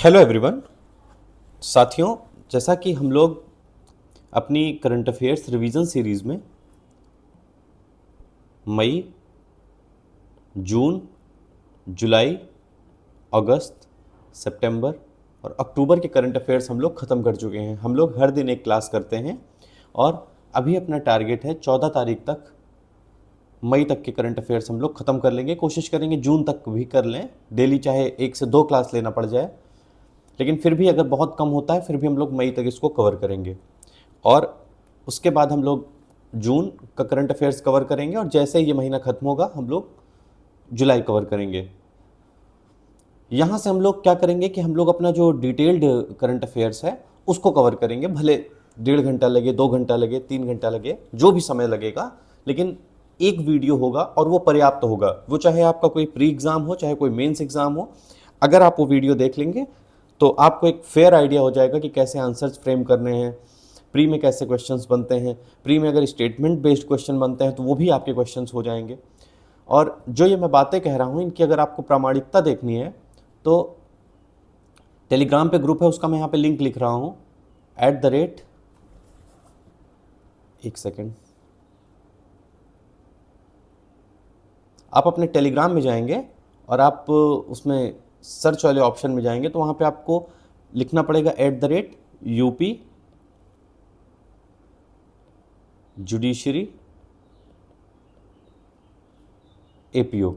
Hello everyone. साथियों, जैसा कि हम लोग अपनी करंट अफेयर्स रिवीजन सीरीज़ में मई, जून, जुलाई, अगस्त, सितंबर और अक्टूबर के करंट अफेयर्स हम लोग ख़त्म कर चुके हैं। हम लोग हर दिन एक क्लास करते हैं और अभी अपना टारगेट है 14 तारीख तक मई तक के करंट अफेयर्स हम लोग ख़त्म कर लेंगे। कोशिश करेंगे जून तक भी कर लें, डेली चाहे 1 से 2 क्लास लेना पड़ जाए, लेकिन फिर भी अगर बहुत कम होता है फिर भी हम लोग मई तक इसको कवर करेंगे। और उसके बाद हम लोग जून का करंट अफेयर्स कवर करेंगे और जैसे ही ये महीना ख़त्म होगा हम लोग जुलाई कवर करेंगे। यहाँ से हम लोग क्या करेंगे कि हम लोग अपना जो डिटेल्ड करंट अफेयर्स है उसको कवर करेंगे, भले 1.5 घंटा लगे, 2 घंटा लगे, 3 घंटा लगे, जो भी समय लगेगा, लेकिन एक वीडियो होगा और वो पर्याप्त होगा। वो चाहे आपका कोई प्री एग्ज़ाम हो, चाहे कोई मेंस एग्ज़ाम हो, अगर आप वो वीडियो देख लेंगे तो आपको एक फेयर आइडिया हो जाएगा कि कैसे आंसर्स फ्रेम करने हैं, प्री में कैसे क्वेश्चंस बनते हैं, प्री में अगर स्टेटमेंट बेस्ड क्वेश्चन बनते हैं तो वो भी आपके क्वेश्चंस हो जाएंगे। और जो ये मैं बातें कह रहा हूँ इनकी अगर आपको प्रामाणिकता देखनी है तो टेलीग्राम पे ग्रुप है, उसका मैं यहाँ पे लिंक लिख रहा हूँ, @ एक सेकेंड, आप अपने टेलीग्राम में जाएंगे और आप उसमें सर्च वाले ऑप्शन में जाएंगे तो वहाँ पे आपको लिखना पड़ेगा @UP जुडिशरी APO।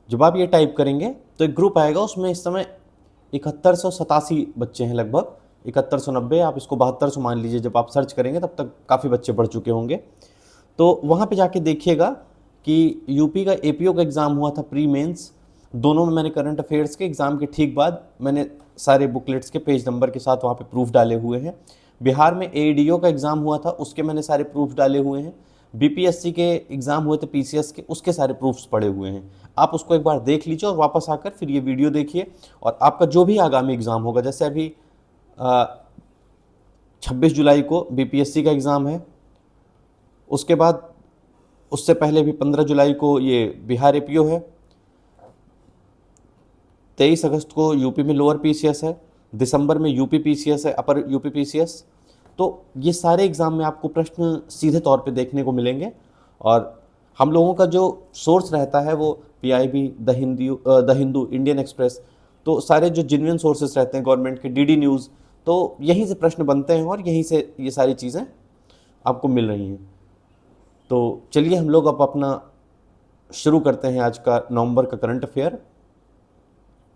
जब आप ये टाइप करेंगे तो एक ग्रुप आएगा, उसमें इस समय 7187 बच्चे हैं, लगभग 7190, आप इसको 7200 मान लीजिए। जब आप सर्च करेंगे तब तक काफ़ी बच्चे बढ़ चुके होंगे। तो वहाँ पे जाके देखिएगा कि यूपी का APO का एग्ज़ाम हुआ था, प्री मेंस दोनों में। मैंने करंट अफेयर्स के एग्ज़ाम के ठीक बाद मैंने सारे बुकलेट्स के पेज नंबर के साथ वहाँ पे प्रूफ डाले हुए हैं। बिहार में ADO का एग्ज़ाम हुआ था, उसके मैंने सारे प्रूफ डाले हुए हैं। BPSC के एग्ज़ाम हुए थे PCS के, उसके सारे प्रूफ्स पड़े हुए हैं। आप उसको एक बार देख लीजिए और वापस आकर फिर ये वीडियो देखिए। और आपका जो भी आगामी एग्ज़ाम होगा, जैसे अभी 26 जुलाई को BPSC का एग्ज़ाम है, उसके बाद उससे पहले भी 15 जुलाई को ये बिहार APO है, 23 अगस्त को यूपी में लोअर PCS है, दिसंबर में UP PCS है, अपर UP PCS। तो ये सारे एग्ज़ाम में आपको प्रश्न सीधे तौर पे देखने को मिलेंगे। और हम लोगों का जो सोर्स रहता है वो PIB, the Hindu, Indian express, तो सारे जो जेन्युइन सोर्सेस रहते हैं गवर्नमेंट के, DD न्यूज़, तो यहीं से प्रश्न बनते हैं और यहीं से ये सारी चीज़ें आपको मिल रही हैं। तो चलिए हम लोग अब अपना शुरू करते हैं आज का नवंबर का करंट अफेयर।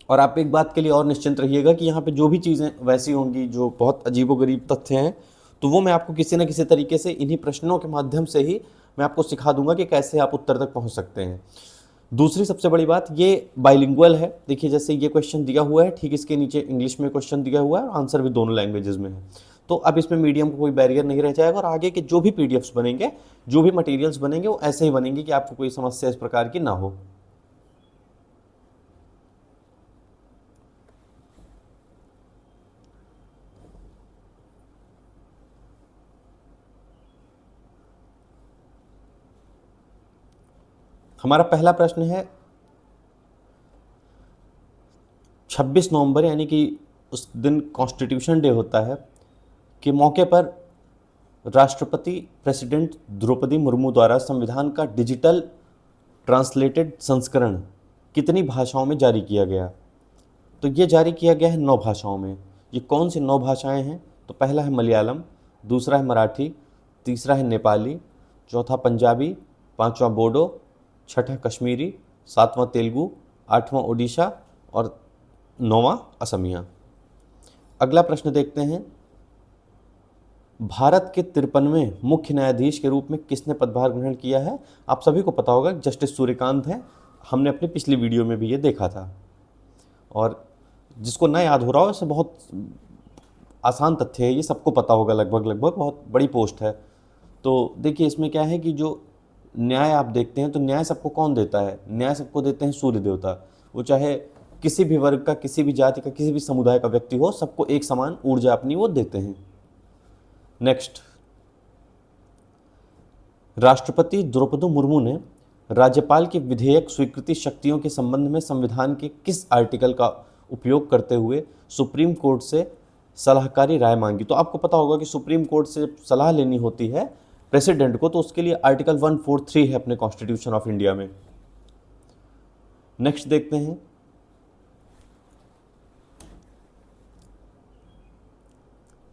और आप एक बात के लिए और निश्चिंत रहिएगा कि यहाँ पे जो भी चीज़ें वैसी होंगी जो बहुत अजीबोगरीब तथ्य हैं, तो वो मैं आपको किसी न किसी तरीके से इन्हीं प्रश्नों के माध्यम से ही मैं आपको सिखा दूंगा कि कैसे आप उत्तर तक पहुँच सकते हैं। दूसरी सबसे बड़ी बात, ये बाइलिंगुअल है। देखिए जैसे ये क्वेश्चन दिया हुआ है, ठीक इसके नीचे इंग्लिश में क्वेश्चन दिया हुआ है और आंसर भी दोनों लैंग्वेजेस में है। तो अब इसमें मीडियम का कोई बैरियर नहीं रह जाएगा और आगे के जो भी PDFs बनेंगे, जो भी मटेरियल्स बनेंगे, वो ऐसे ही बनेंगे कि आपको कोई समस्या इस प्रकार की ना हो। हमारा पहला प्रश्न है, 26 नवंबर यानी कि उस दिन कॉन्स्टिट्यूशन डे होता है, के मौके पर राष्ट्रपति प्रेसिडेंट द्रौपदी मुर्मू द्वारा संविधान का डिजिटल ट्रांसलेटेड संस्करण कितनी भाषाओं में जारी किया गया? तो ये जारी किया गया है 9 भाषाओं में। ये कौन सी 9 भाषाएं हैं? तो पहला है मलयालम, दूसरा है मराठी, तीसरा है नेपाली, चौथा पंजाबी, पांचवा बोडो, छठा कश्मीरी, सातवां तेलुगु, आठवां ओडिशा और 9वां असमिया। अगला प्रश्न देखते हैं, भारत के 53वें मुख्य न्यायाधीश के रूप में किसने पदभार ग्रहण किया है? आप सभी को पता होगा जस्टिस सूर्यकांत हैं। हमने अपनी पिछली वीडियो में भी ये देखा था। और जिसको ना याद हो रहा हो, इससे बहुत आसान तथ्य है, ये सबको पता होगा लगभग लगभग, बहुत बड़ी पोस्ट है। तो देखिए इसमें क्या है कि जो न्याय आप देखते हैं, तो न्याय सबको कौन देता है? न्याय सबको देते हैं सूर्य देवता। वो चाहे किसी भी वर्ग का, किसी भी जाति का, किसी भी समुदाय का व्यक्ति हो, सबको एक समान ऊर्जा अपनी वो देते हैं। नेक्स्ट, राष्ट्रपति द्रौपदी मुर्मू ने राज्यपाल की विधेयक स्वीकृति शक्तियों के संबंध में संविधान के किस आर्टिकल का उपयोग करते हुए सुप्रीम कोर्ट से सलाहकारी राय मांगी। तो आपको पता होगा कि सुप्रीम कोर्ट से जब सलाह लेनी होती है प्रेसिडेंट को, तो उसके लिए आर्टिकल 143 है अपने कॉन्स्टिट्यूशन ऑफ इंडिया में। नेक्स्ट देखते हैं,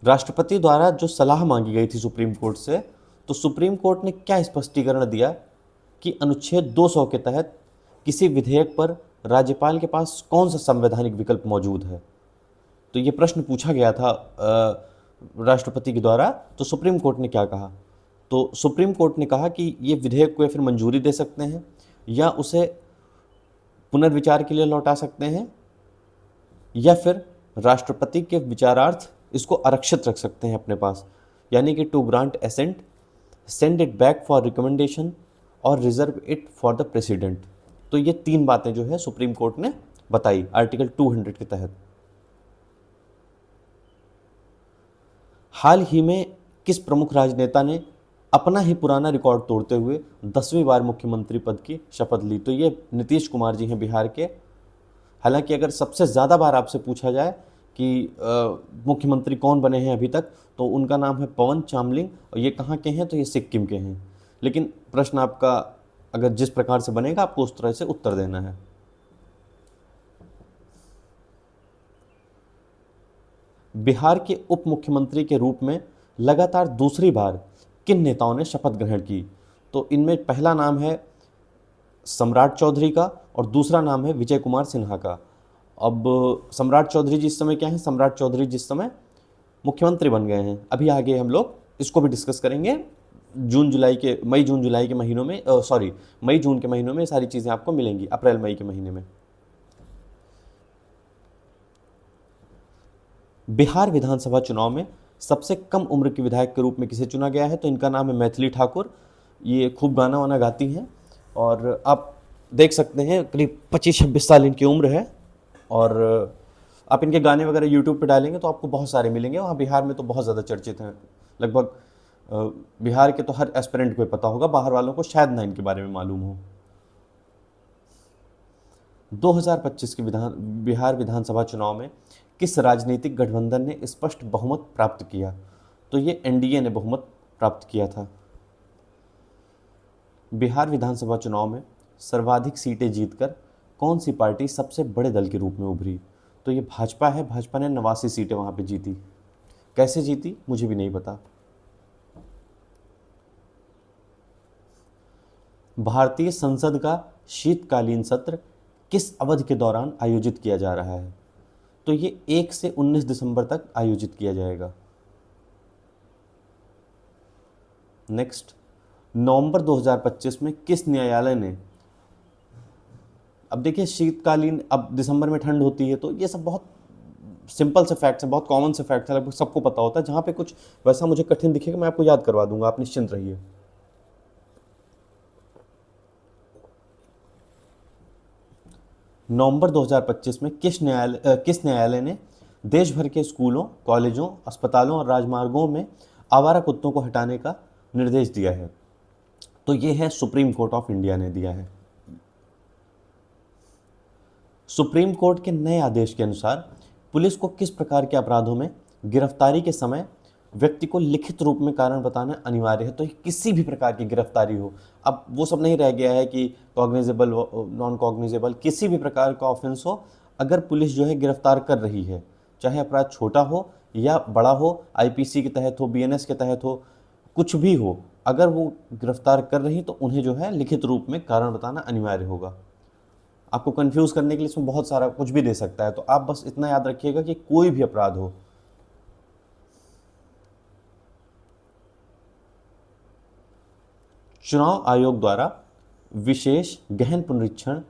राष्ट्रपति द्वारा जो सलाह मांगी गई थी सुप्रीम कोर्ट से, तो सुप्रीम कोर्ट ने क्या स्पष्टीकरण दिया कि अनुच्छेद 200 के तहत किसी विधेयक पर राज्यपाल के पास कौन सा संवैधानिक विकल्प मौजूद है। तो ये प्रश्न पूछा गया था राष्ट्रपति के द्वारा, तो सुप्रीम कोर्ट ने क्या कहा? तो सुप्रीम कोर्ट ने कहा कि ये विधेयक को या फिर मंजूरी दे सकते हैं या उसे पुनर्विचार के लिए लौटा सकते हैं, या फिर राष्ट्रपति के विचारार्थ इसको आरक्षित रख सकते हैं अपने पास, यानी कि to grant assent, send it back for recommendation और reserve it for the president. तो ये तीन बातें जो है सुप्रीम कोर्ट ने बताई आर्टिकल 200 के तहत। हाल ही में किस प्रमुख राजनेता ने अपना ही पुराना रिकॉर्ड तोड़ते हुए 10वीं बार मुख्यमंत्री पद की शपथ ली? तो ये नीतीश कुमार जी हैं बिहार के। हालांकि अगर सबसे ज़्यादा बार आपसे पूछा जाए कि मुख्यमंत्री कौन बने हैं अभी तक, तो उनका नाम है पवन चामलिंग, और ये कहाँ के हैं? तो ये सिक्किम के हैं। लेकिन प्रश्न आपका अगर जिस प्रकार से बनेगा आपको उस तरह से उत्तर देना है। बिहार के उप मुख्यमंत्री के रूप में लगातार दूसरी बार किन नेताओं ने शपथ ग्रहण की? तो इनमें पहला नाम है सम्राट चौधरी का और दूसरा नाम है विजय कुमार सिन्हा का। अब सम्राट चौधरी जी इस समय क्या है? सम्राट चौधरी जिस समय मुख्यमंत्री बन गए हैं। अभी आगे हम लोग इसको भी डिस्कस करेंगे मई जून जुलाई के महीनों में, मई जून के महीनों में सारी चीज़ें आपको मिलेंगी, अप्रैल मई के महीने में। बिहार विधानसभा चुनाव में सबसे कम उम्र के विधायक के रूप में किसे चुना गया है? तो इनका नाम है मैथिली ठाकुर। ये खूब गाना वाना गाती हैं और आप देख सकते हैं करीब 25-26 साल इनकी उम्र है, और आप इनके गाने वगैरह यूट्यूब पे डालेंगे तो आपको बहुत सारे मिलेंगे। वहाँ बिहार में तो बहुत ज़्यादा चर्चित हैं, लगभग बिहार के तो हर एस्पिरेंट को पता होगा, बाहर वालों को शायद ना इनके बारे में मालूम हो। 2025 के बिहार विधानसभा चुनाव में किस राजनीतिक गठबंधन ने स्पष्ट बहुमत प्राप्त किया? तो ये एनडीए ने बहुमत प्राप्त किया था। बिहार विधानसभा चुनाव में सर्वाधिक सीटें जीतकर कौन सी पार्टी सबसे बड़े दल के रूप में उभरी? तो ये भाजपा है। भाजपा ने 89 सीटें वहाँ पे जीती। कैसे जीती मुझे भी नहीं पता। भारतीय संसद का शीतकालीन सत्र किस अवधि के दौरान आयोजित किया जा रहा है? तो ये 1 से 19 दिसंबर तक आयोजित किया जाएगा। नेक्स्ट, नवंबर 2025 में किस न्यायालय ने, अब देखिए शीतकालीन, अब दिसंबर में ठंड होती है, तो ये सब बहुत सिंपल से फैक्ट्स हैं, बहुत कॉमन से फैक्ट्स हैं, लगभग सबको पता होता है। जहाँ पे कुछ वैसा मुझे कठिन दिखेगा मैं आपको याद करवा दूंगा, आप निश्चिंत रहिए। नवंबर 2025 में किस न्यायालय ने देश भर के स्कूलों, कॉलेजों, अस्पतालों और राजमार्गों में आवारा कुत्तों को हटाने का निर्देश दिया है? तो ये है सुप्रीम कोर्ट ऑफ इंडिया ने दिया है। सुप्रीम कोर्ट के नए आदेश के अनुसार पुलिस को किस प्रकार के अपराधों में गिरफ्तारी के समय व्यक्ति को लिखित रूप में कारण बताना अनिवार्य है? तो किसी भी प्रकार की गिरफ्तारी हो, अब वो सब नहीं रह गया है कि कॉग्निजेबल, नॉन कॉग्निजेबल, किसी भी प्रकार का ऑफेंस हो, अगर पुलिस जो है गिरफ्तार कर रही है, चाहे अपराध छोटा हो या बड़ा हो, आईपीसी के तहत हो, बीएनएस के तहत हो, कुछ भी हो, अगर वो गिरफ्तार कर रही तो उन्हें जो है लिखित रूप में कारण बताना अनिवार्य होगा। आपको कंफ्यूज करने के लिए इसमें बहुत सारा कुछ भी दे सकता है, तो आप बस इतना याद रखिएगा कि कोई भी अपराध हो, चुनाव आयोग द्वारा विशेष गहन पुनरीक्षण,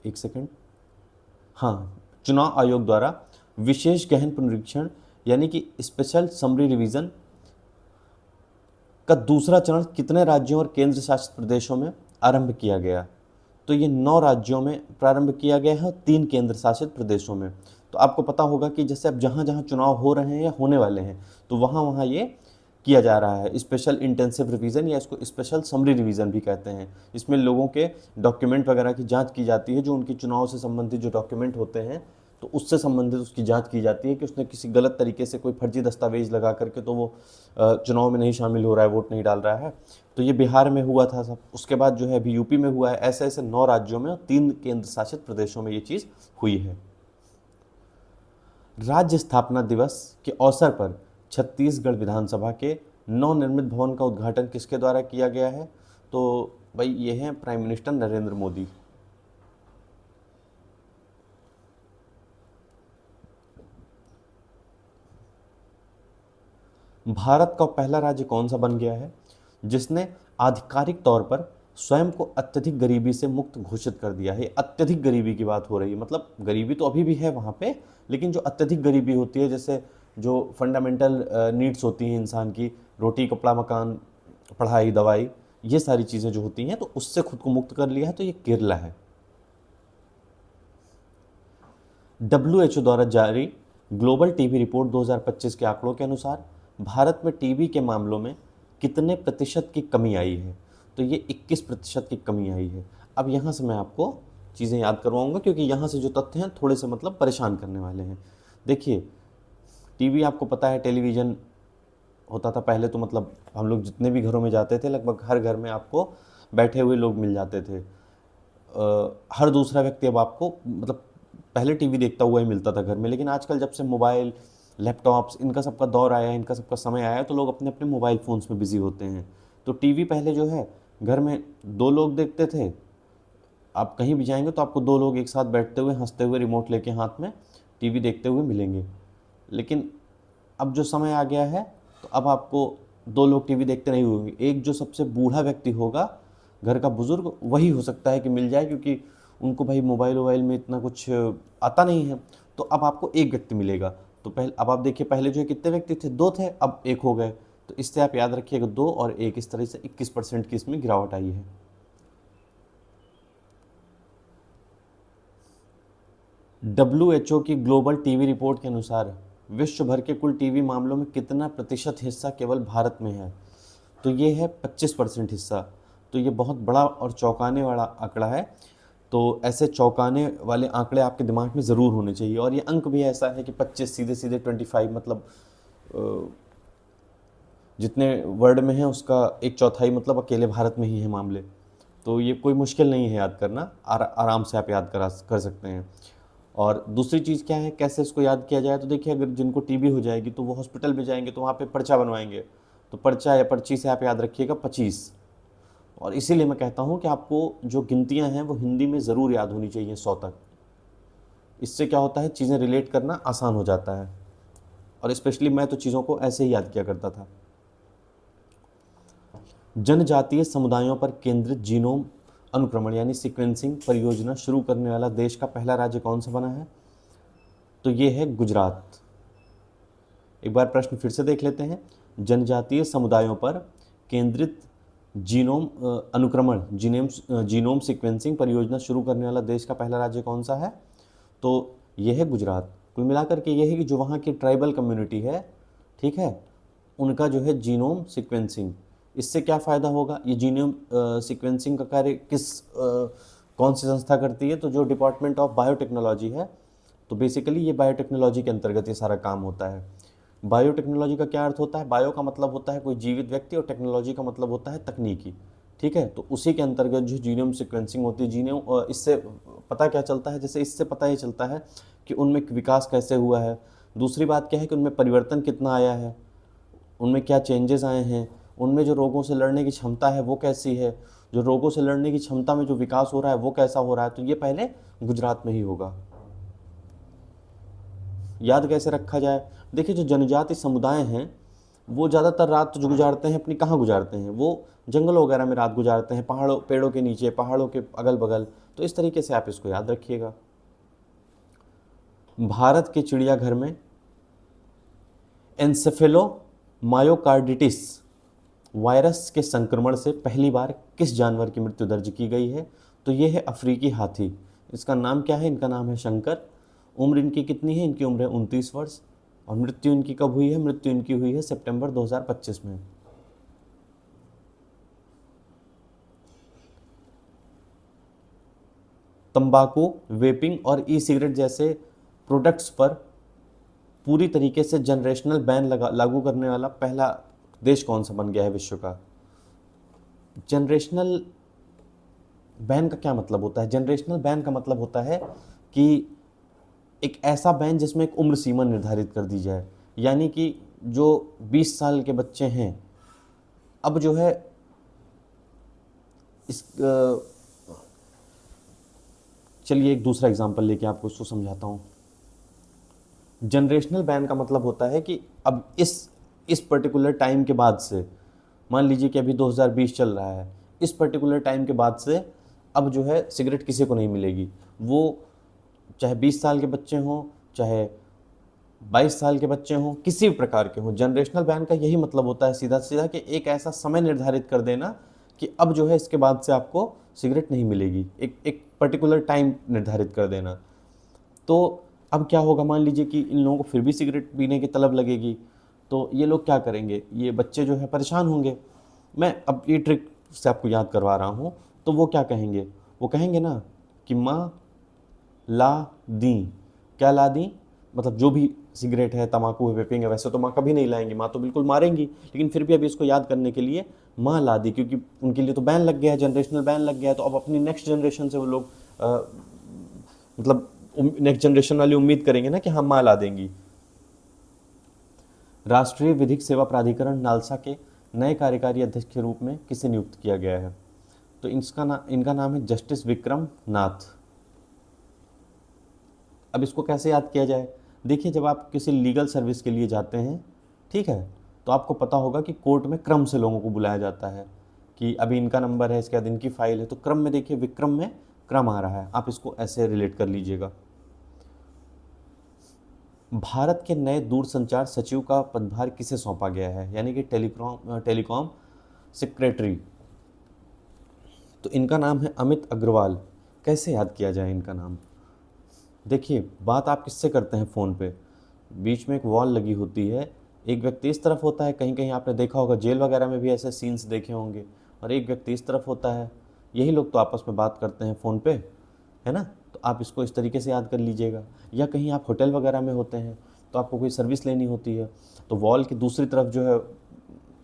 एक सेकंड, हाँ, चुनाव आयोग द्वारा विशेष गहन पुनरीक्षण यानी कि स्पेशल समरी रिवीजन का दूसरा चरण कितने राज्यों और केंद्र शासित प्रदेशों में आरंभ किया गया? तो ये 9 राज्यों में प्रारंभ किया गया है और 3 केंद्र शासित प्रदेशों में। तो आपको पता होगा कि जैसे अब जहाँ जहाँ चुनाव हो रहे हैं या होने वाले हैं, तो वहाँ वहाँ ये किया जा रहा है। स्पेशल इंटेंसिव रिवीजन या इसको स्पेशल समरी रिवीजन भी कहते हैं। इसमें लोगों के डॉक्यूमेंट वगैरह की जांच की जाती है, जो उनके चुनाव से संबंधित जो डॉक्यूमेंट होते हैं तो उससे संबंधित उसकी जांच की जाती है कि उसने किसी गलत तरीके से कोई फर्जी दस्तावेज लगा करके तो वो चुनाव में नहीं शामिल हो रहा है, वोट नहीं डाल रहा है। तो ये बिहार में हुआ था सब, उसके बाद जो है अभी यूपी में हुआ है। ऐसे ऐसे 9 राज्यों में और 3 केंद्र शासित प्रदेशों में ये चीज़ हुई है। राज्य स्थापना दिवस के अवसर पर छत्तीसगढ़ विधानसभा के नवनिर्मित भवन का उद्घाटन किसके द्वारा किया गया है? तो भाई ये हैं प्राइम मिनिस्टर नरेंद्र मोदी। भारत का पहला राज्य कौन सा बन गया है जिसने आधिकारिक तौर पर स्वयं को अत्यधिक गरीबी से मुक्त घोषित कर दिया है? अत्यधिक गरीबी की बात हो रही है, मतलब गरीबी तो अभी भी है वहाँ पे, लेकिन जो अत्यधिक गरीबी होती है, जैसे जो फंडामेंटल नीड्स होती हैं इंसान की, रोटी कपड़ा मकान पढ़ाई दवाई, ये सारी चीज़ें जो होती हैं, तो उससे खुद को मुक्त कर लिया है, तो ये केरला है। WHO द्वारा जारी ग्लोबल टीबी रिपोर्ट 2025 के आंकड़ों के अनुसार भारत में टीबी के मामलों में कितने प्रतिशत की कमी आई है? तो ये 21% की कमी आई है। अब यहाँ से मैं आपको चीज़ें याद करवाऊंगा, क्योंकि यहाँ से जो तथ्य हैं थोड़े से मतलब परेशान करने वाले हैं। देखिए, टीवी आपको पता है टेलीविज़न होता था पहले, तो मतलब हम लोग जितने भी घरों में जाते थे लगभग हर घर में आपको बैठे हुए लोग मिल जाते थे। हर दूसरा व्यक्ति अब आपको मतलब पहले टीवी देखता हुआ ही मिलता था घर में, लेकिन आजकल जब से मोबाइल लैपटॉप्स इनका सबका दौर आया है, इनका सबका समय आया है, तो लोग अपने अपने मोबाइल फ़ोन्स में बिज़ी होते हैं। तो टीवी पहले जो है घर में 2 लोग देखते थे, आप कहीं भी जाएंगे तो आपको 2 लोग एक साथ बैठते हुए हंसते हुए रिमोट लेके हाथ में टीवी देखते हुए मिलेंगे। लेकिन अब जो समय आ गया है तो अब आपको 2 लोग टीवी देखते नहीं होंगे, एक जो सबसे बूढ़ा व्यक्ति होगा घर का बुजुर्ग वही हो सकता है कि मिल जाए, क्योंकि उनको भाई मोबाइल वोबाइल में इतना कुछ आता नहीं है। तो अब आपको एक व्यक्ति मिलेगा। तो पहले अब आप देखिए, पहले जो है कितने व्यक्ति थे? 2 थे, अब 1 हो गए। तो इससे आप याद रखिएगा 2 और 1, इस तरह से 21% की इसमें गिरावट आई है। WHO की ग्लोबल टीवी रिपोर्ट के अनुसार विश्व भर के कुल टीवी मामलों में कितना प्रतिशत हिस्सा केवल भारत में है? तो ये है 25% हिस्सा। तो ये बहुत बड़ा और चौंकाने वाला आंकड़ा है। तो ऐसे चौंकाने वाले आंकड़े आपके दिमाग में ज़रूर होने चाहिए। और ये अंक भी ऐसा है कि 25 सीधे सीधे 25, मतलब जितने वर्ड में है उसका 1/4 मतलब अकेले भारत में ही है मामले। तो ये कोई मुश्किल नहीं है याद करना, आराम से आप याद कर सकते हैं। और दूसरी चीज़ क्या है, कैसे इसको याद किया जाए? तो देखिए, अगर जिनको टीबी हो जाएगी तो वो हॉस्पिटल में जाएंगे तो वहाँ पे पर्चा बनवाएंगे। तो पर्चा या पर्ची से आप याद रखिएगा 25। और इसीलिए मैं कहता हूँ कि आपको जो गिनतियाँ हैं वो हिंदी में ज़रूर याद होनी चाहिए 100 तक। इससे क्या होता है, चीज़ें रिलेट करना आसान हो जाता है। और स्पेशली मैं तो चीज़ों को ऐसे ही याद किया करता था। जनजातीय समुदायों पर केंद्रित जीनोम अनुक्रमण यानी सीक्वेंसिंग परियोजना शुरू करने वाला देश का पहला राज्य कौन सा बना है? तो ये है गुजरात। एक बार प्रश्न फिर से देख लेते हैं। जनजातीय समुदायों पर केंद्रित जीनोम अनुक्रमण जीनोम सीक्वेंसिंग परियोजना शुरू करने वाला देश का पहला राज्य कौन सा है? तो यह है गुजरात। कुल मिलाकर के ये है कि जो वहाँ की ट्राइबल कम्युनिटी है, ठीक है, उनका जो है जीनोम सीक्वेंसिंग, इससे क्या फ़ायदा होगा? ये जीनोम सीक्वेंसिंग का कार्य कौन सी संस्था करती है? तो जो डिपार्टमेंट ऑफ बायोटेक्नोलॉजी है। तो बेसिकली ये बायोटेक्नोलॉजी के अंतर्गत ये सारा काम होता है। बायोटेक्नोलॉजी का क्या अर्थ होता है? बायो का मतलब होता है कोई जीवित व्यक्ति और टेक्नोलॉजी का मतलब होता है तकनीकी, ठीक है। तो उसी के अंतर्गत जो जीनोम सीक्वेंसिंग होती है, जीनोम इससे पता क्या चलता है, जैसे इससे पता ये चलता है कि उनमें विकास कैसे हुआ है। दूसरी बात क्या है कि उनमें परिवर्तन कितना आया है, उनमें क्या चेंजेस आए हैं, उनमें जो रोगों से लड़ने की क्षमता है वो कैसी है, जो रोगों से लड़ने की क्षमता में जो विकास हो रहा है वो कैसा हो रहा है। तो ये पहले गुजरात में ही होगा। याद कैसे रखा जाए? देखिए, जो जनजाति समुदाय हैं वो ज़्यादातर रात जो गुजारते हैं अपनी, कहाँ गुजारते हैं? वो जंगलों वगैरह में रात गुजारते हैं, पहाड़ों पेड़ों के नीचे, पहाड़ों के अगल बगल। तो इस तरीके से आप इसको याद रखिएगा। भारत के चिड़ियाघर में एन्सेफेलोमायोकार्डिटिस वायरस के संक्रमण से पहली बार किस जानवर की मृत्यु दर्ज की गई है? तो ये है अफ्रीकी हाथी। इसका नाम क्या है? इनका नाम है शंकर। उम्र इनकी कितनी है? इनकी उम्र है 29 वर्ष। और मृत्यु इनकी कब हुई है? मृत्यु इनकी हुई है सितंबर 2025 में। तंबाकू, वेपिंग और ई सिगरेट जैसे प्रोडक्ट्स पर पूरी तरीके से जनरेशनल बैन लागू करने वाला पहला देश कौन सा बन गया है विश्व का? जनरेशनल बैन का क्या मतलब होता है? जनरेशनल बैन का मतलब होता है कि एक ऐसा बैन जिसमें एक उम्र सीमा निर्धारित कर दी जाए, यानी कि जो 20 साल के बच्चे हैं, अब जो है इस चलिए एक दूसरा एग्जांपल लेके आपको उसको समझाता हूँ। जनरेशनल बैन का मतलब होता है कि अब इस पर्टिकुलर टाइम के बाद से, मान लीजिए कि अभी 2020 चल रहा है, इस पर्टिकुलर टाइम के बाद से अब जो है सिगरेट किसी को नहीं मिलेगी। वो चाहे 20 साल के बच्चे हों, चाहे 22 साल के बच्चे हों, किसी भी प्रकार के हों। जनरेशनल बैन का यही मतलब होता है सीधा सीधा कि एक ऐसा समय निर्धारित कर देना कि अब जो है इसके बाद से आपको सिगरेट नहीं मिलेगी, एक पर्टिकुलर टाइम निर्धारित कर देना। तो अब क्या होगा, मान लीजिए कि इन लोगों को फिर भी सिगरेट पीने की तलब लगेगी, तो ये लोग क्या करेंगे? ये बच्चे जो है परेशान होंगे। मैं अब ये ट्रिक से आपको याद करवा रहा हूँ। तो वो क्या कहेंगे? वो कहेंगे ना कि माँ ला दी। क्या ला दी? मतलब जो भी सिगरेट है, तम्बाकू है, वेपिंग है, वैसे तो माँ कभी नहीं लाएंगी, माँ तो बिल्कुल मारेंगी, लेकिन फिर भी अभी इसको याद करने के लिए माँ ला दी, क्योंकि उनके लिए तो बैन लग गया है, जनरेशनल बैन लग गया है। तो अब अपनी नेक्स्ट जनरेशन से वो लोग मतलब नेक्स्ट जनरेशन वाली उम्मीद करेंगे ना कि हाँ माँ ला देंगी। राष्ट्रीय विधिक सेवा प्राधिकरण नालसा के नए कार्यकारी अध्यक्ष के रूप में किसे नियुक्त किया गया है? तो इनका नाम है जस्टिस विक्रम नाथ। अब इसको कैसे याद किया जाए? देखिए, जब आप किसी लीगल सर्विस के लिए जाते हैं, ठीक है, तो आपको पता होगा कि कोर्ट में क्रम से लोगों को बुलाया जाता है कि अभी इनका नंबर है, इसके बाद इनकी फाइल है, तो क्रम में देखिए विक्रम में क्रम आ रहा है, आप इसको ऐसे रिलेट कर लीजिएगा। भारत के नए दूरसंचार सचिव का पदभार किसे सौंपा गया है? यानी कि टेलीकॉम सेक्रेटरी। तो इनका नाम है अमित अग्रवाल। कैसे याद किया जाए इनका नाम? देखिए, बात आप किससे करते हैं फ़ोन पे? बीच में एक वॉल लगी होती है, एक व्यक्ति इस तरफ होता है, कहीं कहीं आपने देखा होगा जेल वगैरह में भी ऐसे सीन्स देखे होंगे, और एक व्यक्ति इस तरफ होता है। यही लोग तो आपस में बात करते हैं फ़ोन पे, है ना? तो आप इसको इस तरीके से याद कर लीजिएगा। या कहीं आप होटल वगैरह में होते हैं, तो आपको कोई सर्विस लेनी होती है, तो वॉल की दूसरी तरफ जो है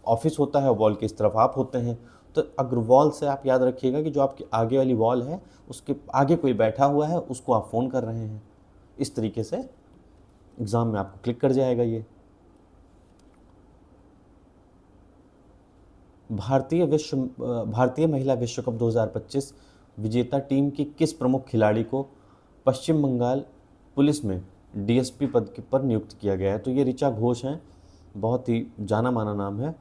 ऑफिस होता है, वॉल के इस तरफ आप होते हैं। तो अग्रवाल से आप याद रखिएगा कि जो आपकी आगे वाली वॉल है, उसके आगे कोई बैठा हुआ है, उसको आप फ़ोन कर रहे हैं। इस तरीके से एग्ज़ाम में आपको क्लिक कर जाएगा ये। भारतीय महिला विश्व कप 2025 विजेता टीम की किस प्रमुख खिलाड़ी को पश्चिम बंगाल पुलिस में डीएसपी पद पर नियुक्त किया गया है? तो ये ऋचा घोष हैं, बहुत ही जाना माना नाम है।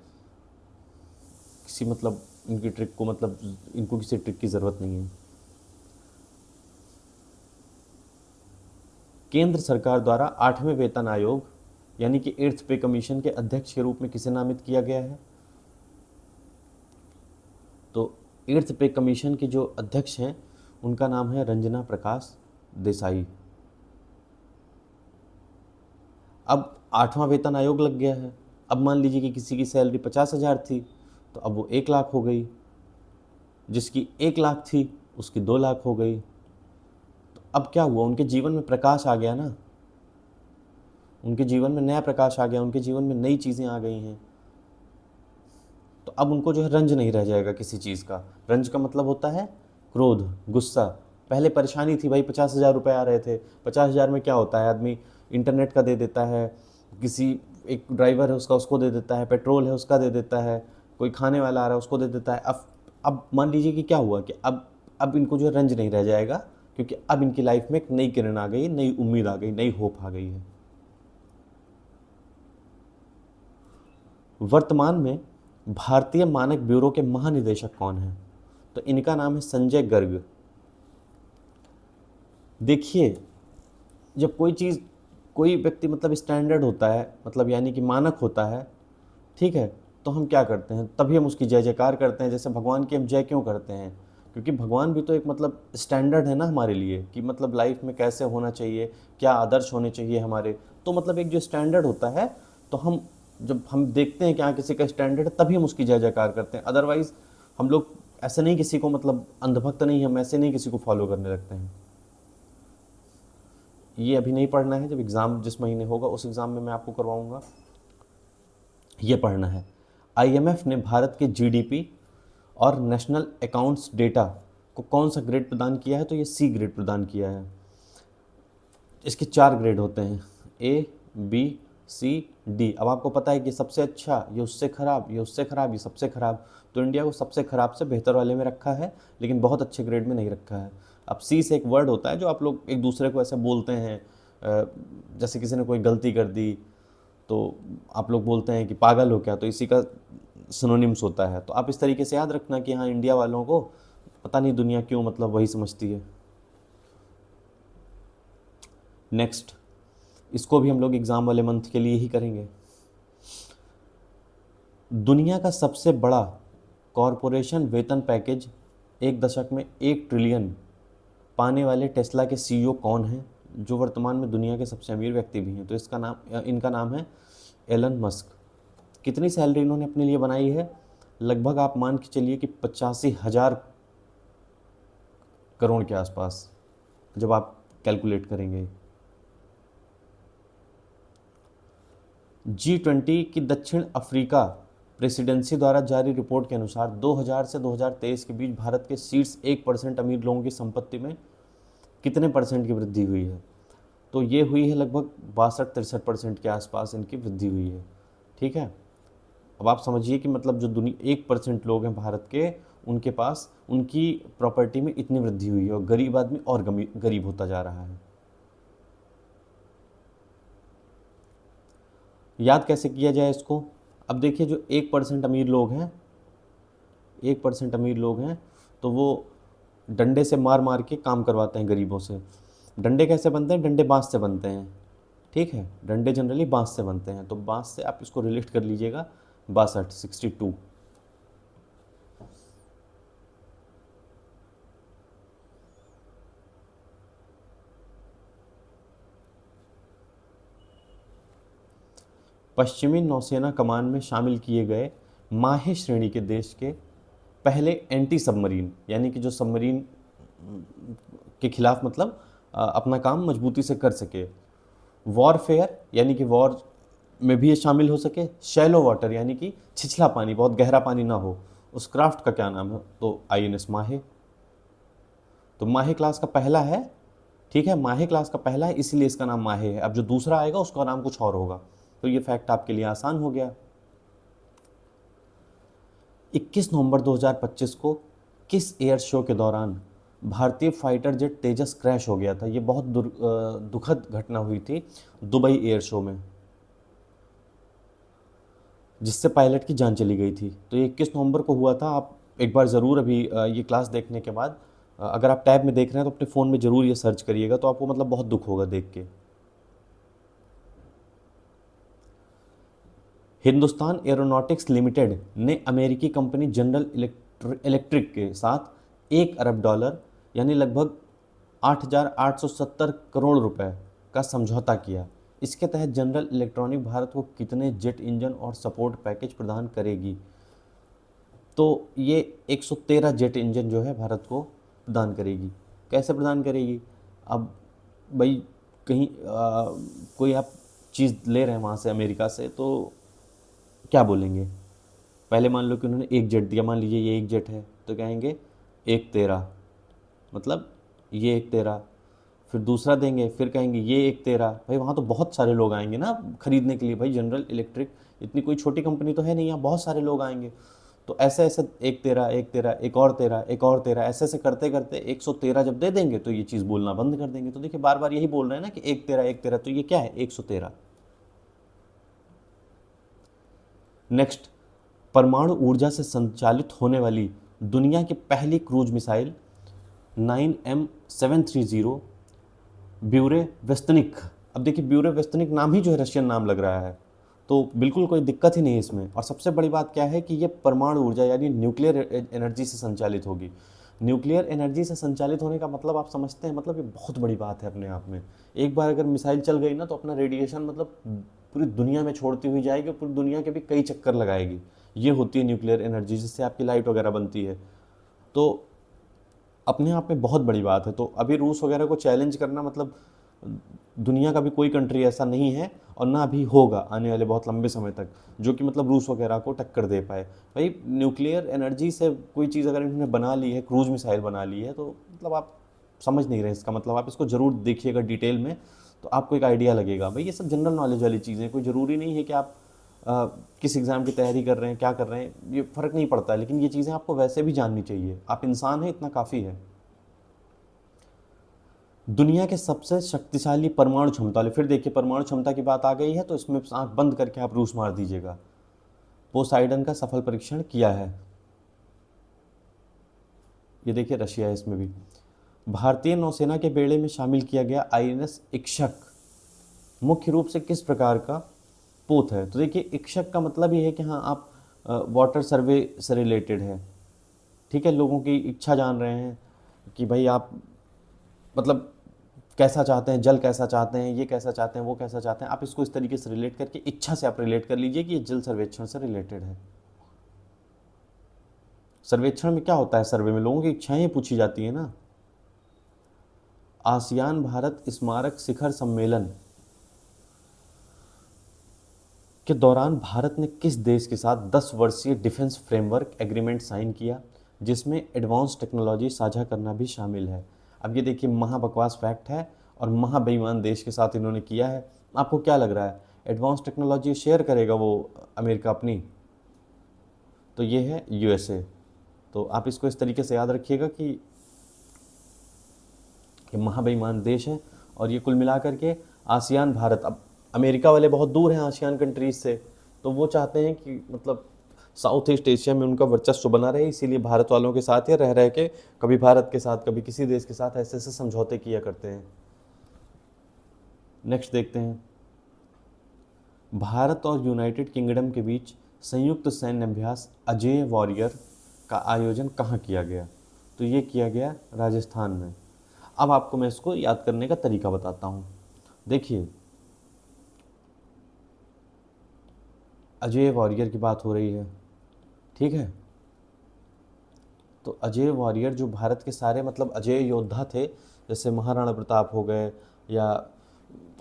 किसी मतलब इनकी ट्रिक को मतलब इनको किसी ट्रिक की ज़रूरत नहीं है। केंद्र सरकार द्वारा 8वें वेतन आयोग यानी कि 8th पे कमीशन के अध्यक्ष के रूप में किसे नामित किया गया है? तो 8th पे कमीशन के जो अध्यक्ष हैं उनका नाम है रंजना प्रकाश देसाई। अब 8वां वेतन आयोग लग गया है। अब मान लीजिए कि किसी की सैलरी 50,000 थी, तो अब वो 1 लाख हो गई। जिसकी 1 लाख थी उसकी 2 लाख हो गई। तो अब क्या हुआ? उनके जीवन में प्रकाश आ गया ना, उनके जीवन में नया प्रकाश आ गया, उनके जीवन में नई चीज़ें आ गई हैं। तो अब उनको जो है रंज नहीं रह जाएगा किसी चीज़ का। रंज का मतलब होता है क्रोध, गुस्सा। पहले परेशानी थी भाई, 50,000 रुपये आ रहे थे। 50,000 में क्या होता है, आदमी इंटरनेट का दे देता है, किसी एक ड्राइवर है उसका उसको दे देता है, पेट्रोल है उसका दे देता है, कोई खाने वाला आ रहा है उसको दे देता है। अब मान लीजिए कि क्या हुआ कि अब इनको जो है रंज नहीं रह जाएगा, क्योंकि अब इनकी लाइफ में एक नई किरण आ गई, नई उम्मीद आ गई, नई होप आ गई है। वर्तमान में भारतीय मानक ब्यूरो के महानिदेशक कौन हैं? तो इनका नाम है संजय गर्ग। देखिए, जब कोई व्यक्ति मतलब स्टैंडर्ड होता है, मतलब यानी कि मानक होता है, ठीक है, तो हम क्या करते हैं? तभी हम उसकी जय जयकार करते हैं। जैसे भगवान की हम जय क्यों करते हैं? क्योंकि भगवान भी तो एक मतलब स्टैंडर्ड है ना हमारे लिए, कि मतलब लाइफ में कैसे होना चाहिए, क्या आदर्श होने चाहिए हमारे। तो मतलब एक जो स्टैंडर्ड होता है, तो हम जब हम देखते हैं कि हाँ किसी का स्टैंडर्ड है तभी हम उसकी जय जयकार करते हैं। अदरवाइज हम लोग ऐसे नहीं किसी को, मतलब अंधभक्त नहीं, हम ऐसे नहीं किसी को फॉलो करने लगते हैं। ये अभी नहीं पढ़ना है, जब एग्ज़ाम जिस महीने होगा उस एग्ज़ाम में मैं आपको करवाऊंगा, ये पढ़ना है। आईएमएफ ने भारत के जीडीपी और नेशनल अकाउंट्स डेटा को कौन सा ग्रेड प्रदान किया है? तो ये सी ग्रेड प्रदान किया है। इसके 4 ग्रेड होते हैं, ए, बी, सी, डी। अब आपको पता है कि सबसे अच्छा, ये उससे ख़राब, ये उससे ख़राब, ये सबसे ख़राब, तो इंडिया को सबसे ख़राब से बेहतर वाले में रखा है, लेकिन बहुत अच्छे ग्रेड में नहीं रखा है। अब सी से एक वर्ड होता है जो आप लोग एक दूसरे को ऐसे बोलते हैं, जैसे किसी ने कोई गलती कर दी तो आप लोग बोलते हैं कि पागल हो क्या, तो इसी का सिनोनिम्स होता है। तो आप इस तरीके से याद रखना कि हाँ इंडिया वालों को पता नहीं दुनिया क्यों मतलब वही समझती है। नेक्स्ट, इसको भी हम लोग एग्ज़ाम वाले मंथ के लिए ही करेंगे। दुनिया का सबसे बड़ा कॉरपोरेशन वेतन पैकेज एक दशक में 1 ट्रिलियन पाने वाले टेस्ला के सीईओ कौन हैं, जो वर्तमान में दुनिया के सबसे अमीर व्यक्ति भी हैं? तो इनका नाम है एलन मस्क। कितनी सैलरी इन्होंने अपने लिए बनाई है? लगभग आप मान के चलिए कि 85,000 करोड़ के आसपास, जब आप कैलकुलेट करेंगे। G20 की दक्षिण अफ्रीका प्रेसिडेंसी द्वारा जारी रिपोर्ट के अनुसार 2000 से 2023 के बीच भारत के शीर्ष 1% अमीर लोगों की संपत्ति में कितने परसेंट की वृद्धि हुई है? तो ये हुई है लगभग 62-63% के आसपास इनकी वृद्धि हुई है। ठीक है, अब आप समझिए कि मतलब जो दुनिया 1% लोग हैं भारत के, उनके पास उनकी प्रॉपर्टी में इतनी वृद्धि हुई है, और गरीब आदमी और गरीब होता जा रहा है। याद कैसे किया जाए इसको? अब देखिए, जो 1% अमीर लोग हैं, 1% अमीर लोग हैं, तो वो डंडे से मार मार के काम करवाते हैं गरीबों से। डंडे कैसे बनते हैं? डंडे बांस से बनते हैं। ठीक है, डंडे जनरली बांस से बनते हैं, तो बांस से आप इसको रिलेट कर लीजिएगा। 62 पश्चिमी नौसेना कमान में शामिल किए गए माहे श्रेणी के देश के पहले एंटी सबमरीन, यानी कि जो सबमरीन के खिलाफ मतलब अपना काम मजबूती से कर सके। वॉरफेयर यानी कि वॉर में भी ये शामिल हो सके। शैलो वाटर यानी कि छिछला पानी, बहुत गहरा पानी ना हो, उस क्राफ्ट का क्या नाम है? तो आईएनएस माहे। तो माहे क्लास का पहला है। ठीक है, माहे क्लास का पहला है, इसीलिए इसका नाम माहे है। अब जो दूसरा आएगा उसका नाम कुछ और होगा। तो ये फैक्ट आपके लिए आसान हो गया। 21 नवंबर 2025 को किस एयर शो के दौरान भारतीय फाइटर जेट तेजस क्रैश हो गया था? ये बहुत दुखद घटना हुई थी दुबई एयर शो में, जिससे पायलट की जान चली गई थी। तो ये 21 नवंबर को हुआ था। आप एक बार ज़रूर अभी ये क्लास देखने के बाद, अगर आप टैब में देख रहे हैं तो अपने फ़ोन में ज़रूर ये सर्च करिएगा, तो आपको मतलब बहुत दुख होगा देख के। हिंदुस्तान एरोनॉटिक्स लिमिटेड ने अमेरिकी कंपनी जनरल इलेक्ट्रिक के साथ $1 अरब यानी लगभग 8,870 करोड़ रुपए का समझौता किया। इसके तहत जनरल इलेक्ट्रॉनिक भारत को कितने जेट इंजन और सपोर्ट पैकेज प्रदान करेगी? तो ये 113 जेट इंजन जो है भारत को प्रदान करेगी। कैसे प्रदान करेगी? अब भाई कहीं कोई आप चीज़ ले रहे हैं वहाँ से, अमेरिका से, तो क्या बोलेंगे? पहले मान लो कि उन्होंने एक जेट दिया, मान लीजिए ये एक जेट है, तो कहेंगे 113, मतलब ये 113। फिर दूसरा देंगे, फिर कहेंगे ये 113। भाई वहाँ तो बहुत सारे लोग आएंगे ना खरीदने के लिए। भाई जनरल इलेक्ट्रिक इतनी कोई छोटी कंपनी तो है नहीं, यहाँ बहुत सारे लोग आएंगे। तो ऐसे ऐसे 113, 113, एक और 13, एक और 13, ऐसे ऐसे करते करते 113 जब दे देंगे तो ये चीज़ बोलना बंद कर देंगे। तो देखिए बार बार यही बोल रहे हैं ना कि 113, 113, तो ये क्या है? 113। नेक्स्ट, परमाणु ऊर्जा से संचालित होने वाली दुनिया की पहली क्रूज मिसाइल 9M730 ब्यूरे वेस्तनिक। अब देखिए ब्यूरे वेस्तनिक नाम ही जो है रशियन नाम लग रहा है, तो बिल्कुल कोई दिक्कत ही नहीं है इसमें। और सबसे बड़ी बात क्या है कि ये परमाणु ऊर्जा यानी न्यूक्लियर एनर्जी से संचालित होगी। न्यूक्लियर एनर्जी से संचालित होने का मतलब आप समझते हैं, मतलब ये बहुत बड़ी बात है अपने आप में। एक बार अगर मिसाइल चल गई ना तो अपना रेडिएशन मतलब पूरी दुनिया में छोड़ती हुई जाएगी और पूरी दुनिया के भी कई चक्कर लगाएगी। ये होती है न्यूक्लियर एनर्जी, जिससे आपकी लाइट वगैरह बनती है। तो अपने आप में बहुत बड़ी बात है। तो अभी रूस वगैरह को चैलेंज करना मतलब दुनिया का भी कोई कंट्री ऐसा नहीं है और ना अभी होगा आने वाले बहुत लंबे समय तक जो कि मतलब रूस वगैरह को टक्कर दे पाए। भाई न्यूक्लियर एनर्जी से कोई चीज़ अगर इन्होंने बना ली है, क्रूज मिसाइल बना ली है, तो मतलब आप समझ नहीं रहे इसका मतलब। आप इसको ज़रूर देखिएगा डिटेल में, तो आपको एक आइडिया लगेगा। भाई ये सब जनरल नॉलेज वाली चीज़ें, कोई ज़रूरी नहीं है कि आप किस एग्ज़ाम की तैयारी कर रहे हैं, क्या कर रहे हैं, ये फ़र्क नहीं पड़ता, लेकिन ये चीज़ें आपको वैसे भी जाननी चाहिए। आप इंसान हैं, इतना काफ़ी है। दुनिया के सबसे शक्तिशाली परमाणु क्षमता वाले, फिर देखिए परमाणु क्षमता की बात आ गई है तो इसमें आंख बंद करके आप रूस मार दीजिएगा। पोसाइडन का सफल परीक्षण किया है। ये देखिए रशिया है इसमें भी। भारतीय नौसेना के बेड़े में शामिल किया गया आईएनएस इक्षक मुख्य रूप से किस प्रकार का पोत है? तो देखिए इक्षक का मतलब ये है कि हाँ आप वाटर सर्वे से रिलेटेड है, ठीक है, लोगों की इच्छा जान रहे हैं कि भाई आप मतलब कैसा चाहते हैं, जल कैसा चाहते हैं, ये कैसा चाहते हैं, वो कैसा चाहते हैं। आप इसको इस तरीके से रिलेट करके इच्छा से आप रिलेट कर लीजिए कि ये जल सर्वेक्षण से रिलेटेड है। सर्वेक्षण में क्या होता है? सर्वे में लोगों की इच्छाएं पूछी जाती है ना। आसियान भारत स्मारक शिखर सम्मेलन के दौरान भारत ने किस देश के साथ 10 वर्षीय डिफेंस फ्रेमवर्क एग्रीमेंट साइन किया जिसमें एडवांस टेक्नोलॉजी साझा करना भी शामिल है? अब ये देखिए महा बकवास फैक्ट है और महा बेईमान देश के साथ इन्होंने किया है। आपको क्या लग रहा है एडवांस टेक्नोलॉजी शेयर करेगा वो अमेरिका अपनी? तो ये है यूएसए। तो आप इसको इस तरीके से याद रखिएगा कि ये महा बेईमान देश है। और ये कुल मिलाकर के आसियान भारत, अब अमेरिका वाले बहुत दूर हैं आसियान कंट्रीज से, तो वो चाहते हैं कि मतलब साउथ ईस्ट एशिया में उनका वर्चस्व बना रहे, इसीलिए भारत वालों के साथ या रह के कभी भारत के साथ कभी किसी देश के साथ ऐसे ऐसे समझौते किया करते हैं। नेक्स्ट देखते हैं, भारत और यूनाइटेड किंगडम के बीच संयुक्त सैन्य अभ्यास अजेय वॉरियर का आयोजन कहाँ किया गया? तो ये किया गया राजस्थान में। अब आपको मैं इसको याद करने का तरीका बताता हूँ। देखिए अजेय वॉरियर की बात हो रही है, ठीक है, तो अजेय वॉरियर जो भारत के सारे मतलब अजेय योद्धा थे, जैसे महाराणा प्रताप हो गए या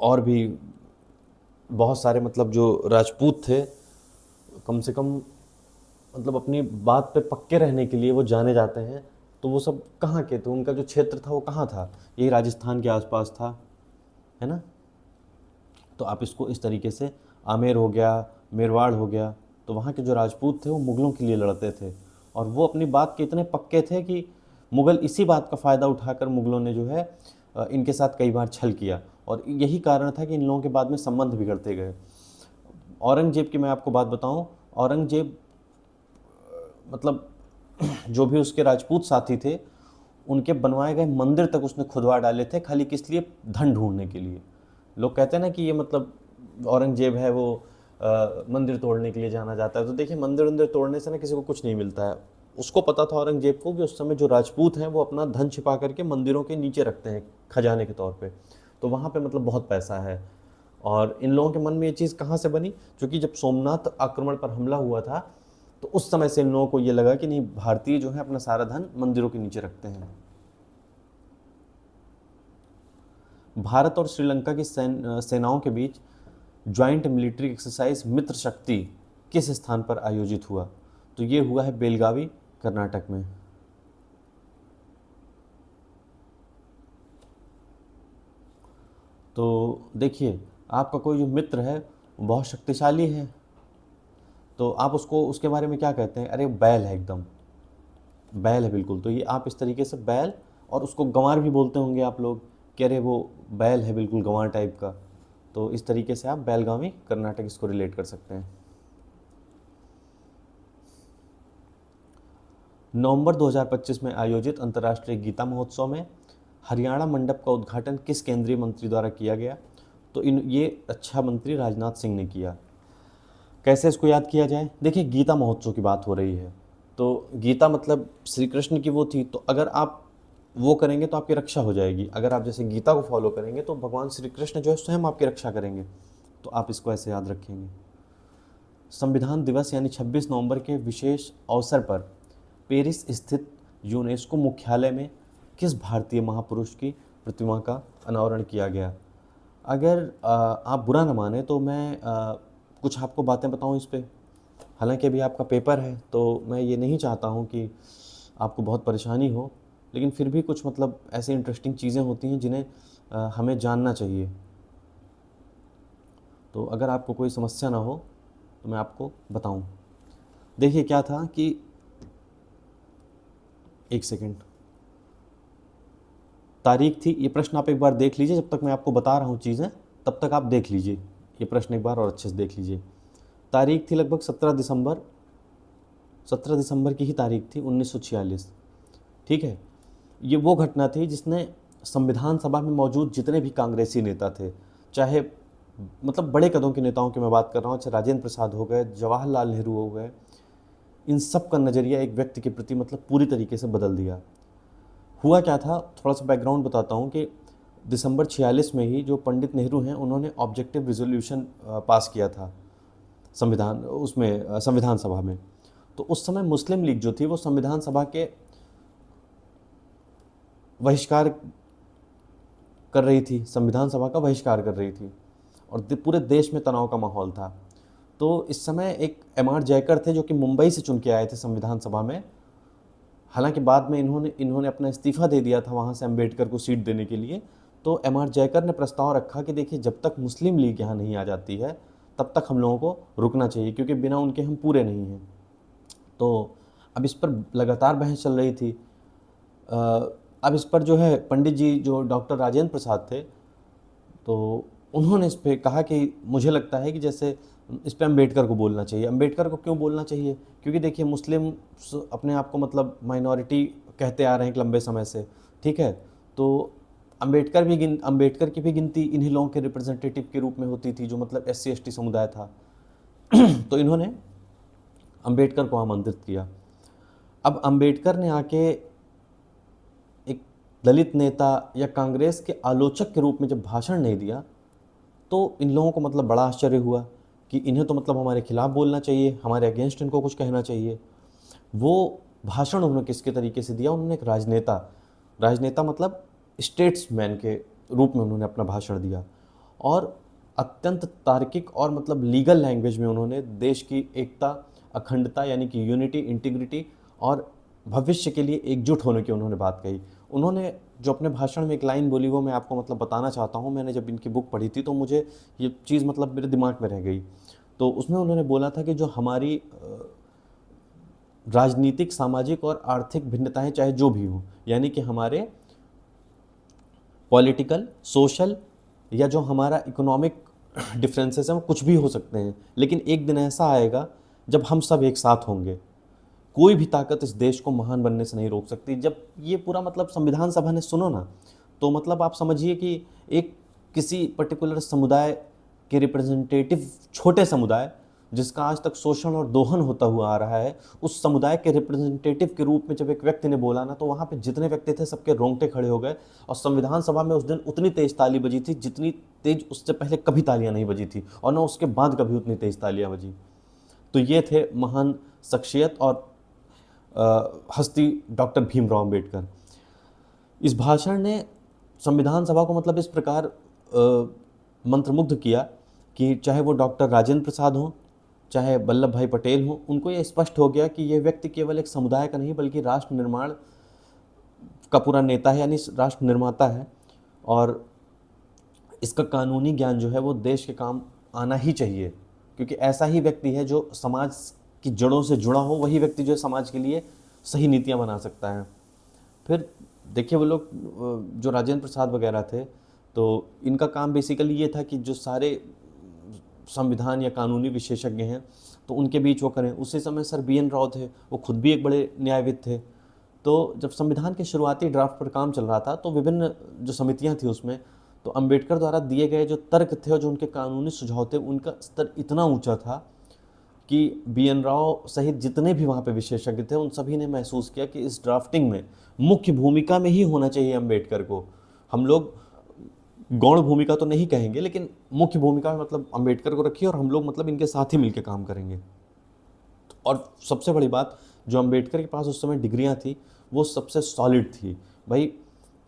और भी बहुत सारे मतलब जो राजपूत थे, कम से कम मतलब अपनी बात पे पक्के रहने के लिए वो जाने जाते हैं, तो वो सब कहाँ के थे? उनका जो क्षेत्र था वो कहाँ था? यही राजस्थान के आसपास था, है ना। तो आप इसको इस तरीके से, आमेर हो गया, मेरवाड़ हो गया, तो वहाँ के जो राजपूत थे वो मुग़लों के लिए लड़ते थे और वो अपनी बात के इतने पक्के थे कि मुग़ल इसी बात का फ़ायदा उठाकर मुग़लों ने जो है इनके साथ कई बार छल किया और यही कारण था कि इन लोगों के बाद में संबंध बिगड़ते गए। औरंगजेब की मैं आपको बात बताऊं, औरंगजेब मतलब जो भी उसके राजपूत साथी थे उनके बनवाए गए मंदिर तक उसने खुदवा डाले थे, खाली किस लिए? धन ढूंढने के लिए। लोग कहते हैं ना कि ये मतलब औरंगजेब है वो मंदिर तोड़ने के लिए जाना जाता है। तो देखिए मंदिर वंदिर तोड़ने से ना किसी को कुछ नहीं मिलता है। उसको पता था औरंगजेब को कि उस समय जो राजपूत हैं वो अपना धन छिपा करके मंदिरों के नीचे रखते हैं खजाने के तौर पे, तो वहाँ पे मतलब बहुत पैसा है। और इन लोगों के मन में ये चीज़ कहाँ से बनी? क्योंकि जब सोमनाथ आक्रमण पर हमला हुआ था तो उस समय से इन लोगों को ये लगा कि नहीं, भारतीय जो है अपना सारा धन मंदिरों के नीचे रखते हैं। भारत और श्रीलंका की सेनाओं के बीच ज्वाइंट मिलिट्री एक्सरसाइज मित्र शक्ति किस स्थान पर आयोजित हुआ? तो ये हुआ है बेलगावी, कर्नाटक में। तो देखिए आपका कोई जो मित्र है वो बहुत शक्तिशाली है, तो आप उसको उसके बारे में क्या कहते हैं? अरे बैल है, एकदम बैल है बिल्कुल। तो ये आप इस तरीके से बैल, और उसको गंवार भी बोलते होंगे आप लोग कि अरे वो बैल है बिल्कुल गंवार टाइप का, तो इस तरीके से आप बेलगावी कर्नाटक इसको रिलेट कर सकते हैं। नवंबर 2025 में आयोजित अंतर्राष्ट्रीय गीता महोत्सव में हरियाणा मंडप का उद्घाटन किस केंद्रीय मंत्री द्वारा किया गया? तो ये रक्षा मंत्री राजनाथ सिंह ने किया। कैसे इसको याद किया जाए? देखिए गीता महोत्सव की बात हो रही है, तो गीता मतलब श्री कृष्ण की वो थी, तो अगर आप वो करेंगे तो आपकी रक्षा हो जाएगी। अगर आप जैसे गीता को फॉलो करेंगे तो भगवान श्री कृष्ण जो है स्वयं आपकी रक्षा करेंगे। तो आप इसको ऐसे याद रखेंगे। संविधान दिवस यानी 26 नवंबर के विशेष अवसर पर पेरिस स्थित यूनेस्को मुख्यालय में किस भारतीय महापुरुष की प्रतिमा का अनावरण किया गया? अगर आप बुरा न माने तो मैं कुछ आपको बातें बताऊं इस पे। हालांकि अभी आपका पेपर है तो मैं ये नहीं चाहता हूं कि आपको बहुत परेशानी हो, लेकिन फिर भी कुछ मतलब ऐसी इंटरेस्टिंग चीज़ें होती हैं जिन्हें हमें जानना चाहिए। तो अगर आपको कोई समस्या ना हो तो मैं आपको बताऊं। देखिए क्या था कि एक सेकेंड, तारीख थी, ये प्रश्न आप एक बार देख लीजिए, जब तक मैं आपको बता रहा हूँ चीज़ें तब तक आप देख लीजिए ये प्रश्न एक बार और अच्छे से देख लीजिए। तारीख थी लगभग 17 दिसंबर की ही तारीख थी 1946। ठीक है, ये वो घटना थी जिसने संविधान सभा में मौजूद जितने भी कांग्रेसी नेता थे, चाहे मतलब बड़े कदों के नेताओं की मैं बात कर रहा हूँ, चाहे राजेंद्र प्रसाद हो गए, जवाहरलाल नेहरू हो गए, इन सब का नज़रिया एक व्यक्ति के प्रति मतलब पूरी तरीके से बदल दिया। हुआ क्या था, थोड़ा सा बैकग्राउंड बताता हूँ कि दिसंबर 46 में ही जो पंडित नेहरू हैं उन्होंने ऑब्जेक्टिव रिजोल्यूशन पास किया था संविधान सभा में। तो उस समय मुस्लिम लीग जो थी वो संविधान सभा के बहिष्कार कर रही थी, संविधान सभा का बहिष्कार कर रही थी और पूरे देश में तनाव का माहौल था। तो इस समय एक एम आर जयकर थे जो कि मुंबई से चुन के आए थे संविधान सभा में। हालांकि बाद में इन्होंने अपना इस्तीफा दे दिया था वहाँ से अम्बेडकर को सीट देने के लिए। तो एम आर जयकर ने प्रस्ताव रखा कि देखिए जब तक मुस्लिम लीग यहाँ नहीं आ जाती है तब तक हम लोगों को रुकना चाहिए, क्योंकि बिना उनके हम पूरे नहीं हैं। तो अब इस पर लगातार बहस चल रही थी। अब इस पर जो है पंडित जी जो डॉक्टर राजेंद्र प्रसाद थे, तो उन्होंने इस पर कहा कि मुझे लगता है कि जैसे इस पर अम्बेडकर को बोलना चाहिए। अम्बेडकर को क्यों बोलना चाहिए? क्योंकि देखिए मुस्लिम अपने आप को मतलब माइनॉरिटी कहते आ रहे हैं एक लंबे समय से। ठीक है, तो अम्बेडकर की भी गिनती इन्हीं लोगों के रिप्रेजेंटेटिव के रूप में होती थी जो मतलब SC ST समुदाय था। तो इन्होंने अम्बेडकर को आमंत्रित किया। अब अम्बेडकर ने आके एक दलित नेता या कांग्रेस के आलोचक के रूप में जब भाषण नहीं दिया तो इन लोगों को मतलब बड़ा आश्चर्य हुआ कि इन्हें तो मतलब हमारे खिलाफ बोलना चाहिए, हमारे अगेंस्ट इनको कुछ कहना चाहिए। वो भाषण उन्होंने किसके तरीके से दिया? उन्होंने एक राजनेता मतलब स्टेट्समैन के रूप में उन्होंने अपना भाषण दिया और अत्यंत तार्किक और मतलब लीगल लैंग्वेज में उन्होंने देश की एकता, अखंडता यानी कि यूनिटी, इंटीग्रिटी और भविष्य के लिए एकजुट होने की उन्होंने बात कही। उन्होंने जो अपने भाषण में एक लाइन बोली वो मैं आपको मतलब बताना चाहता हूँ। मैंने जब इनकी बुक पढ़ी थी तो मुझे ये चीज़ मतलब मेरे दिमाग में रह गई। तो उसमें उन्होंने बोला था कि जो हमारी राजनीतिक, सामाजिक और आर्थिक भिन्नताएं चाहे जो भी हों, यानी कि हमारे पॉलिटिकल, सोशल या जो हमारा इकोनॉमिक डिफरेंसेस हैं वो कुछ भी हो सकते हैं, लेकिन एक दिन ऐसा आएगा जब हम सब एक साथ होंगे। कोई भी ताकत इस देश को महान बनने से नहीं रोक सकती। जब ये पूरा मतलब संविधान सभा ने सुनो ना, तो मतलब आप समझिए कि एक किसी पर्टिकुलर समुदाय के रिप्रेजेंटेटिव, छोटे समुदाय जिसका आज तक शोषण और दोहन होता हुआ आ रहा है, उस समुदाय के रिप्रेजेंटेटिव के रूप में जब एक व्यक्ति ने बोला ना, तो वहाँ पे जितने व्यक्ति थे सबके रोंगटे खड़े हो गए। और संविधान सभा में उस दिन उतनी तेज ताली बजी थी जितनी तेज उससे पहले कभी तालियां नहीं बजी थी, और ना उसके बाद कभी उतनी तेज तालियां बजी। तो ये थे महान शख्सियत और हस्ती डॉक्टर भीमराव अंबेडकर। इस भाषण ने संविधान सभा को मतलब इस प्रकार मंत्रमुग्ध किया कि चाहे वो डॉक्टर राजेंद्र प्रसाद हों, चाहे वल्लभ भाई पटेल हों, उनको ये स्पष्ट हो गया कि ये व्यक्ति केवल एक समुदाय का नहीं बल्कि राष्ट्र निर्माण का पूरा नेता है, यानी राष्ट्र निर्माता है। और इसका कानूनी ज्ञान जो है वो देश के काम आना ही चाहिए, क्योंकि ऐसा ही व्यक्ति है जो समाज की जड़ों से जुड़ा हो, वही व्यक्ति जो है समाज के लिए सही नीतियाँ बना सकता है। फिर देखिए वो लोग जो राजेंद्र प्रसाद वगैरह थे, तो इनका काम बेसिकली ये था कि जो सारे संविधान या कानूनी विशेषज्ञ हैं तो उनके बीच वो करें। उसी समय सर BN राव थे, वो खुद भी एक बड़े न्यायविद थे। तो जब संविधान के शुरुआती ड्राफ्ट पर काम चल रहा था तो विभिन्न जो समितियां थी उसमें, तो अंबेडकर द्वारा दिए गए जो तर्क थे और जो उनके कानूनी सुझाव थे, उनका स्तर इतना ऊंचा था कि बी एन राव सहित जितने भी वहाँ पे विशेषज्ञ थे उन सभी ने महसूस किया कि इस ड्राफ्टिंग में मुख्य भूमिका में ही होना चाहिए अम्बेडकर को। हम लोग गौण भूमिका तो नहीं कहेंगे, लेकिन मुख्य भूमिका में मतलब अम्बेडकर को रखिए और हम लोग मतलब इनके साथ ही मिलकर काम करेंगे। और सबसे बड़ी बात, जो अम्बेडकर के पास उस समय डिग्रियां थी वो सबसे सॉलिड थी। भाई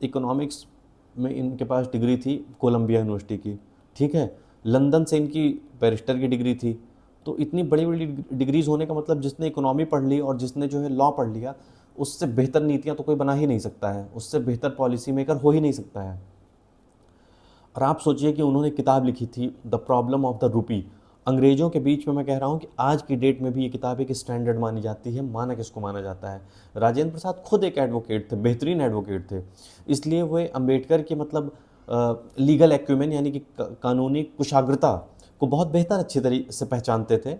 इकोनॉमिक्स में इनके पास डिग्री थी कोलंबिया यूनिवर्सिटी की, ठीक है, लंदन से इनकी बैरिस्टर की डिग्री थी। तो इतनी बड़ी बड़ी डिग्रीज होने का मतलब जिसने इकोनॉमी पढ़ ली और जिसने जो है लॉ पढ़ लिया, उससे बेहतर नीतियाँ तो कोई बना ही नहीं सकता है, उससे बेहतर पॉलिसी मेकर हो ही नहीं सकता है। और आप सोचिए कि उन्होंने किताब लिखी थी the problem of the rupee. अंग्रेजों के बीच में मैं कह रहा हूँ कि आज की डेट में भी ये किताब एक स्टैंडर्ड मानी जाती है, मानक इसको माना जाता है। राजेंद्र प्रसाद खुद एक एडवोकेट थे, बेहतरीन एडवोकेट थे, इसलिए वे अम्बेडकर के मतलब लीगल एक्यूमेन यानी कि कानूनी कुशाग्रता को बहुत बेहतर अच्छे तरीके से पहचानते थे।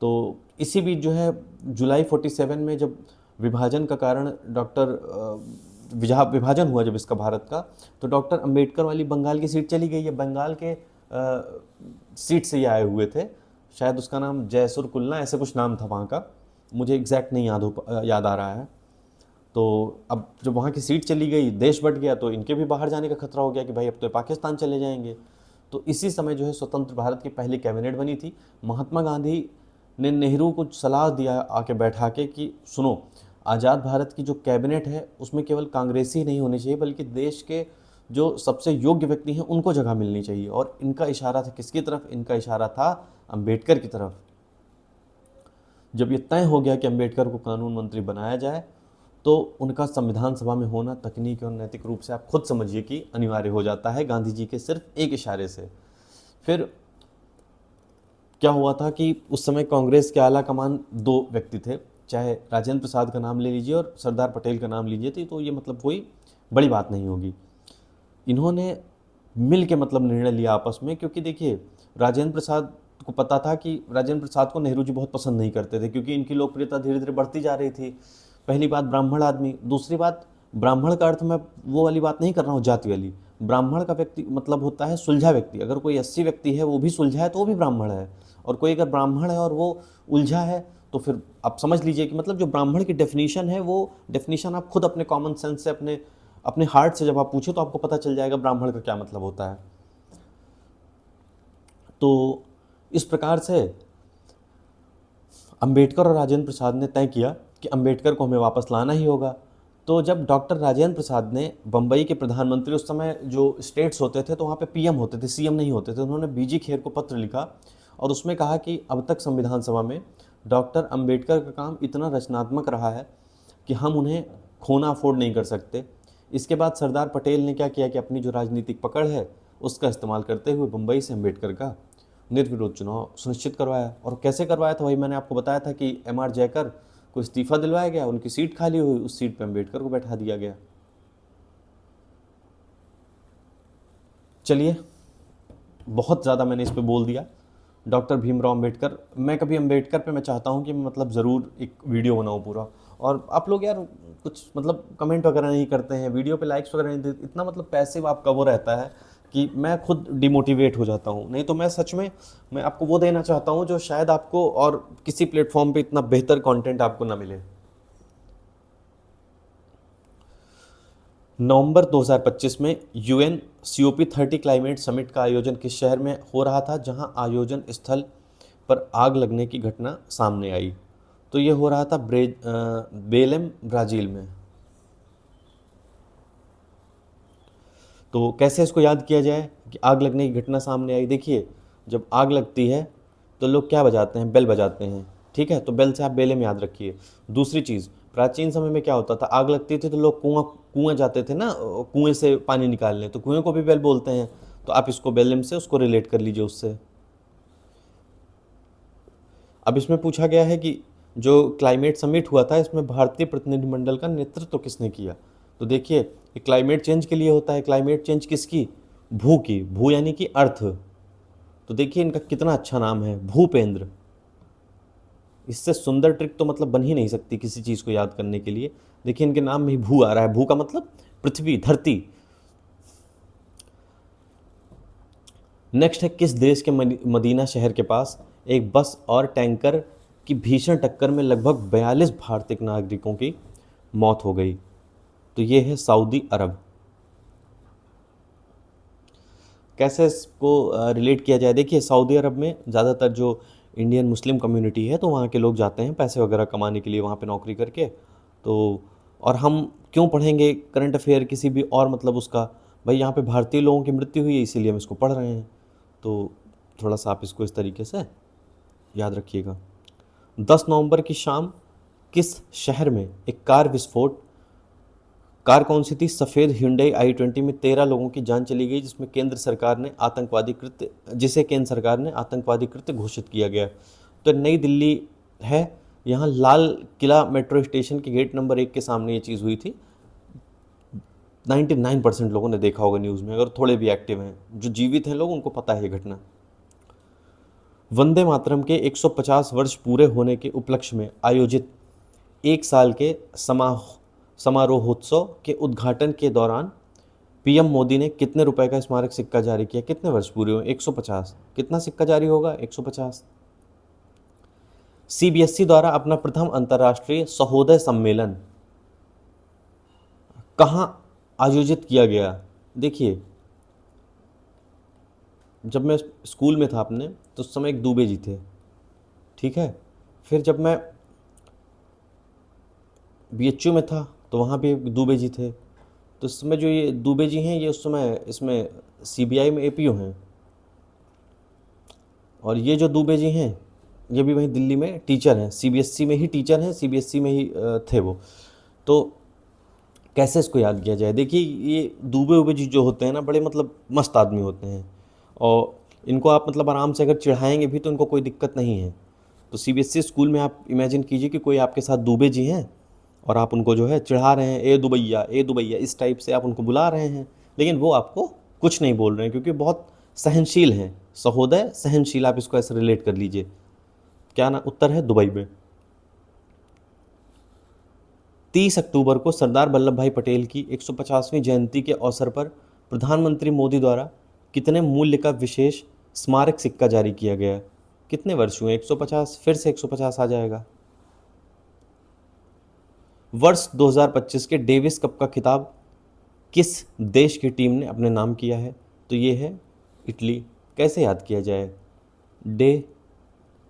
तो इसी बीच जो है जुलाई 47 में जब विभाजन का कारण विभाजन हुआ जब इसका भारत का, तो डॉक्टर अंबेडकर वाली बंगाल की सीट चली गई है। बंगाल के सीट से ये आए हुए थे, शायद उसका नाम जयसुर कुलना ऐसे कुछ नाम था वहाँ का, मुझे एग्जैक्ट नहीं याद आ रहा है। तो अब जब वहाँ की सीट चली गई, देश बट गया, तो इनके भी बाहर जाने का खतरा हो गया कि भाई अब तो पाकिस्तान चले जाएंगे। तो इसी समय जो है स्वतंत्र भारत की पहली कैबिनेट बनी थी। महात्मा गांधी ने नेहरू को सलाह दिया आके बैठा के कि सुनो, आज़ाद भारत की जो कैबिनेट है उसमें केवल कांग्रेसी नहीं होनी चाहिए बल्कि देश के जो सबसे योग्य व्यक्ति हैं उनको जगह मिलनी चाहिए। और इनका इशारा था किसकी तरफ? इनका इशारा था अंबेडकर की तरफ। जब ये तय हो गया कि अंबेडकर को कानून मंत्री बनाया जाए, तो उनका संविधान सभा में होना तकनीकी और नैतिक रूप से आप खुद समझिए कि अनिवार्य हो जाता है गांधी जी के सिर्फ एक इशारे से। फिर क्या हुआ था कि उस समय कांग्रेस के आला कमान दो व्यक्ति थे, चाहे राजेंद्र प्रसाद का नाम ले लीजिए और सरदार पटेल का नाम लीजिए, तो ये मतलब कोई बड़ी बात नहीं होगी। इन्होंने मिल के मतलब निर्णय लिया आपस में, क्योंकि देखिए राजेंद्र प्रसाद को पता था कि राजेंद्र प्रसाद को नेहरू जी बहुत पसंद नहीं करते थे, क्योंकि इनकी लोकप्रियता धीरे धीरे बढ़ती जा रही थी। पहली बात ब्राह्मण आदमी, दूसरी बात ब्राह्मण का अर्थ मैं वो वाली बात नहीं कर रहा हूँ जाति वाली। ब्राह्मण का व्यक्ति मतलब होता है सुलझा व्यक्ति। अगर कोई 80 व्यक्ति है वो भी सुलझा है तो वो भी ब्राह्मण है, और कोई अगर ब्राह्मण है और वो उलझा है तो फिर आप समझ लीजिए कि मतलब जो ब्राह्मण की डेफिनेशन है वो डेफिनेशन आप खुद अपने कॉमन सेंस से अपने हार्ट से जब आप पूछे तो आपको पता चल जाएगा ब्राह्मण का क्या मतलब होता है। तो इस प्रकार से अंबेडकर और राजेंद्र प्रसाद ने तय किया कि अंबेडकर को हमें वापस लाना ही होगा। तो जब डॉक्टर राजेंद्र प्रसाद ने बम्बई के प्रधानमंत्री, उस समय जो स्टेट्स होते थे तो वहाँ पे पीएम होते थे, सीएम नहीं होते थे, उन्होंने बीजी खेर को पत्र लिखा और उसमें कहा कि अब तक संविधान सभा में डॉक्टर अंबेडकर का काम इतना रचनात्मक रहा है कि हम उन्हें खोना अफोर्ड नहीं कर सकते। इसके बाद सरदार पटेल ने क्या किया कि अपनी जो राजनीतिक पकड़ है उसका इस्तेमाल करते हुए बम्बई से अंबेडकर का निर्विरोध चुनाव सुनिश्चित करवाया। और कैसे करवाया था, वही मैंने आपको बताया था कि एम.आर. जयकर को इस्तीफा दिलवाया गया, उनकी सीट खाली हुई, उस सीट पर अंबेडकर को बैठा दिया गया। चलिए, बहुत ज़्यादा मैंने इस पे बोल दिया। डॉक्टर भीमराव अंबेडकर, मैं कभी अंबेडकर पे मैं चाहता हूँ कि मैं मतलब ज़रूर एक वीडियो बनाऊँ पूरा। और आप लोग यार कुछ मतलब कमेंट वगैरह नहीं करते हैं, वीडियो पे लाइक्स वगैरह नहीं देते, इतना मतलब पैसिव आपका वो रहता है कि मैं खुद डिमोटिवेट हो जाता हूँ। नहीं तो मैं सच में मैं आपको वो देना चाहता हूँ जो शायद आपको और किसी प्लेटफॉर्म पे इतना बेहतर कंटेंट आपको ना मिले। नवंबर 2025 में UN COP30 क्लाइमेट समिट का आयोजन किस शहर में हो रहा था, जहां आयोजन स्थल पर आग लगने की घटना सामने आई? तो ये हो रहा था बेलेम, ब्राज़ील में। तो कैसे इसको याद किया जाए कि आग लगने की घटना सामने आई? देखिए, जब आग लगती है तो लोग क्या बजाते हैं? बेल बजाते हैं, ठीक है, तो बेल से आप बेलेम याद रखिए। दूसरी चीज़, प्राचीन समय में क्या होता था, आग लगती थी तो लोग कुएं जाते थे ना, कुएं से पानी निकालने, तो कुएं को भी बेल बोलते हैं। तो आप इसको बेलेम से उसको रिलेट कर लीजिए उससे। अब इसमें पूछा गया है कि जो क्लाइमेट समिट हुआ था इसमें भारतीय प्रतिनिधिमंडल का नेतृत्व किसने किया? तो देखिए, ये क्लाइमेट चेंज के लिए होता है। क्लाइमेट चेंज किसकी? भू की। भू यानी कि अर्थ। तो देखिए इनका कितना अच्छा नाम है, भूपेंद्र। इससे सुंदर ट्रिक तो मतलब बन ही नहीं सकती किसी चीज़ को याद करने के लिए। देखिए इनके नाम में ही भू आ रहा है, भू का मतलब पृथ्वी, धरती। नेक्स्ट है, किस देश के मदीना शहर के पास एक बस और टैंकर की भीषण टक्कर में लगभग 42 भारतीय नागरिकों की मौत हो गई। तो ये है सऊदी अरब। कैसे इसको रिलेट किया जाए, देखिए सऊदी अरब में ज़्यादातर जो इंडियन मुस्लिम कम्युनिटी है तो वहाँ के लोग जाते हैं पैसे वगैरह कमाने के लिए वहाँ पे नौकरी करके। तो और हम क्यों पढ़ेंगे करंट अफेयर किसी भी और मतलब उसका, भाई यहाँ पे भारतीय लोगों की मृत्यु हुई है इसीलिए हम इसको पढ़ रहे हैं। तो थोड़ा सा आप इसको इस तरीके से याद रखिएगा। 10 नवंबर की शाम किस शहर में एक कार विस्फोट, कार कौन सी थी, सफ़ेद Hyundai i20 में 13 लोगों की जान चली गई, जिसे केंद्र सरकार ने आतंकवादी कृत्य घोषित किया गया। तो नई दिल्ली है, यहाँ लाल किला मेट्रो स्टेशन के गेट नंबर 1 के सामने ये चीज़ हुई थी। 99% लोगों ने देखा होगा न्यूज़ में, अगर थोड़े भी एक्टिव हैं, जो जीवित हैं लोग उनको पता है ये घटना। वंदे मातरम के 150 वर्ष पूरे होने के उपलक्ष्य में आयोजित 1 साल के समारोहोत्सव के उद्घाटन के दौरान पीएम मोदी ने कितने रुपए का स्मारक सिक्का जारी किया? कितने वर्ष पूरे हुए? 150। कितना सिक्का जारी होगा? 150। सीबीएसई द्वारा अपना प्रथम अंतर्राष्ट्रीय सहोदय सम्मेलन कहाँ आयोजित किया गया? देखिए, जब मैं स्कूल में था अपने तो उस समय एक दुबे जी थे, ठीक है। फिर जब मैं बीएचयू में था तो वहाँ भी एक दुबे जी थे। तो इस समय जो ये दुबे जी हैं ये उस समय इसमें सीबीआई में एपीओ हैं। और ये जो दुबे जी हैं ये भी वहीं दिल्ली में टीचर हैं, सीबीएसई में ही टीचर हैं, सीबीएसई में ही थे वो। तो कैसे इसको याद किया जाए? देखिए, ये दुबे उबे जी जो होते हैं ना, बड़े मतलब मस्त आदमी होते हैं और इनको आप मतलब आराम से अगर चिढ़ाएंगे भी तो इनको कोई दिक्कत नहीं है। तो सीबीएसई स्कूल में आप इमेजिन कीजिए कि कोई आपके साथ दुबे जी हैं और आप उनको जो है चिढ़ा रहे हैं, ए दुबैया, इस टाइप से आप उनको बुला रहे हैं, लेकिन वो आपको कुछ नहीं बोल रहे हैं क्योंकि बहुत सहनशील हैं। सहोदय सहनशील, आप इसको ऐसे रिलेट कर लीजिए। क्या ना उत्तर है दुबई में। 30 अक्टूबर को सरदार वल्लभ भाई पटेल की 150वीं जयंती के अवसर पर प्रधानमंत्री मोदी द्वारा कितने मूल्य का विशेष स्मारक सिक्का जारी किया गया? कितने वर्ष हुए? 150, फिर से 150 आ जाएगा। वर्ष 2025 के डेविस कप का खिताब किस देश की टीम ने अपने नाम किया है? तो ये है इटली। कैसे याद किया जाए? डे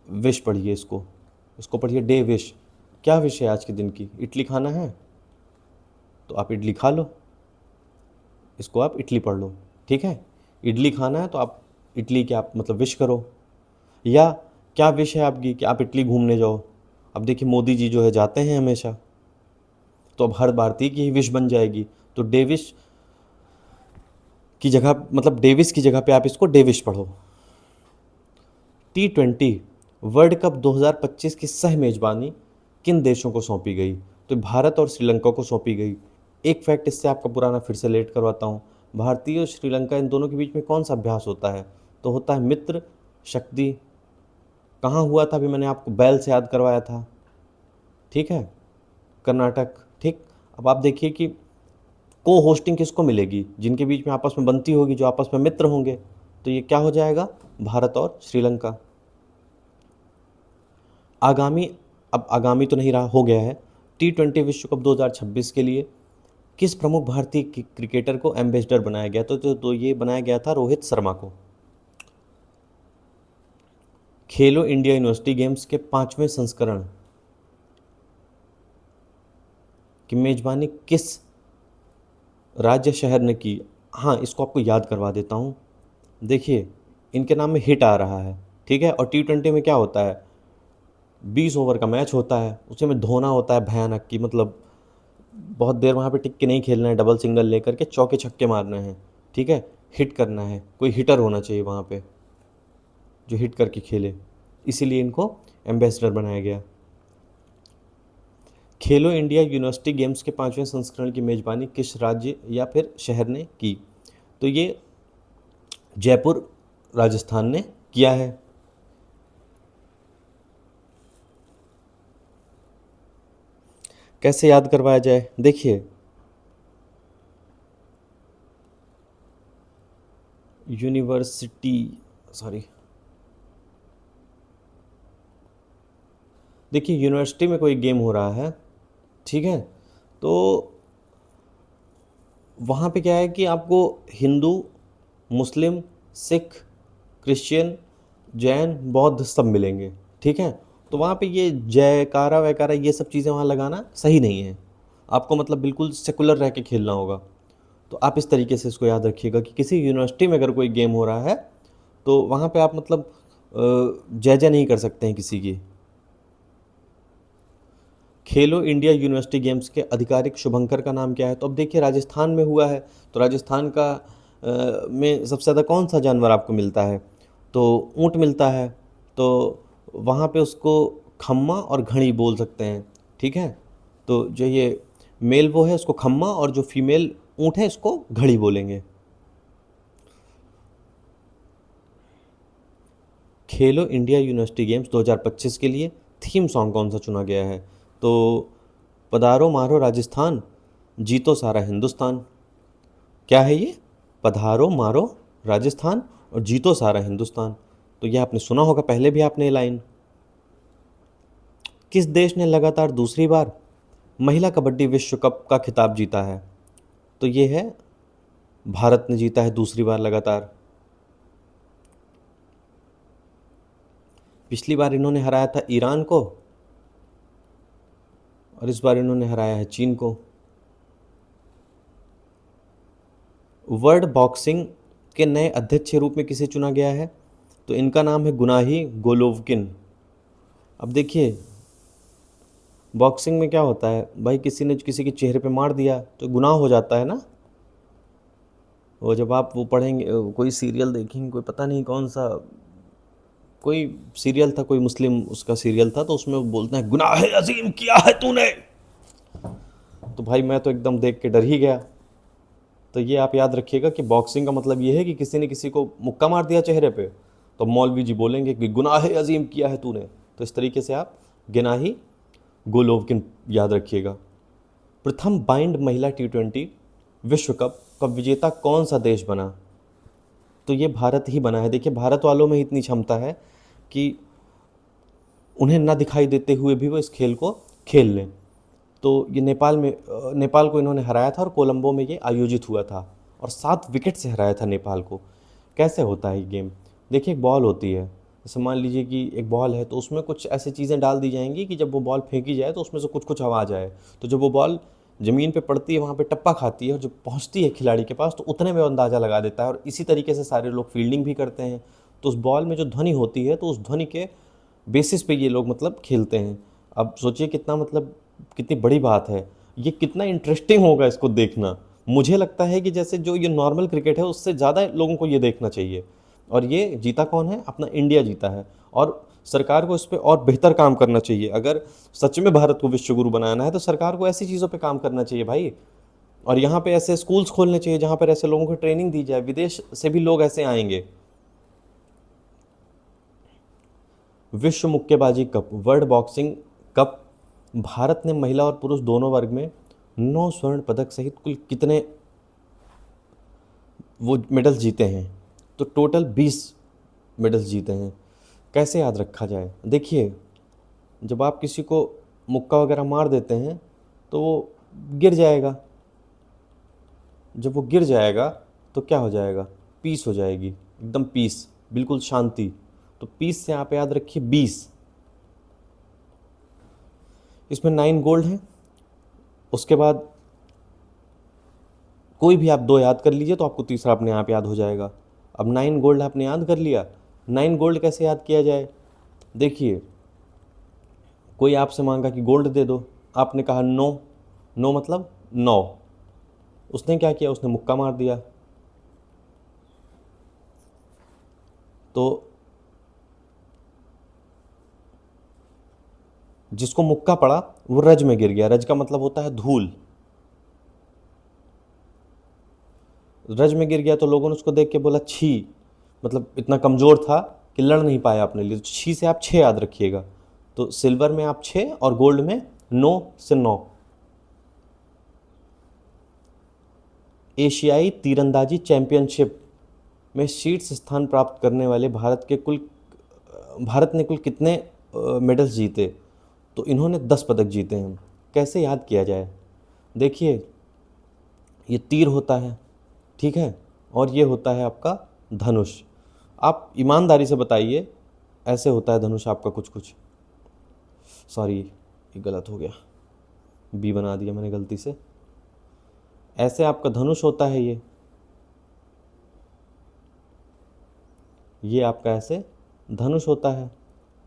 विश पढ़िए इसको, इसको पढ़िए डे विश। क्या विश है आज के दिन की? इडली खाना है तो आप इडली खा लो, इसको आप इडली पढ़ लो, ठीक है। इडली खाना है तो आप इडली के आप मतलब विश करो। या क्या विश है आपकी कि आप इटली घूमने जाओ? अब देखिए मोदी जी जो है जाते हैं हमेशा, तो अब हर भारतीय की ही विश बन जाएगी। तो डेविश की जगह मतलब डेविस की जगह पे आप इसको डेविश पढ़ो। T20 वर्ल्ड कप 2025 की सह मेजबानी किन देशों को सौंपी गई? तो भारत और श्रीलंका को सौंपी गई। एक फैक्ट इससे आपका पुराना फिर से लेट करवाता हूँ। भारतीय और श्रीलंका इन दोनों के बीच में कौन सा अभ्यास होता है? तो होता है मित्र शक्ति। कहाँ हुआ था? अभी मैंने आपको बैल से याद करवाया था, ठीक है, कर्नाटक, ठीक। अब आप देखिए कि को होस्टिंग किसको मिलेगी? जिनके बीच में आपस में बनती होगी, जो आपस में मित्र होंगे। तो ये क्या हो जाएगा? भारत और श्रीलंका। आगामी, अब आगामी तो नहीं रहा, हो गया है। T20 विश्व कप 2026 के लिए किस प्रमुख भारतीय क्रिकेटर को एम्बेसडर बनाया गया? तो ये बनाया गया था रोहित शर्मा को। खेलो इंडिया यूनिवर्सिटी गेम्स के 5वें संस्करण की मेजबानी किस राज्य शहर ने की? हाँ, इसको आपको याद करवा देता हूँ। देखिए, इनके नाम में हिट आ रहा है, ठीक है। और T20 में क्या होता है? 20 ओवर का मैच होता है, उसमें धोना होता है भयानक की मतलब बहुत देर वहाँ पे टिक के नहीं खेलना है, डबल सिंगल लेकर के चौके छक्के मारने हैं, ठीक है। हिट करना है, कोई हिटर होना चाहिए वहाँ पे जो हिट करके खेले, इसीलिए इनको एम्बेसडर बनाया गया। खेलो इंडिया यूनिवर्सिटी गेम्स के 5वें संस्करण की मेजबानी किस राज्य या फिर शहर ने की? तो ये जयपुर राजस्थान ने किया है। कैसे याद करवाया जाए? देखिए, यूनिवर्सिटी, सॉरी, देखिए यूनिवर्सिटी में कोई गेम हो रहा है, ठीक है, तो वहाँ पे क्या है कि आपको हिंदू, मुस्लिम, सिख, क्रिश्चियन, जैन, बौद्ध सब मिलेंगे, ठीक है। तो वहाँ पे ये जयकारा वैकारा ये सब चीज़ें वहाँ लगाना सही नहीं है। आपको मतलब बिल्कुल सेकुलर रह के खेलना होगा। तो आप इस तरीके से इसको याद रखिएगा कि किसी यूनिवर्सिटी में अगर कोई गेम हो रहा है तो वहाँ पे आप मतलब जय जय नहीं कर सकते हैं किसी की। खेलो इंडिया यूनिवर्सिटी गेम्स के आधिकारिक शुभंकर का नाम क्या है? तो अब देखिए राजस्थान में हुआ है, तो राजस्थान का में सबसे ज़्यादा कौन सा जानवर आपको मिलता है? तो ऊँट मिलता है। तो वहाँ पे उसको खम्मा और घड़ी बोल सकते हैं, ठीक है। तो जो ये मेल वो है उसको खम्मा और जो फीमेल ऊँट है इसको घड़ी बोलेंगे। खेलो इंडिया यूनिवर्सिटी गेम्स 2025 के लिए थीम सॉन्ग कौन सा चुना गया है? तो पधारो मारो राजस्थान, जीतो सारा हिंदुस्तान। क्या है ये? पधारो मारो राजस्थान और जीतो सारा हिंदुस्तान। तो यह आपने सुना होगा पहले भी आपने ये लाइन। किस देश ने लगातार दूसरी बार महिला कबड्डी विश्व कप का खिताब जीता है? तो ये है भारत ने जीता है दूसरी बार लगातार। पिछली बार इन्होंने हराया था ईरान को और इस बार इन्होंने हराया है चीन को। वर्ल्ड बॉक्सिंग के नए अध्यक्ष के रूप में किसे चुना गया है? तो इनका नाम है गुनाही गोलोवकिन। अब देखिए बॉक्सिंग में क्या होता है भाई, किसी ने किसी के चेहरे पे मार दिया तो गुनाह हो जाता है ना। वो जब आप वो पढ़ेंगे, कोई सीरियल देखेंगे, कोई पता नहीं कौन सा कोई सीरियल था, कोई मुस्लिम उसका सीरियल था, तो उसमें वो बोलते हैं गुनाह अजीम किया है तूने। तो भाई मैं तो एकदम देख के डर ही गया। तो ये आप याद रखिएगा कि बॉक्सिंग का मतलब ये है कि किसी ने किसी को मुक्का मार दिया चेहरे पे तो मौलवी जी बोलेंगे कि गुनाह अजीम किया है तूने। तो इस तरीके से आप गिनाही गोलोवकिन याद रखिएगा। प्रथम बाइंड महिला T20 विश्व कप का विजेता कौन सा देश बना? तो ये भारत ही बना है। देखिए भारत वालों में इतनी क्षमता है कि उन्हें ना दिखाई देते हुए भी वो इस खेल को खेल लें। तो ये नेपाल को इन्होंने हराया था और कोलंबो में ये आयोजित हुआ था और 7 विकेट से हराया था नेपाल को। कैसे होता है ये गेम? देखिए एक बॉल होती है, जैसे मान लीजिए कि एक बॉल है तो उसमें कुछ ऐसी चीज़ें डाल दी जाएंगी कि जब वो बॉल फेंकी जाए तो उसमें से कुछ कुछ आवाज़ आए। तो जब वो बॉल ज़मीन पे पड़ती है वहाँ पे टप्पा खाती है और जब पहुँचती है खिलाड़ी के पास तो उतने में वो अंदाज़ा लगा देता है। और इसी तरीके से सारे लोग फील्डिंग भी करते हैं। तो उस बॉल में जो ध्वनि होती है तो उस ध्वनि के बेसिस पे ये लोग मतलब खेलते हैं। अब सोचिए कितना मतलब कितनी बड़ी बात है, ये कितना इंटरेस्टिंग होगा इसको देखना। मुझे लगता है कि जैसे जो ये नॉर्मल क्रिकेट है उससे ज़्यादा लोगों को ये देखना चाहिए। और ये जीता कौन है? अपना इंडिया जीता है। और सरकार को इस पर और बेहतर काम करना चाहिए। अगर सच में भारत को विश्व गुरु बनाना है तो सरकार को ऐसी चीज़ों पे काम करना चाहिए भाई। और यहाँ पे ऐसे स्कूल्स खोलने चाहिए जहाँ पर ऐसे लोगों को ट्रेनिंग दी जाए, विदेश से भी लोग ऐसे आएंगे। विश्व मुक्केबाजी cup world boxing cup Bharat ने महिला और पुरुष दोनों वर्ग में 9 स्वर्ण पदक सहित कुल कितने वो मेडल्स जीते हैं? तो टोटल 20 मेडल्स जीते हैं। कैसे याद रखा जाए? देखिए जब आप किसी को मुक्का वगैरह मार देते हैं तो वो गिर जाएगा। जब वो गिर जाएगा तो क्या हो जाएगा? पीस हो जाएगी, एकदम पीस, बिल्कुल शांति। तो पीस से आप याद रखिए 20। इसमें 9 गोल्ड हैं। उसके बाद कोई भी आप 2 याद कर लीजिए तो आपको तीसरा अपने आप याद हो जाएगा। अब 9 गोल्ड आपने याद कर लिया। 9 गोल्ड कैसे याद किया जाए? देखिए कोई आपसे मांगा कि गोल्ड दे दो, आपने कहा नो। नो मतलब 9। उसने क्या किया? उसने मुक्का मार दिया। तो जिसको मुक्का पड़ा वो रज में गिर गया। रज का मतलब होता है धूल। रज में गिर गया तो लोगों ने उसको देख के बोला छी, मतलब इतना कमज़ोर था कि लड़ नहीं पाया अपने लिए। तो छी से आप 6 याद रखिएगा। तो सिल्वर में आप 6 और गोल्ड में 9 से 9। एशियाई तीरंदाजी चैंपियनशिप में शीर्ष स्थान प्राप्त करने वाले भारत ने कुल कितने मेडल्स जीते? तो इन्होंने 10 पदक जीते हैं। कैसे याद किया जाए? देखिए, ये तीर होता है, ठीक है, और ये होता है आपका धनुष। आप ईमानदारी से बताइए, ऐसे होता है धनुष आपका कुछ कुछ। सॉरी, ये गलत हो गया, बी बना दिया मैंने गलती से। ऐसे आपका धनुष होता है, ये आपका ऐसे धनुष होता है,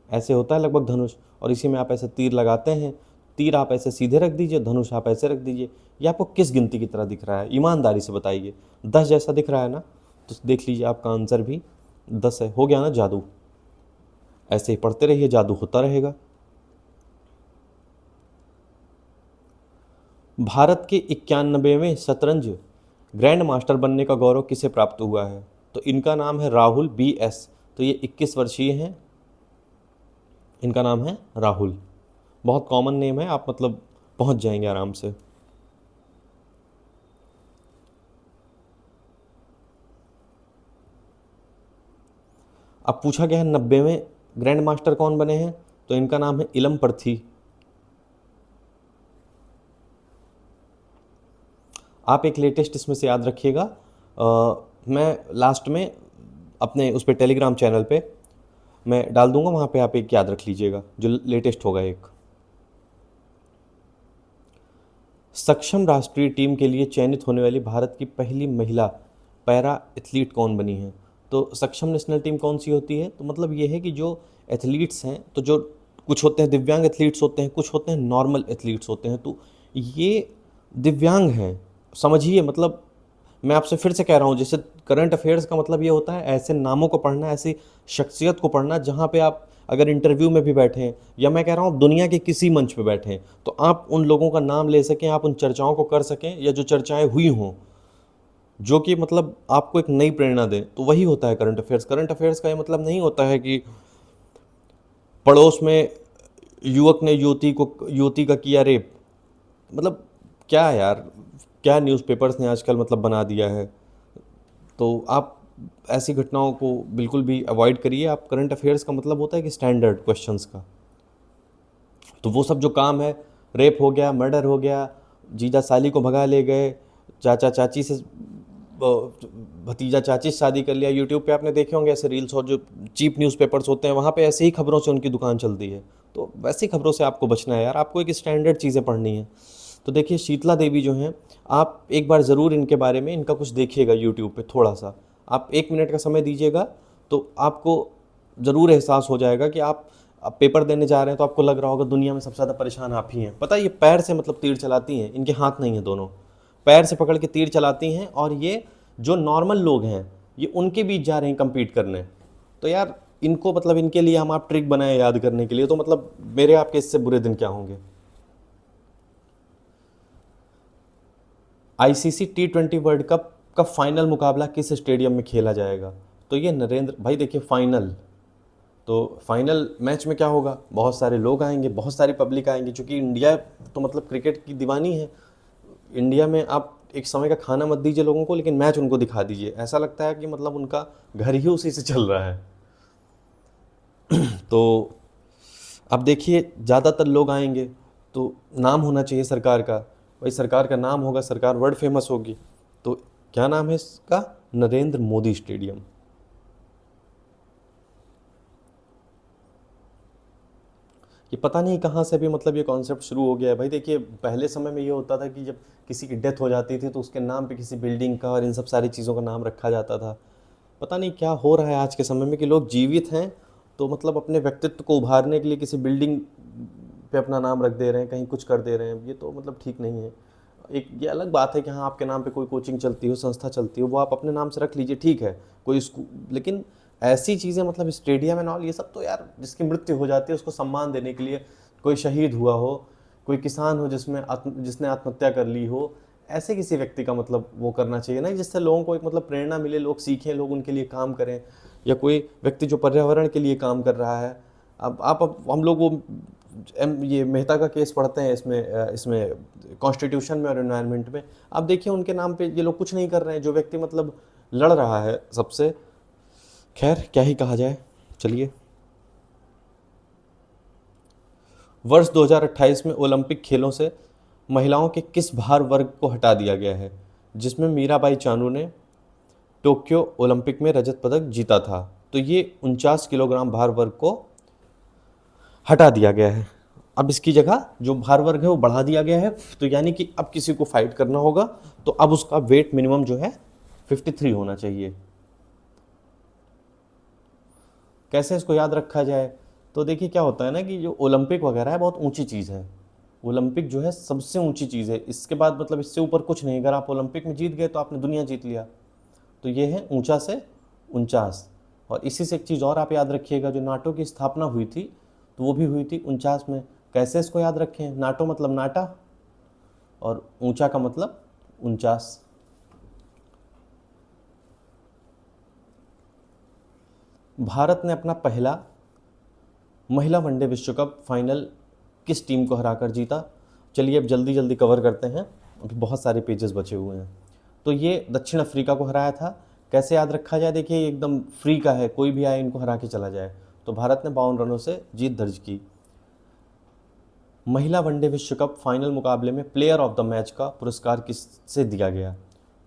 ऐसे होता है लगभग धनुष, और इसी में आप ऐसे तीर लगाते हैं। तीर आप ऐसे सीधे रख दीजिए, धनुष आप ऐसे रख दीजिए। ये आपको किस गिनती की तरह दिख रहा है? ईमानदारी से बताइए। 10 जैसा दिख रहा है ना? तो देख लीजिए आपका आंसर भी 10 है। हो गया ना जादू? ऐसे ही पढ़ते रहिए, जादू होता रहेगा। भारत के 91वें शतरंज ग्रैंड मास्टर बनने का गौरव किसे प्राप्त हुआ है? तो इनका नाम है राहुल BS। तो ये 21 वर्षीय हैं, इनका नाम है राहुल। बहुत कॉमन नेम है, आप मतलब पहुंच जाएंगे आराम से। अब पूछा गया है 90वें ग्रैंड मास्टर कौन बने हैं? तो इनका नाम है इलम पर्थी। आप एक लेटेस्ट इसमें से याद रखिएगा, मैं लास्ट में अपने उस पर टेलीग्राम चैनल पे मैं डाल दूंगा, वहाँ पे आप एक याद रख लीजिएगा जो लेटेस्ट होगा। एक सक्षम राष्ट्रीय टीम के लिए चयनित होने वाली भारत की पहली महिला पैरा एथलीट कौन बनी है? तो सक्षम नेशनल टीम कौन सी होती है? तो मतलब ये है कि जो एथलीट्स हैं, तो जो कुछ होते हैं दिव्यांग एथलीट्स होते हैं, कुछ होते हैं नॉर्मल एथलीट्स होते हैं। तो ये दिव्यांग हैं, समझिए। मतलब मैं आपसे फिर से कह रहा हूँ, जैसे करंट अफेयर्स का मतलब ये होता है ऐसे नामों को पढ़ना, ऐसी शख्सियत को पढ़ना जहाँ पे आप अगर इंटरव्यू में भी बैठे हैं, या मैं कह रहा हूँ दुनिया के किसी मंच पे बैठे हैं, तो आप उन लोगों का नाम ले सकें, आप उन चर्चाओं को कर सकें, या जो चर्चाएं हुई हों जो कि मतलब आपको एक नई प्रेरणा दें। तो वही होता है करंट अफेयर्स। करंट अफेयर्स का ये मतलब नहीं होता है कि पड़ोस में युवक ने युवती का किया रेप। मतलब क्या यार, क्या न्यूज़पेपर्स ने आजकल मतलब बना दिया है। तो आप ऐसी घटनाओं को बिल्कुल भी अवॉइड करिए। आप करंट अफेयर्स का मतलब होता है कि स्टैंडर्ड क्वेश्चंस का। तो वो सब जो काम है, रेप हो गया, मर्डर हो गया, जीजा साली को भगा ले गए, चाचा चाची से भतीजा चाची से शादी कर लिया। यूट्यूब पे आपने देखे होंगे ऐसे रील्स, और जो चीप न्यूज़पेपर्स होते हैं वहाँ पे ऐसे ही खबरों से उनकी दुकान चलती है। तो वैसी खबरों से आपको बचना है यार, आपको एक स्टैंडर्ड चीज़ें पढ़नी है। तो देखिए, शीतला देवी जो हैं, आप एक बार ज़रूर इनके बारे में इनका कुछ देखिएगा यूट्यूब पे। थोड़ा सा आप 1 मिनट का समय दीजिएगा, तो आपको ज़रूर एहसास हो जाएगा कि आप पेपर देने जा रहे हैं तो आपको लग रहा होगा दुनिया में सबसे ज़्यादा परेशान आप ही हैं। पता है, ये पैर से मतलब तीर चलाती हैं, इनके हाथ नहीं है, दोनों पैर से पकड़ के तीर चलाती हैं। और ये जो नॉर्मल लोग हैं, ये उनके बीच जा रहे हैं compete करने। तो यार इनको मतलब इनके लिए हम आप ट्रिक बनाए याद करने के लिए, तो मतलब मेरे आपके इससे बुरे दिन क्या होंगे। ICC T20 वर्ल्ड कप का फाइनल मुकाबला किस स्टेडियम में खेला जाएगा? तो ये नरेंद्र भाई, देखिए फाइनल, तो फाइनल मैच में क्या होगा, बहुत सारे लोग आएंगे, बहुत सारी पब्लिक आएंगी, क्योंकि इंडिया तो मतलब क्रिकेट की दीवानी है। इंडिया में आप एक समय का खाना मत दीजिए लोगों को, लेकिन मैच उनको दिखा दीजिए। ऐसा लगता है कि मतलब उनका घर ही उसी से चल रहा है। तो अब देखिए, ज़्यादातर लोग आएंगे तो नाम होना चाहिए सरकार का। भाई सरकार का नाम होगा, सरकार वर्ल्ड फेमस होगी। तो क्या नाम है इसका? नरेंद्र मोदी स्टेडियम। ये पता नहीं कहाँ से भी मतलब ये कॉन्सेप्ट शुरू हो गया है। भाई देखिए, पहले समय में ये होता था कि जब किसी की डेथ हो जाती थी तो उसके नाम पे किसी बिल्डिंग का और इन सब सारी चीज़ों का नाम रखा जाता था। पता नहीं क्या हो रहा है आज के समय में कि लोग जीवित हैं तो मतलब अपने व्यक्तित्व को उभारने के लिए किसी बिल्डिंग पे अपना नाम रख दे रहे हैं, कहीं कुछ कर दे रहे हैं। ये तो मतलब ठीक नहीं है। एक ये अलग बात है कि हाँ, आपके नाम पे कोई कोचिंग चलती हो, संस्था चलती हो, वो आप अपने नाम से रख लीजिए, ठीक है, कोई स्कूल। लेकिन ऐसी चीज़ें मतलब स्टेडियम एंड ऑल, ये सब तो यार जिसकी मृत्यु हो जाती है उसको सम्मान देने के लिए, कोई शहीद हुआ हो, कोई किसान हो जिसने आत्महत्या कर ली हो, ऐसे किसी व्यक्ति का मतलब वो करना चाहिए ना, जिससे लोगों को एक मतलब प्रेरणा मिले, लोग सीखें, लोग उनके लिए काम करें। या कोई व्यक्ति जो पर्यावरण के लिए काम कर रहा है। अब हम लोग वो ये मेहता का केस पढ़ते हैं इसमें कॉन्स्टिट्यूशन में और एनवायरनमेंट में। आप देखिए उनके नाम पे ये लोग कुछ नहीं कर रहे हैं, जो व्यक्ति मतलब लड़ रहा है सबसे। खैर क्या ही कहा जाए, चलिए। वर्ष 2028 में ओलंपिक खेलों से महिलाओं के किस भार वर्ग को हटा दिया गया है, जिसमें मीराबाई चानू ने टोक्यो ओलंपिक में रजत पदक जीता था? तो ये 49 किलोग्राम भार वर्ग को हटा दिया गया है। अब इसकी जगह जो भार वर्ग है वो बढ़ा दिया गया है, तो यानी कि अब किसी को फाइट करना होगा, तो अब उसका वेट मिनिमम जो है 53 होना चाहिए। कैसे इसको याद रखा जाए? तो देखिए क्या होता है ना कि जो ओलंपिक वगैरह है बहुत ऊंची चीज़ है। ओलंपिक जो है सबसे ऊंची चीज़ है, इसके बाद मतलब इससे ऊपर कुछ नहीं। अगर आप ओलंपिक में जीत गए तो आपने दुनिया जीत लिया। तो ये है ऊंचा से 49। और इसी से एक चीज़ और आप याद रखिएगा, जो नाटो की स्थापना हुई थी तो वो भी हुई थी 49 में। कैसे इसको याद रखें? नाटो मतलब नाटा और ऊंचा का मतलब 49। भारत ने अपना पहला महिला वनडे विश्व कप फाइनल किस टीम को हराकर जीता? चलिए अब जल्दी जल्दी कवर करते हैं, अभी बहुत सारे पेजेस बचे हुए हैं। तो ये दक्षिण अफ्रीका को हराया था। कैसे याद रखा जाए? देखिए ये एकदम फ्री का है, कोई भी आए इनको हरा के चला जाए। तो भारत ने 52 रनों से जीत दर्ज की। महिला वनडे विश्व कप फाइनल मुकाबले में प्लेयर ऑफ द मैच का पुरस्कार किससे दिया गया?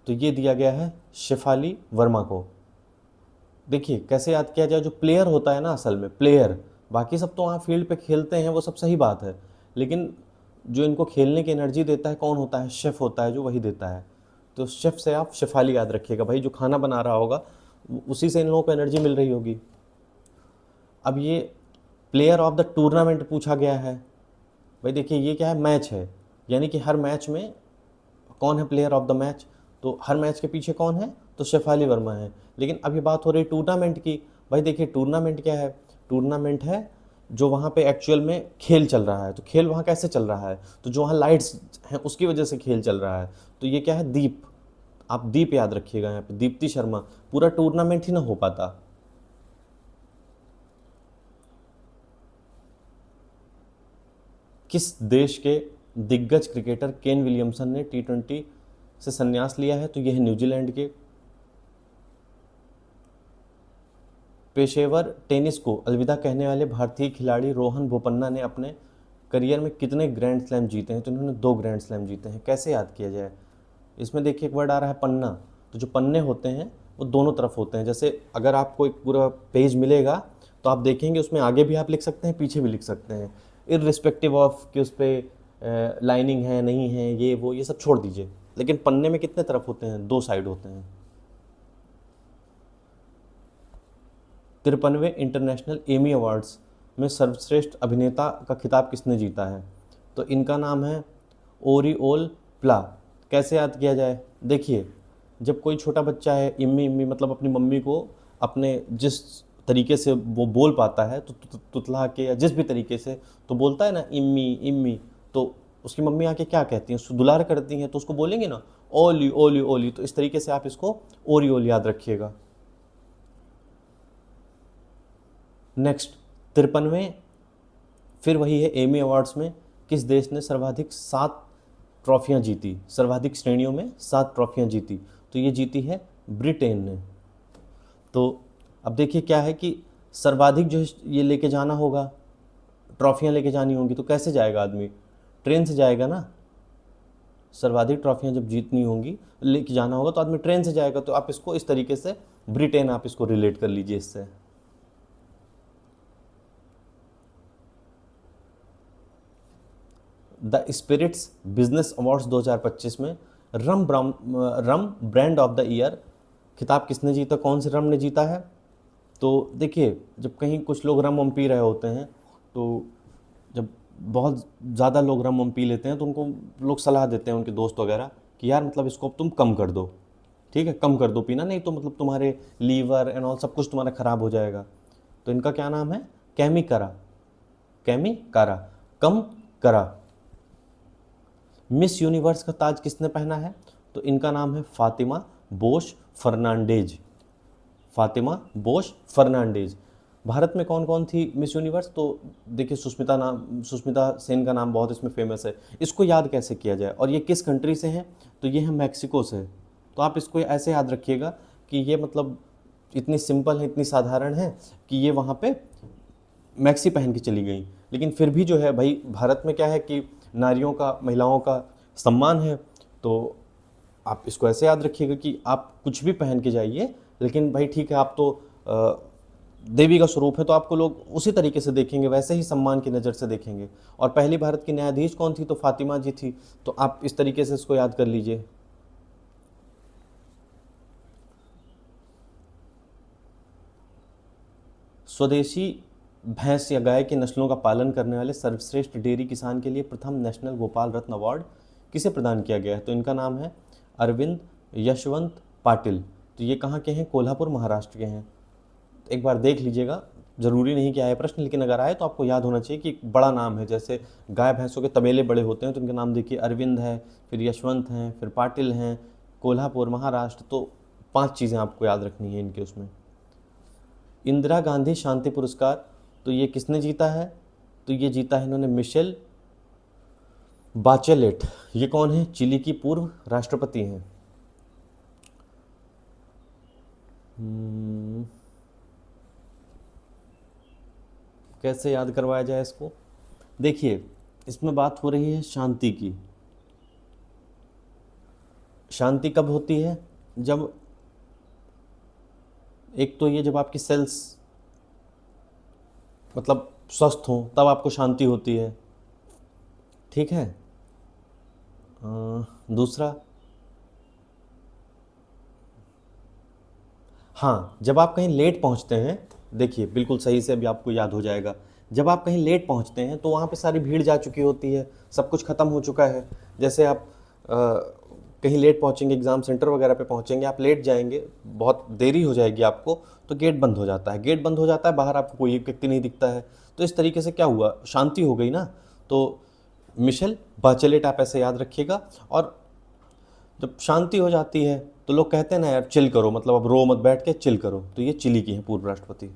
तो ये दिया गया है शेफाली वर्मा को। देखिए कैसे याद किया जाए? जो प्लेयर होता है ना, असल में प्लेयर, बाकी सब तो वहाँ फील्ड पे खेलते हैं, वो सब सही बात है, लेकिन जो इनको खेलने की एनर्जी देता है कौन होता है? शेफ़ होता है, जो वही देता है। तो शेफ़ से आप शेफाली याद रखिएगा भाई, जो खाना बना रहा होगा उसी से इन लोगों को एनर्जी मिल रही होगी। अब ये प्लेयर ऑफ द टूर्नामेंट पूछा गया है। भाई देखिए ये क्या है? मैच है, यानी कि हर मैच में कौन है प्लेयर ऑफ द मैच? तो हर मैच के पीछे कौन है? तो शेफाली वर्मा है। लेकिन अभी बात हो रही टूर्नामेंट की। भाई देखिए टूर्नामेंट क्या है? टूर्नामेंट है जो वहाँ पे एक्चुअल में खेल चल रहा है। तो खेल वहाँ कैसे चल रहा है? तो जो वहाँ लाइट्स हैं उसकी वजह से खेल चल रहा है। तो ये क्या है? दीप। आप दीप याद रखिएगा यहाँ पे, दीप्ति शर्मा। पूरा टूर्नामेंट ही ना हो पाता। किस देश के दिग्गज क्रिकेटर केन विलियमसन ने T20 से संन्यास लिया है? तो यह है न्यूजीलैंड के। पेशेवर टेनिस को अलविदा कहने वाले भारतीय खिलाड़ी रोहन बोपन्ना ने अपने करियर में कितने ग्रैंड स्लैम जीते हैं? तो इन्होंने 2 ग्रैंड स्लैम जीते हैं। कैसे याद किया जाए? इसमें देखिए एक वर्ड आ रहा है पन्ना। तो जो पन्ने होते हैं वो दोनों तरफ होते हैं। जैसे अगर आपको एक पूरा पेज मिलेगा तो आप देखेंगे उसमें आगे भी आप लिख सकते हैं, पीछे भी लिख सकते हैं, इररिस्पेक्टिव ऑफ कि उस पर लाइनिंग है नहीं है, ये वो ये सब छोड़ दीजिए। लेकिन पन्ने में कितने तरफ होते हैं? 2 साइड होते हैं। 53वें इंटरनेशनल एमी अवार्ड्स में सर्वश्रेष्ठ अभिनेता का खिताब किसने जीता है? तो इनका नाम है ओरिओल प्ला। कैसे याद किया जाए? देखिए जब कोई छोटा बच्चा है, इम्मी इम्मी मतलब अपनी मम्मी को अपने जिस तरीके से वो बोल पाता है, तो तुतला के या जिस भी तरीके से तो बोलता है ना इम्मी इम्मी, तो उसकी मम्मी आके क्या कहती हैं? उसको दुलार करती हैं, तो उसको बोलेंगे ना ओली ओली ओली। तो इस तरीके से आप इसको ओरिओल याद रखिएगा। नेक्स्ट 53वें, फिर वही है एमी अवार्ड्स में किस देश ने सर्वाधिक 7 ट्रॉफियाँ जीती? सर्वाधिक श्रेणियों में 7 ट्रॉफियाँ जीती। तो ये जीती है ब्रिटेन ने। तो अब देखिए क्या है कि सर्वाधिक जो ये लेके जाना होगा, ट्रॉफियाँ लेके जानी होंगी, तो कैसे जाएगा आदमी? ट्रेन से जाएगा ना। सर्वाधिक ट्रॉफियाँ जब जीतनी होंगी, लेके जाना होगा, तो आदमी ट्रेन से जाएगा। तो आप इसको इस तरीके से ब्रिटेन आप इसको रिलेट कर लीजिए इससे। द स्पिरिट्स बिजनेस अवार्ड्स 2025 में रम ब्रांड ऑफ द ईयर खिताब किसने जीता? कौन से रम ने जीता है? तो देखिए जब कहीं कुछ लोग रम वम पी रहे होते हैं, तो जब बहुत ज़्यादा लोग रम वम पी लेते हैं तो उनको लोग सलाह देते हैं, उनके दोस्त वगैरह, कि यार मतलब इसको अब तुम कम कर दो, ठीक है, कम कर दो पीना, नहीं तो मतलब तुम्हारे लीवर एंड ऑल सब कुछ तुम्हारा ख़राब हो जाएगा। तो इनका क्या नाम है? कैमी करा। कैमी करा, कम करा। मिस यूनिवर्स का ताज किसने पहना है? तो इनका नाम है फातिमा बोश फर्नांडेज। फातिमा बोश फर्नांडेज। भारत में कौन कौन थी मिस यूनिवर्स? तो देखिए सुष्मिता सेन का नाम बहुत इसमें फेमस है। इसको याद कैसे किया जाए? और ये किस कंट्री से हैं? तो ये है मैक्सिको से। तो आप इसको ऐसे याद रखिएगा कि ये मतलब इतनी सिंपल है, इतनी साधारण है कि ये वहाँ पे मैक्सी पहन के चली गई। लेकिन फिर भी जो है भाई, भारत में क्या है कि नारियों का, महिलाओं का सम्मान है। तो आप इसको ऐसे याद रखिएगा कि आप कुछ भी पहन के जाइए, लेकिन भाई ठीक है, आप तो देवी का स्वरूप है, तो आपको लोग उसी तरीके से देखेंगे, वैसे ही सम्मान की नज़र से देखेंगे। और पहली भारत की न्यायाधीश कौन थी? तो फातिमा जी थी। तो आप इस तरीके से इसको याद कर लीजिए। स्वदेशी भैंस या गाय की नस्लों का पालन करने वाले सर्वश्रेष्ठ डेयरी किसान के लिए प्रथम नेशनल गोपाल रत्न अवार्ड किसे प्रदान किया गया है? तो इनका नाम है अरविंद यशवंत पाटिल। तो ये कहाँ के हैं? कोल्हापुर, महाराष्ट्र के हैं। एक बार देख लीजिएगा, ज़रूरी नहीं कि आए प्रश्न, लेकिन अगर आए तो आपको याद होना चाहिए कि बड़ा नाम है। जैसे गाय भैंसों के तबेले बड़े होते हैं, तो इनके नाम देखिए, अरविंद है, फिर यशवंत हैं, फिर पाटिल हैं, कोल्हापुर, महाराष्ट्र। तो 5 चीज़ें आपको याद रखनी है इनके उसमें। इंदिरा गांधी शांति पुरस्कार, तो ये किसने जीता है? तो ये जीता है इन्होंने मिशेल बाचेलेट। ये कौन है? चिली की पूर्व राष्ट्रपति हैं। कैसे याद करवाया जाए इसको? देखिए, इसमें बात हो रही है शांति की। शांति कब होती है? जब एक तो ये, जब आपकी सेल्स मतलब स्वस्थ हों, तब आपको शांति होती है। ठीक है। दूसरा, हाँ, जब आप कहीं लेट पहुंचते हैं, देखिए बिल्कुल सही से अभी आपको याद हो जाएगा। जब आप कहीं लेट पहुंचते हैं तो वहाँ पे सारी भीड़ जा चुकी होती है, सब कुछ ख़त्म हो चुका है। जैसे आप कहीं लेट पहुंचेंगे, एग्ज़ाम सेंटर वगैरह पे पहुंचेंगे, आप लेट जाएंगे, बहुत देरी हो जाएगी आपको, तो गेट बंद हो जाता है। गेट बंद हो जाता है, बाहर आपको कोई व्यक्ति नहीं दिखता है। तो इस तरीके से क्या हुआ? शांति हो गई ना। तो मिशेल बाचेलेट आप ऐसे याद रखिएगा। और जब शांति हो जाती है तो लोग कहते हैं ना यार, चिल करो, मतलब अब रो मत, बैठ के चिल करो। तो ये चिली की है पूर्व राष्ट्रपति।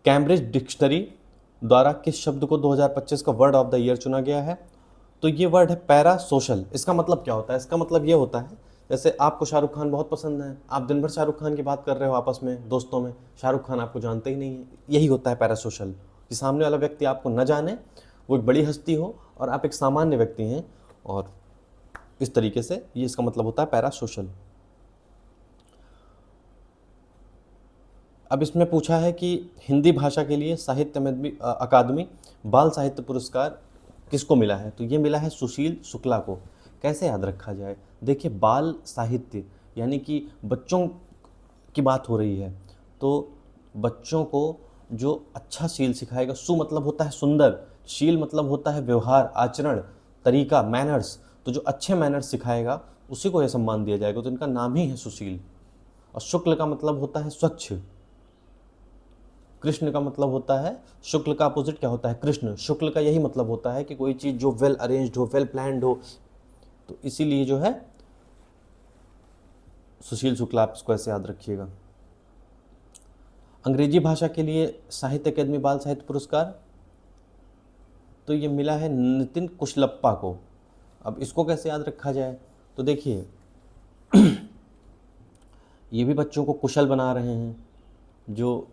कैम्ब्रिज डिक्शनरी द्वारा किस शब्द को 2025 का वर्ड ऑफ द ईयर चुना गया है? तो ये वर्ड है पैरा सोशल। इसका मतलब क्या होता है? इसका मतलब ये होता है, जैसे आपको शाहरुख खान बहुत पसंद है, आप दिन भर शाहरुख खान की बात कर रहे हो आपस में दोस्तों में, शाहरुख खान आपको जानते ही नहीं है। यही होता है पैरा सोशल, कि सामने वाला व्यक्ति आपको न जाने, वो एक बड़ी हस्ती हो और आप एक सामान्य व्यक्ति हैं, और इस तरीके से ये इसका मतलब होता है पैरा सोशल। अब इसमें पूछा है कि हिंदी भाषा के लिए साहित्य अकादमी बाल साहित्य पुरस्कार किसको मिला है? तो ये मिला है सुशील शुक्ला को। कैसे याद रखा जाए? देखिए, बाल साहित्य यानी कि बच्चों की बात हो रही है, तो बच्चों को जो अच्छा शील सिखाएगा, सु मतलब होता है सुंदर, शील मतलब होता है व्यवहार, आचरण, तरीका, मैनर्स। तो जो अच्छे मैनर्स सिखाएगा उसी को यह सम्मान दिया जाएगा। तो इनका नाम ही है सुशील। और शुक्ल का मतलब होता है स्वच्छ। कृष्ण का मतलब होता है, शुक्ल का अपोजिट क्या होता है? कृष्ण। शुक्ल का यही मतलब होता है कि कोई चीज़ जो वेल अरेंज्ड हो, वेल प्लान्ड हो। तो इसीलिए जो है सुशील शुक्ला, आप इसको ऐसे याद रखिएगा। अंग्रेजी भाषा के लिए साहित्य अकादमी बाल साहित्य पुरस्कार, तो ये मिला है नितिन कुशलप्पा को। अब इसको कैसे याद रखा जाए? तो देखिए, ये भी बच्चों को कुशल बना रहे हैं, जो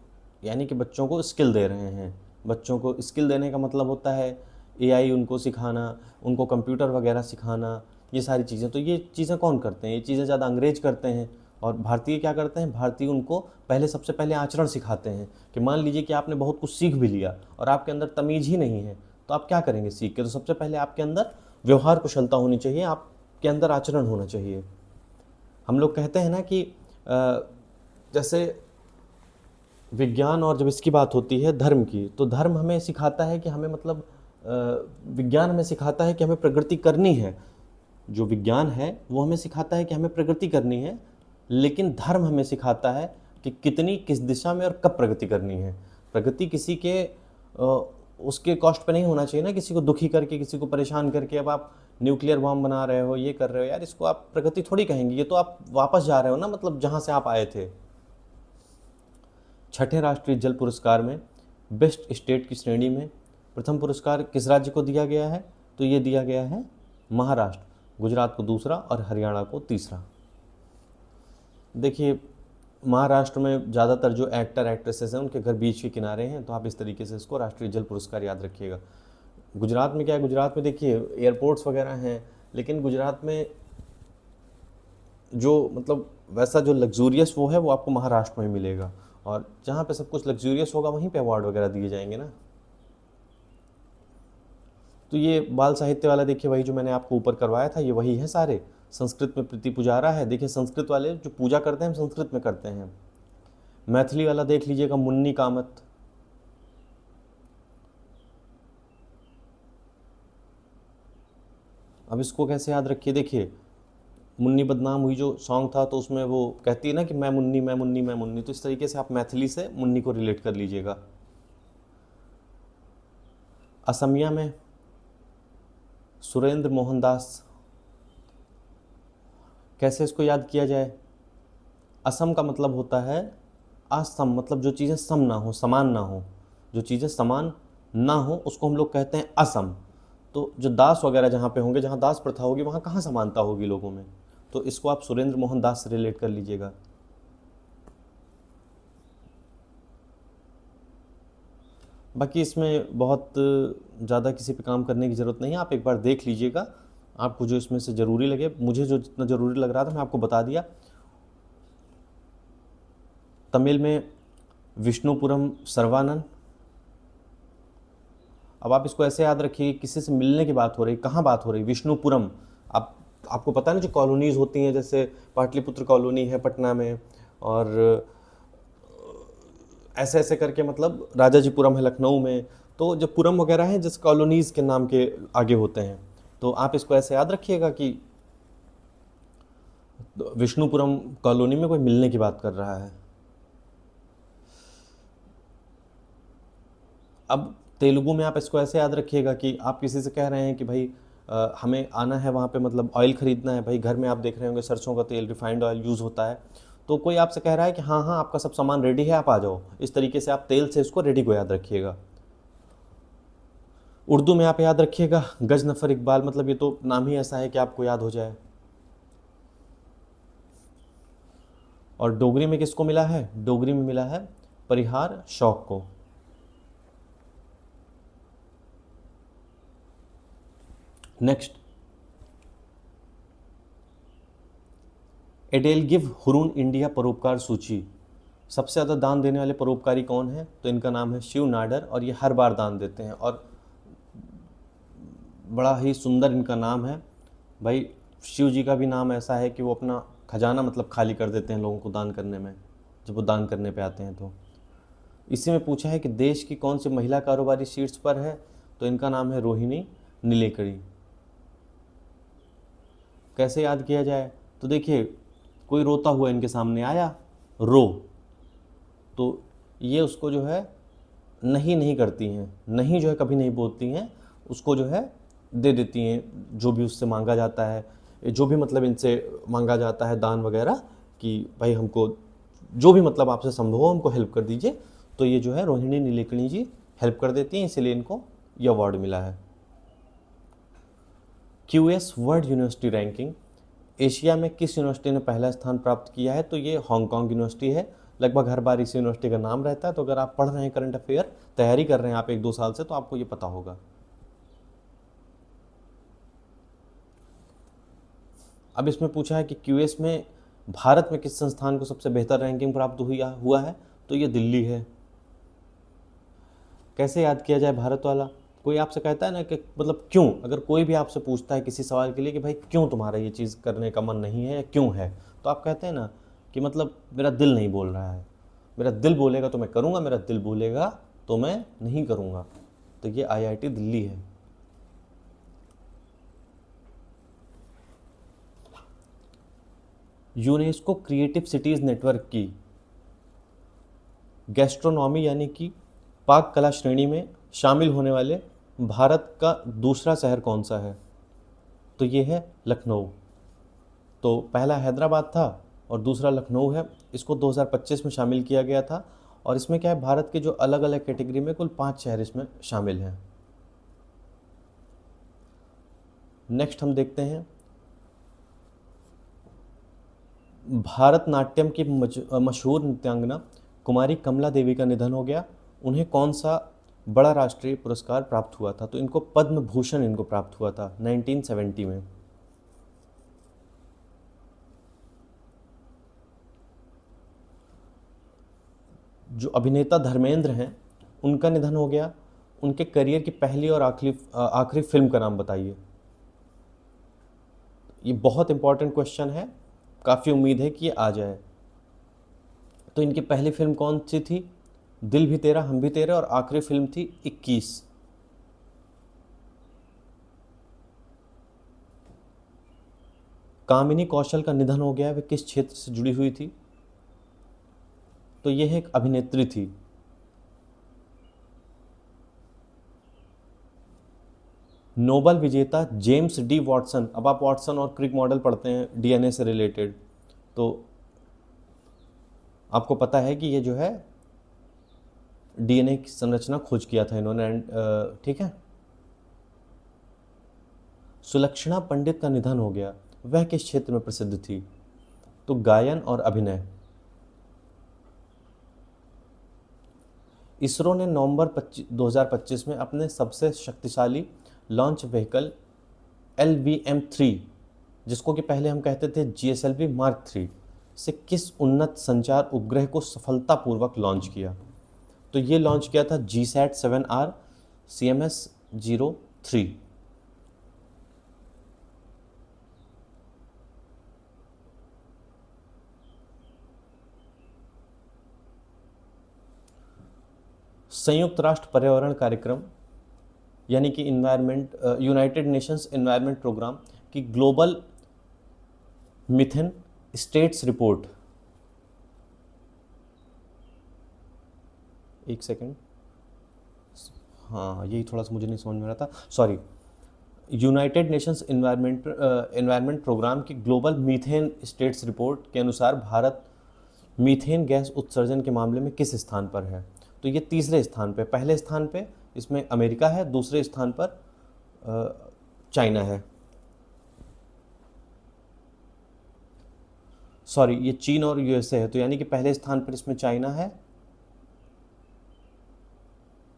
यानी कि बच्चों को स्किल दे रहे हैं। बच्चों को स्किल देने का मतलब होता है एआई उनको सिखाना, उनको कंप्यूटर वगैरह सिखाना, ये सारी चीज़ें। तो ये चीज़ें कौन करते हैं? ये चीज़ें ज़्यादा अंग्रेज करते हैं। और भारतीय क्या करते हैं? भारतीय उनको सबसे पहले आचरण सिखाते हैं। कि मान लीजिए कि आपने बहुत कुछ सीख भी लिया और आपके अंदर तमीज़ ही नहीं है, तो आप क्या करेंगे सीख के? तो सबसे पहले आपके अंदर व्यवहार कुशलता होनी चाहिए, आपके अंदर आचरण होना चाहिए। हम लोग कहते हैं ना कि जैसे विज्ञान और जब इसकी बात होती है धर्म की, तो धर्म हमें सिखाता है कि हमें मतलब विज्ञान हमें सिखाता है कि हमें प्रगति करनी है। जो विज्ञान है वो हमें सिखाता है कि हमें प्रगति करनी है, लेकिन धर्म हमें सिखाता है कि कितनी, किस दिशा में और कब प्रगति करनी है। प्रगति किसी के उसके कॉस्ट पे नहीं होना चाहिए ना, किसी को दुखी करके, किसी को परेशान करके। अब आप न्यूक्लियर बॉम्ब बना रहे हो, ये कर रहे हो, यार इसको आप प्रगति थोड़ी कहेंगे। ये तो आप वापस जा रहे हो ना, मतलब जहाँ से आप आए थे। छठे राष्ट्रीय जल पुरस्कार में बेस्ट स्टेट की श्रेणी में प्रथम पुरस्कार किस राज्य को दिया गया है? तो ये दिया गया है महाराष्ट्र, गुजरात को दूसरा और हरियाणा को तीसरा। देखिए, महाराष्ट्र में ज़्यादातर जो एक्टर एक्ट्रेसेस हैं उनके घर बीच के किनारे हैं, तो आप इस तरीके से इसको राष्ट्रीय जल पुरस्कार याद रखिएगा। गुजरात में क्या है, गुजरात में देखिए एयरपोर्ट्स वगैरह हैं, लेकिन गुजरात में जो मतलब वैसा जो लग्जूरियस वो है वो आपको महाराष्ट्र में मिलेगा, और जहाँ पे सब कुछ लग्जूरियस होगा वहीं पे अवार्ड वगैरह दिए जाएंगे ना। तो ये बाल साहित्य वाला देखिए वही जो मैंने आपको ऊपर करवाया था, ये वही है सारे। संस्कृत में प्रीति पुजारा है, देखिए संस्कृत वाले जो पूजा करते हैं हम संस्कृत में करते हैं। मैथिली वाला देख लीजिएगा मुन्नी कामत। अब इसको कैसे याद रखिए, देखिए मुन्नी बदनाम हुई जो सॉन्ग था, तो उसमें वो कहती है ना कि मैं मुन्नी मैं मुन्नी मैं मुन्नी, तो इस तरीके से आप मैथिली से मुन्नी को रिलेट कर लीजिएगा। असमिया में सुरेंद्र मोहन दास, कैसे इसको याद किया जाए। असम का मतलब होता है असम, मतलब जो चीज़ें सम ना हो, समान ना हो, जो चीज़ें समान ना हो उसको हम लोग कहते हैं असम। तो जो दास वगैरह जहाँ पे होंगे, जहाँ दास प्रथा होगी वहाँ कहाँ समानता होगी लोगों में, तो इसको आप सुरेंद्र मोहन दास से रिलेट कर लीजिएगा। बाकी इसमें बहुत ज़्यादा किसी पे काम करने की ज़रूरत नहीं है, आप एक बार देख लीजिएगा, आपको जो इसमें से ज़रूरी लगे। मुझे जो जितना ज़रूरी लग रहा था मैं आपको बता दिया। तमिल में विष्णुपुरम सर्वानंद। अब आप इसको ऐसे याद रखिए, किसी से मिलने की बात हो रही, कहाँ बात हो रही, विष्णुपुरम। आप आपको पता है ना जो कॉलोनीज़ होती हैं, जैसे पाटलिपुत्र कॉलोनी है पटना में, और ऐसे ऐसे करके मतलब राजाजीपुरम है लखनऊ में। तो जो पुरम वगैरह हैं जिस कॉलोनीज़ के नाम के आगे होते हैं, तो आप इसको ऐसे याद रखिएगा कि विष्णुपुरम कॉलोनी में कोई मिलने की बात कर रहा है। अब तेलुगु में आप इसको ऐसे याद रखिएगा कि आप किसी से कह रहे हैं कि भाई हमें आना है वहाँ पे, मतलब ऑयल ख़रीदना है भाई, घर में आप देख रहे होंगे सरसों का तेल रिफाइंड ऑयल यूज़ होता है, तो कोई आपसे कह रहा है कि हाँ हाँ आपका सब सामान रेडी है आप आ जाओ, इस तरीके से आप तेल से इसको रेडी को याद रखिएगा। उर्दू में आप याद रखिएगा गजनफर इकबाल, मतलब ये तो नाम ही ऐसा है कि आपको याद हो जाए। और डोगरी में किसको मिला है, डोगरी में मिला है परिहार शौक को। नेक्स्ट, एडेल गिव हुरून इंडिया परोपकार सूची। सबसे ज़्यादा दान देने वाले परोपकारी कौन है, तो इनका नाम है शिव नाडर, और ये हर बार दान देते हैं, और बड़ा ही सुंदर इनका नाम है। भाई शिव जी का भी नाम ऐसा है कि वो अपना खजाना मतलब खाली कर देते हैं लोगों को दान करने में, जब वो दान करने पे आते हैं। तो इसी में पूछा है कि देश की कौन सी महिला कारोबारी शीर्ष पर है, तो इनका नाम है रोहिणी नीलेकणी। कैसे याद किया जाए, तो देखिए कोई रोता हुआ इनके सामने आया, रो, तो ये उसको जो है नहीं नहीं करती हैं, नहीं जो है कभी नहीं बोलती हैं, उसको जो है दे देती हैं जो भी उससे मांगा जाता है, जो भी मतलब इनसे मांगा जाता है दान वगैरह, कि भाई हमको जो भी मतलब आपसे संभव हो हमको हेल्प कर दीजिए, तो ये जो है रोहिणी नीलेकणी जी हेल्प कर देती हैं, इसीलिए इनको ये अवार्ड मिला है। QS world university ranking, Asia में किस यूनिवर्सिटी ने पहला स्थान प्राप्त किया है, तो ये हांगकांग यूनिवर्सिटी है। लगभग हर बार इस यूनिवर्सिटी का नाम रहता है, तो अगर आप पढ़ रहे हैं करंट अफेयर, तैयारी कर रहे हैं आप 1-2 साल से, तो आपको ये पता होगा। अब इसमें पूछा है कि QS में भारत में किस संस्थान को सबसे बेहतर रैंकिंग प्राप्त हुआ है, तो ये दिल्ली है। कैसे याद किया जाए भारत वाला, कोई आपसे कहता है ना कि मतलब क्यों, अगर कोई भी आपसे पूछता है किसी सवाल के लिए कि भाई क्यों तुम्हारा ये चीज़ करने का मन नहीं है या क्यों है, तो आप कहते हैं ना कि मतलब मेरा दिल नहीं बोल रहा है, मेरा दिल बोलेगा तो मैं करूँगा, मेरा दिल बोलेगा तो मैं नहीं करूँगा, तो ये IIT दिल्ली है। यूनेस्को क्रिएटिव सिटीज़ नेटवर्क की गैस्ट्रोनॉमी यानी कि पाक कला श्रेणी में शामिल होने वाले भारत का दूसरा शहर कौन सा है, तो ये है लखनऊ। तो पहला हैदराबाद था और दूसरा लखनऊ है। इसको 2025 में शामिल किया गया था, और इसमें क्या है, भारत के जो अलग अलग कैटेगरी में कुल 5 शहर इसमें शामिल हैं। नेक्स्ट हम देखते हैं भारतनाट्यम की मशहूर नृत्यांगना कुमारी कमला देवी का निधन हो गया। उन्हें कौन सा बड़ा राष्ट्रीय पुरस्कार प्राप्त हुआ था? तो इनको पद्म भूषण इनको प्राप्त हुआ था 1970 में। जो अभिनेता धर्मेंद्र हैं उनका निधन हो गया। उनके करियर की पहली और आखिरी फिल्म का नाम बताइए। ये बहुत इंपॉर्टेंट क्वेश्चन है, काफ़ी उम्मीद है कि ये आ जाए। तो इनकी पहली फिल्म कौन सी थी? दिल भी तेरा हम भी तेरे, और आखिरी फिल्म थी 21। कामिनी कौशल का निधन हो गया है, वे किस क्षेत्र से जुड़ी हुई थी? तो यह एक अभिनेत्री थी। नोबेल विजेता जेम्स डी वॉटसन, अब आप वॉटसन और क्रिक मॉडल पढ़ते हैं डीएनए से रिलेटेड, तो आपको पता है कि ये जो है डीएनए की संरचना खोज किया था इन्होंने, ठीक है। सुलक्षणा पंडित का निधन हो गया, वह किस क्षेत्र में प्रसिद्ध थी? तो गायन और अभिनय। इसरो ने नवंबर 2025 में अपने सबसे शक्तिशाली लॉन्च व्हीकल LVM-3, जिसको कि पहले हम कहते थे GSLV Mark 3, से किस उन्नत संचार उपग्रह को सफलतापूर्वक लॉन्च किया? तो ये लॉन्च किया था GSAT-7R CMS-03। संयुक्त राष्ट्र पर्यावरण कार्यक्रम यानी कि यूनाइटेड नेशंस एनवायरनमेंट प्रोग्राम की ग्लोबल मीथेन स्टेट्स रिपोर्ट, एक सेकेंड, हाँ यही थोड़ा सा मुझे नहीं समझ में रहा था, sorry. United Nations Environment Programme की ग्लोबल मीथेन स्टेट्स रिपोर्ट के अनुसार भारत मीथेन गैस उत्सर्जन के मामले में किस स्थान पर है? तो ये तीसरे स्थान पे, पहले स्थान पे इसमें अमेरिका है, दूसरे स्थान पर चाइना है, सॉरी ये चीन और यूएसए है। तो यानी कि पहले स्थान पर इसमें चाइना है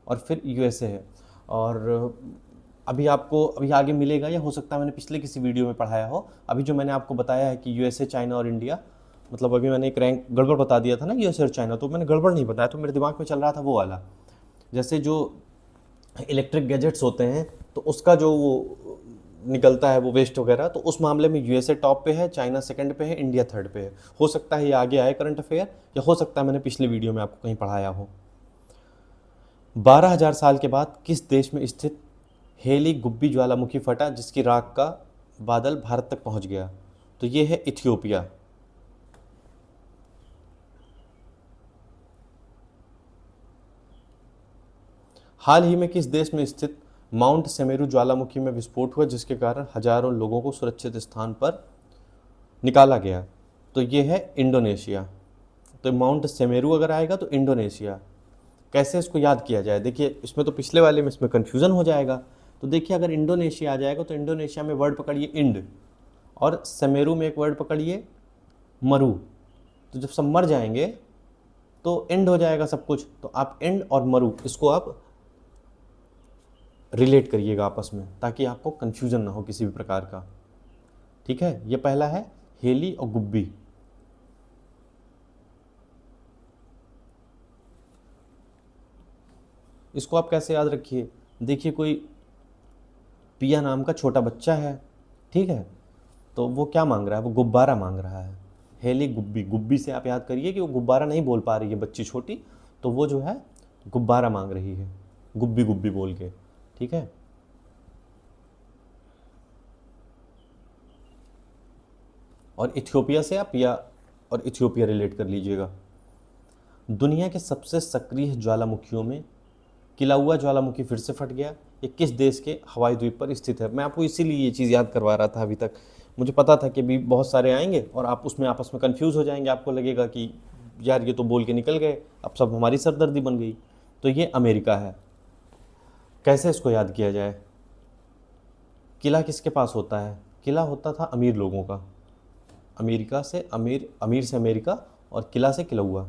और फिर यूएसए है। और अभी आगे मिलेगा, या हो सकता है मैंने पिछले किसी वीडियो में पढ़ाया हो। अभी जो मैंने आपको बताया है कि यूएसए, चाइना और इंडिया, मतलब अभी मैंने एक रैंक गड़बड़ बता दिया था ना यूएसए और चाइना, तो मैंने गड़बड़ नहीं बताया, तो मेरे दिमाग में चल रहा था वो वाला। जैसे जो इलेक्ट्रिक गैजेट्स होते हैं तो उसका जो वो निकलता है वो वेस्ट वगैरह, तो उस मामले में यूएसए टॉप पे है, चाइना सेकंड पे है, इंडिया थर्ड पे है। हो सकता है ये आगे आए करंट अफेयर, या हो सकता है मैंने पिछले वीडियो में आपको कहीं पढ़ाया हो। 12,000 साल के बाद किस देश में स्थित हेली गुब्बी ज्वालामुखी फटा जिसकी राख का बादल भारत तक पहुंच गया? तो ये है इथियोपिया। हाल ही में किस देश में स्थित माउंट सेमेरू ज्वालामुखी में विस्फोट हुआ जिसके कारण हजारों लोगों को सुरक्षित स्थान पर निकाला गया? तो ये है इंडोनेशिया। तो माउंट सेमेरू अगर आएगा तो इंडोनेशिया। कैसे इसको याद किया जाए? देखिए इसमें तो पिछले वाले में इसमें कन्फ्यूज़न हो जाएगा। तो देखिए अगर इंडोनेशिया आ जाएगा तो इंडोनेशिया में वर्ड पकड़िए इंड, और सेमेरू में एक वर्ड पकड़िए मरु। तो जब सब मर जाएंगे तो एंड हो जाएगा सब कुछ, तो आप एंड और मरु इसको आप रिलेट करिएगा आपस में, ताकि आपको कन्फ्यूज़न ना हो किसी भी प्रकार का। ठीक है, ये पहला है हेली और गुब्बी। इसको आप कैसे याद रखिए? देखिए कोई पिया नाम का छोटा बच्चा है, ठीक है, तो वो क्या मांग रहा है? वो गुब्बारा मांग रहा है। हेली गुब्बी, गुब्बी से आप याद करिए कि वो गुब्बारा नहीं बोल पा रही है बच्ची छोटी, तो वो जो है गुब्बारा मांग रही है गुब्बी गुब्बी बोल के। ठीक है, और इथियोपिया से आप पिया और इथियोपिया रिलेट कर लीजिएगा। दुनिया के सबसे सक्रिय ज्वालामुखियों में किलाउआ ज्वालामुखी फिर से फट गया। ये किस देश के हवाई द्वीप पर स्थित है? मैं आपको इसीलिए ये चीज़ याद करवा रहा था अभी तक। मुझे पता था कि भी बहुत सारे आएंगे और आप उसमें आपस में कंफ्यूज हो जाएंगे, आपको लगेगा कि यार ये तो बोल के निकल गए, अब सब हमारी सरदर्दी बन गई। तो ये अमेरिका है। कैसे इसको याद किया जाए? किला किसके पास होता है? किला होता था अमीर लोगों का। अमेरिका से अमीर, अमीर से अमेरिका, और किला से किलौआ।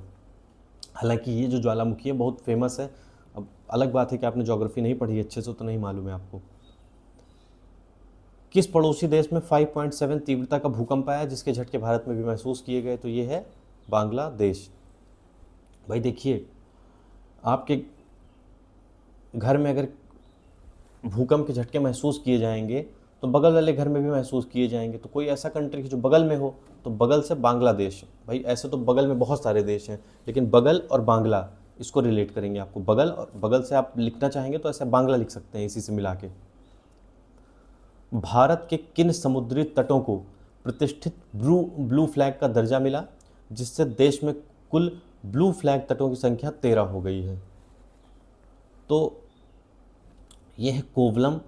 हालांकि ये जो ज्वालामुखी है बहुत फेमस है। अब अलग बात है कि आपने ज्योग्राफी नहीं पढ़ी अच्छे से तो नहीं मालूम है आपको। किस पड़ोसी देश में 5.7 तीव्रता का भूकंप आया जिसके झटके भारत में भी महसूस किए गए? तो ये है बांग्लादेश। भाई देखिए, आपके घर में अगर भूकंप के झटके महसूस किए जाएंगे तो बगल वाले घर में भी महसूस किए जाएंगे। तो कोई ऐसा कंट्री जो बगल में हो, तो बगल से बांग्लादेश। भाई ऐसे तो बगल में बहुत सारे देश हैं, लेकिन बगल और बांग्ला इसको रिलेट करेंगे आपको। बगल और बगल से आप लिखना चाहेंगे तो ऐसे बांग्ला लिख सकते हैं इसी से मिला के। भारत के किन समुद्री तटों को प्रतिष्ठित ब्लू फ्लैग का दर्जा मिला जिससे देश में कुल ब्लू फ्लैग तटों की संख्या 13 हो गई है? तो यह है कोवलम,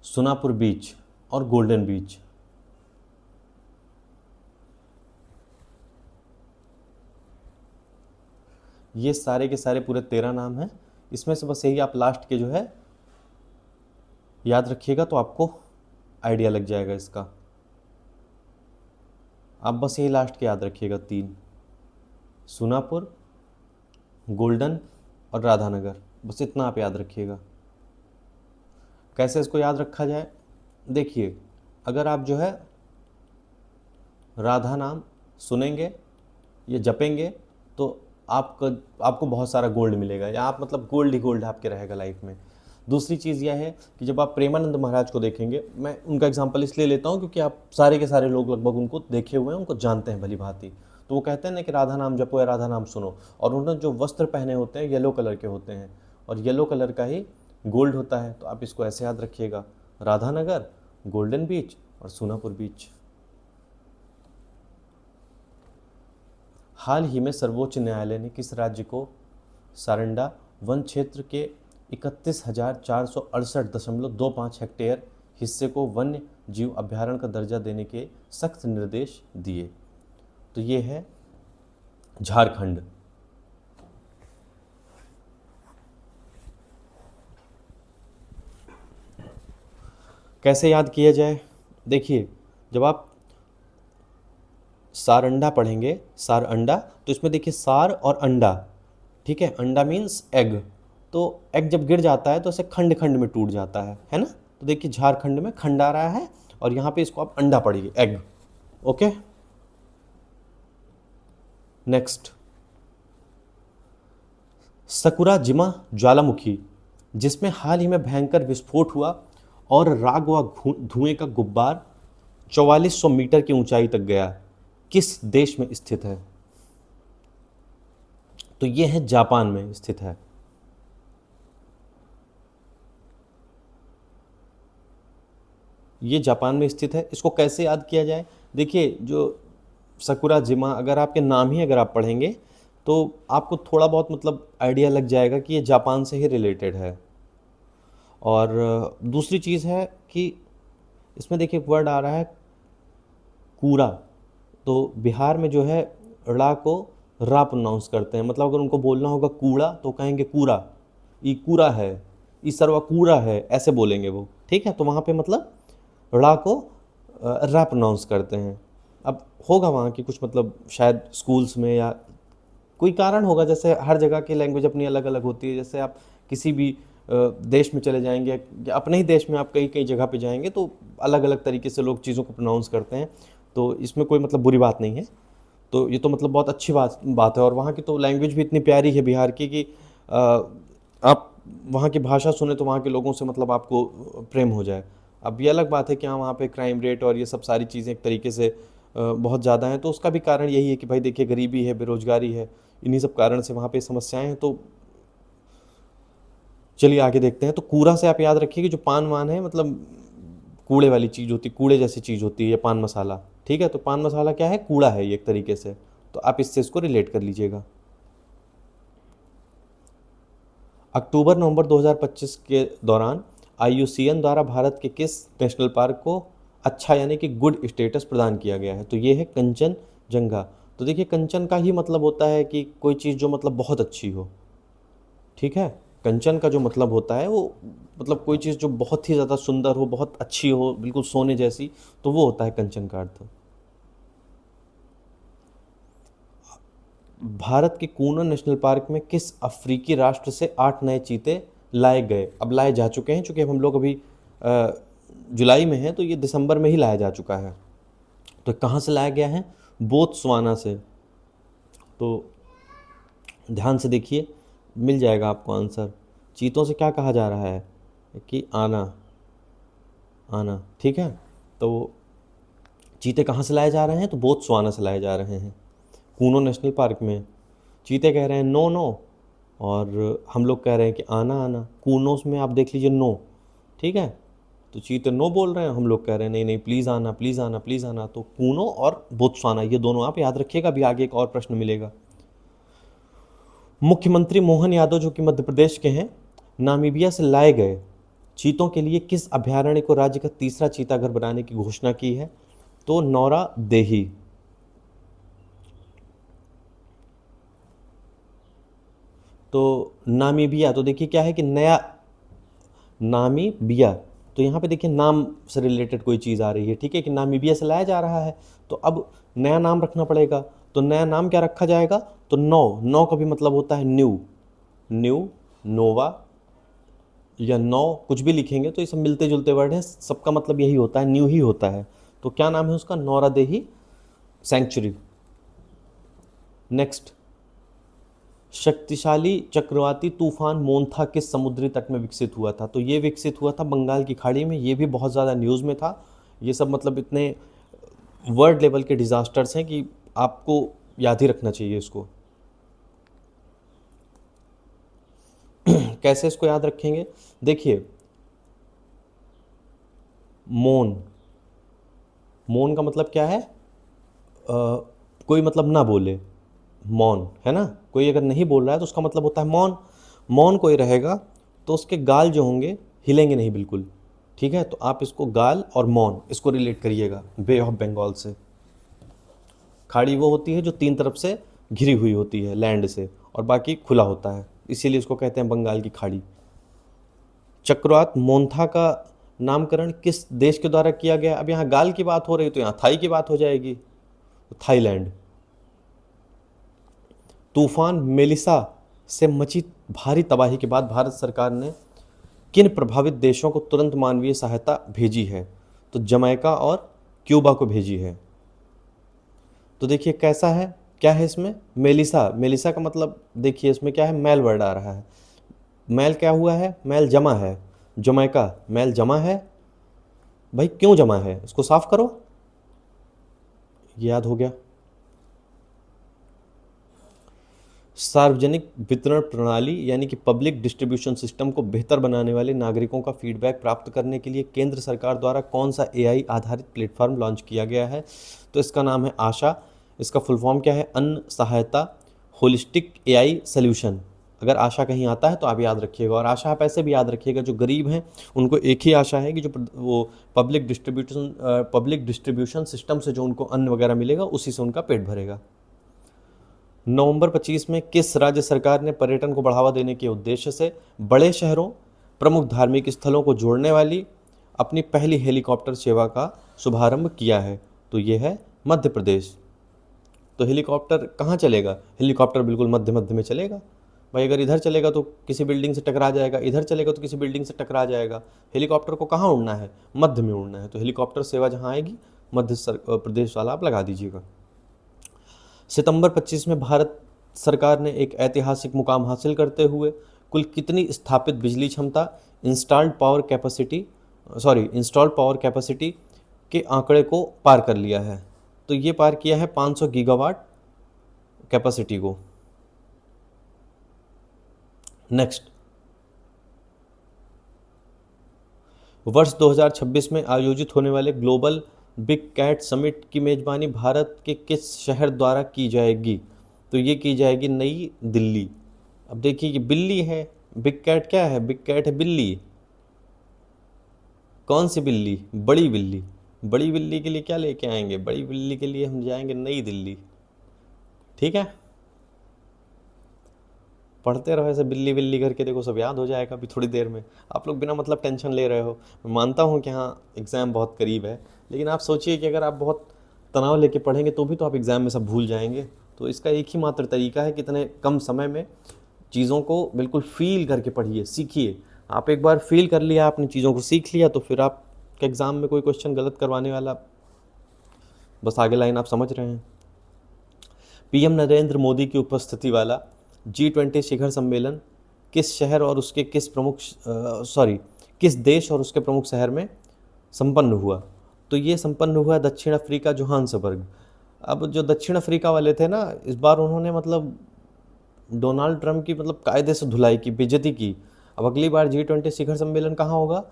सुनापुर बीच और गोल्डन बीच। ये सारे के सारे पूरे 13 नाम हैं। इसमें से बस यही आप लास्ट के जो है याद रखिएगा तो आपको आइडिया लग जाएगा इसका। आप बस यही लास्ट के याद रखिएगा 3, सुनापुर, गोल्डन और राधानगर। बस इतना आप याद रखिएगा। कैसे इसको याद रखा जाए? देखिए, अगर आप जो है राधा नाम सुनेंगे या जपेंगे तो आपको बहुत सारा गोल्ड मिलेगा, या आप मतलब गोल्ड ही गोल्ड आपके रहेगा लाइफ में। दूसरी चीज़ यह है कि जब आप प्रेमानंद महाराज को देखेंगे, मैं उनका एग्जांपल इसलिए लेता हूँ क्योंकि आप सारे के सारे लोग लगभग उनको देखे हुए हैं, उनको जानते हैं भली भांति। तो वो कहते हैं ना कि राधा नाम जपो या राधा नाम सुनो, और उन्होंने जो वस्त्र पहने होते हैं येलो कलर के होते हैं, और येलो कलर का ही गोल्ड होता है। तो आप इसको ऐसे याद रखिएगा, राधानगर, गोल्डन बीच और सोनापुर बीच। हाल ही में सर्वोच्च न्यायालय ने किस राज्य को सारंडा वन क्षेत्र के 31,468.25 हेक्टेयर हिस्से को वन्य जीव अभ्यारण्य का दर्जा देने के सख्त निर्देश दिए? तो ये है झारखंड। कैसे याद किया जाए? देखिए, जब आप सारंडा पढ़ेंगे, सार अंडा, तो इसमें देखिए सार और अंडा, ठीक है। अंडा मीन्स एग, तो एग जब गिर जाता है तो ऐसे खंड खंड में टूट जाता है ना। तो देखिए झारखंड में खंड आ रहा है और यहाँ पे इसको आप अंडा पढ़िए, एग। ओके, नेक्स्ट, सकुराजिमा ज्वालामुखी जिसमें हाल ही में भयंकर विस्फोट हुआ और राग व धुएं का गुब्बार 4400 मीटर की ऊंचाई तक गया, किस देश में स्थित है? तो यह है जापान में स्थित है। ये जापान में स्थित है। इसको कैसे याद किया जाए? देखिए, जो सकुराजिमा, अगर आपके नाम ही अगर आप पढ़ेंगे तो आपको थोड़ा बहुत मतलब आइडिया लग जाएगा कि ये जापान से ही रिलेटेड है। और दूसरी चीज़ है कि इसमें देखिए एक वर्ड आ रहा है कूड़ा, तो बिहार में जो है ड़ा को रा प्रोनाउंस करते हैं। मतलब अगर उनको बोलना होगा कूड़ा तो कहेंगे कूड़ा, ई कूड़ा है, ई सरवा कूड़ा है, ऐसे बोलेंगे वो, ठीक है। तो वहाँ पे मतलब ड़ा को रा प्रोनाउंस करते हैं। अब होगा वहाँ की कुछ मतलब शायद स्कूल्स में या कोई कारण होगा, जैसे हर जगह की लैंग्वेज अपनी अलग अलग होती है। जैसे आप किसी भी देश में चले जाएंगे या अपने ही देश में आप कई कई जगह पे जाएंगे तो अलग अलग तरीके से लोग चीज़ों को प्रोनाउंस करते हैं। तो इसमें कोई मतलब बुरी बात नहीं है। तो ये तो मतलब बहुत अच्छी बात है। और वहाँ की तो लैंग्वेज भी इतनी प्यारी है बिहार की कि आप वहाँ की भाषा सुने तो वहाँ के लोगों से मतलब आपको प्रेम हो जाए। अब ये अलग बात है कि हाँ, वहाँ पे क्राइम रेट और ये सब सारी चीज़ें एक तरीके से बहुत ज़्यादा हैं। तो उसका भी कारण यही है कि भाई देखिए गरीबी है, बेरोजगारी है, इन्हीं सब कारण से वहाँ पे समस्याएं हैं। तो चलिए आगे देखते हैं। तो कूड़ा से आप याद रखिए कि जो पान वान है मतलब कूड़े वाली चीज़ होती है, कूड़े जैसी चीज़ होती है ये पान मसाला, ठीक है। तो पान मसाला क्या है? कूड़ा है ये एक तरीके से। तो आप इससे इसको रिलेट कर लीजिएगा। अक्टूबर नवंबर 2025 के दौरान IUCN द्वारा भारत के किस नेशनल पार्क को अच्छा यानी कि गुड स्टेटस प्रदान किया गया है? तो ये है कंचनजंगा। तो देखिए कंचन का ही मतलब होता है कि कोई चीज़ जो मतलब बहुत अच्छी हो, ठीक है। कंचन का जो मतलब होता है वो मतलब कोई चीज़ जो बहुत ही ज़्यादा सुंदर हो, बहुत अच्छी हो, बिल्कुल सोने जैसी, तो वो होता है कंचन का अर्थ। भारत के कूनो नेशनल पार्क में किस अफ्रीकी राष्ट्र से 8 नए चीते लाए गए? अब लाए जा चुके हैं, चूंकि अब हम लोग अभी जुलाई में हैं, तो ये दिसंबर में ही लाया जा चुका है। तो कहाँ से लाया गया है? बोत्सवाना से। तो ध्यान से देखिए, मिल जाएगा आपको आंसर। चीतों से क्या कहा जा रहा है कि आना आना, ठीक है। तो चीते कहाँ से लाए जा रहे हैं? तो बोत्सवाना से लाए जा रहे हैं, कूनो नेशनल पार्क में। चीते कह रहे हैं नो नो, और हम लोग कह रहे हैं कि आना आना। कूनोस में आप देख लीजिए नो, ठीक है। तो चीते नो बोल रहे हैं, हम लोग कह रहे हैं नहीं नहीं प्लीज़ आना प्लीज़ आना प्लीज़ आना। तो कूनो और बोत्सवाना, ये दोनों आप याद रखिएगा, अभी आगे एक और प्रश्न मिलेगा। मुख्यमंत्री मोहन यादव, जो कि मध्य प्रदेश के हैं, नामीबिया से लाए गए चीतों के लिए किस अभयारण्य को राज्य का तीसरा चीताघर बनाने की घोषणा की है? तो नौरा देही। तो नामीबिया, तो देखिए क्या है कि नया नामीबिया, तो यहाँ पे देखिए नाम से रिलेटेड कोई चीज़ आ रही है, ठीक है, कि नामीबिया से लाया जा रहा है, तो अब नया नाम रखना पड़ेगा। तो नया नाम क्या रखा जाएगा? तो नौ, नौ का भी मतलब होता है न्यू, न्यू, नोवा या नौ, कुछ भी लिखेंगे तो ये सब मिलते जुलते वर्ड हैं, सबका मतलब यही होता है, न्यू ही होता है। तो क्या नाम है उसका? नौरादेही सेंचुरी। नेक्स्ट, शक्तिशाली चक्रवाती तूफान मोन्था किस समुद्री तट में विकसित हुआ था? तो ये विकसित हुआ था बंगाल की खाड़ी में। ये भी बहुत ज़्यादा न्यूज़ में था। ये सब मतलब इतने वर्ल्ड लेवल के डिज़ास्टर्स हैं कि आपको याद ही रखना चाहिए इसको। कैसे इसको याद रखेंगे? देखिए, मोन, मौन का मतलब क्या है? कोई मतलब ना बोले, मौन, है ना। कोई अगर नहीं बोल रहा है तो उसका मतलब होता है मौन। मौन कोई रहेगा तो उसके गाल जो होंगे हिलेंगे नहीं बिल्कुल, ठीक है। तो आप इसको गाल और मौन, इसको रिलेट करिएगा बे ऑफ बंगाल से। खाड़ी वो होती है जो 3 तरफ से घिरी हुई होती है लैंड से, और बाकी खुला होता है, इसीलिए इसको कहते हैं बंगाल की खाड़ी। चक्रवात मोन्था का नामकरण किस देश के द्वारा किया गया? अब यहाँ गाल की बात हो रही तो यहाँ थाई की बात हो जाएगी, तो थाईलैंड। तूफान मेलिसा से मची भारी तबाही के बाद भारत सरकार ने किन प्रभावित देशों को तुरंत मानवीय सहायता भेजी है? तो जमैका और क्यूबा को भेजी है। तो देखिए कैसा है, क्या है इसमें? मेलिसा, मेलिसा का मतलब देखिए इसमें क्या है, मैल वर्ड आ रहा है। मैल क्या हुआ है? मैल जमा है। जमैका, मैल जमा है। भाई क्यों जमा है, इसको साफ करो। याद हो गया। सार्वजनिक वितरण प्रणाली यानी कि पब्लिक डिस्ट्रीब्यूशन सिस्टम को बेहतर बनाने वाले नागरिकों का फीडबैक प्राप्त करने के लिए केंद्र सरकार द्वारा कौन सा एआई आधारित प्लेटफॉर्म लॉन्च किया गया है? तो इसका नाम है आशा। इसका फुल फॉर्म क्या है? अन्न सहायता होलिस्टिक एआई सोल्यूशन। अगर आशा कहीं आता है तो आप याद रखिएगा। और आशा आप ऐसे भी याद रखिएगा, जो गरीब हैं उनको एक ही आशा है कि जो वो पब्लिक डिस्ट्रीब्यूशन सिस्टम से जो उनको अन्न वगैरह मिलेगा उसी से उनका पेट भरेगा। नवंबर 25 में किस राज्य सरकार ने पर्यटन को बढ़ावा देने के उद्देश्य से बड़े शहरों, प्रमुख धार्मिक स्थलों को जोड़ने वाली अपनी पहली हेलीकॉप्टर सेवा का शुभारंभ किया है? तो ये है मध्य प्रदेश। तो हेलीकॉप्टर कहाँ चलेगा? हेलीकॉप्टर बिल्कुल मध्य मध्य में चलेगा। भाई अगर इधर चलेगा तो किसी बिल्डिंग से टकरा जाएगा, इधर चलेगा तो किसी बिल्डिंग से टकरा जाएगा। हेलीकॉप्टर को कहाँ उड़ना है? मध्य में उड़ना है। तो हेलीकॉप्टर सेवा जहाँ आएगी मध्य प्रदेश वाला आप लगा दीजिएगा। सितंबर 25 में भारत सरकार ने एक ऐतिहासिक मुकाम हासिल करते हुए कुल कितनी स्थापित बिजली क्षमता इंस्टॉल्ड पावर कैपेसिटी के आंकड़े को पार कर लिया है? तो ये पार किया है 500 गीगावाट कैपेसिटी को। नेक्स्ट, वर्ष 2026 में आयोजित होने वाले ग्लोबल बिग कैट समिट की मेजबानी भारत के किस शहर द्वारा की जाएगी? तो ये की जाएगी नई दिल्ली। अब देखिए ये बिल्ली है, बिग कैट क्या है? बिग कैट है बिल्ली। कौन सी बिल्ली? बड़ी बिल्ली। बड़ी बिल्ली के लिए क्या लेके आएंगे? बड़ी बिल्ली के लिए हम जाएंगे नई दिल्ली, ठीक है। पढ़ते रहो ऐसे बिल्ली बिल्ली करके, देखो सब याद हो जाएगा अभी थोड़ी देर में। आप लोग बिना मतलब टेंशन ले रहे हो। मैं मानता हूँ कि हाँ एग्ज़ाम बहुत करीब है, लेकिन आप सोचिए कि अगर आप बहुत तनाव लेके पढ़ेंगे तो भी तो आप एग्ज़ाम में सब भूल जाएंगे। तो इसका एक ही मात्र तरीका है कि इतने कम समय में चीज़ों को बिल्कुल फील करके पढ़िए, सीखिए। आप एक बार फील कर लिया, आपने चीज़ों को सीख लिया, तो फिर आप एग्ज़ाम में कोई क्वेश्चन गलत करवाने वाला, बस आगे लाइन आप समझ रहे हैं। पीएम नरेंद्र मोदी की उपस्थिति वाला G20 शिखर सम्मेलन किस शहर और उसके किस देश और उसके प्रमुख शहर में संपन्न हुआ? तो ये संपन्न हुआ दक्षिण अफ्रीका, जोहान्सबर्ग। अब जो दक्षिण अफ्रीका वाले थे ना, इस बार उन्होंने मतलब डोनाल्ड ट्रंप की मतलब कायदे से धुलाई की, बेइज्जती की। अब अगली बार G20 शिखर सम्मेलन कहाँ होगा?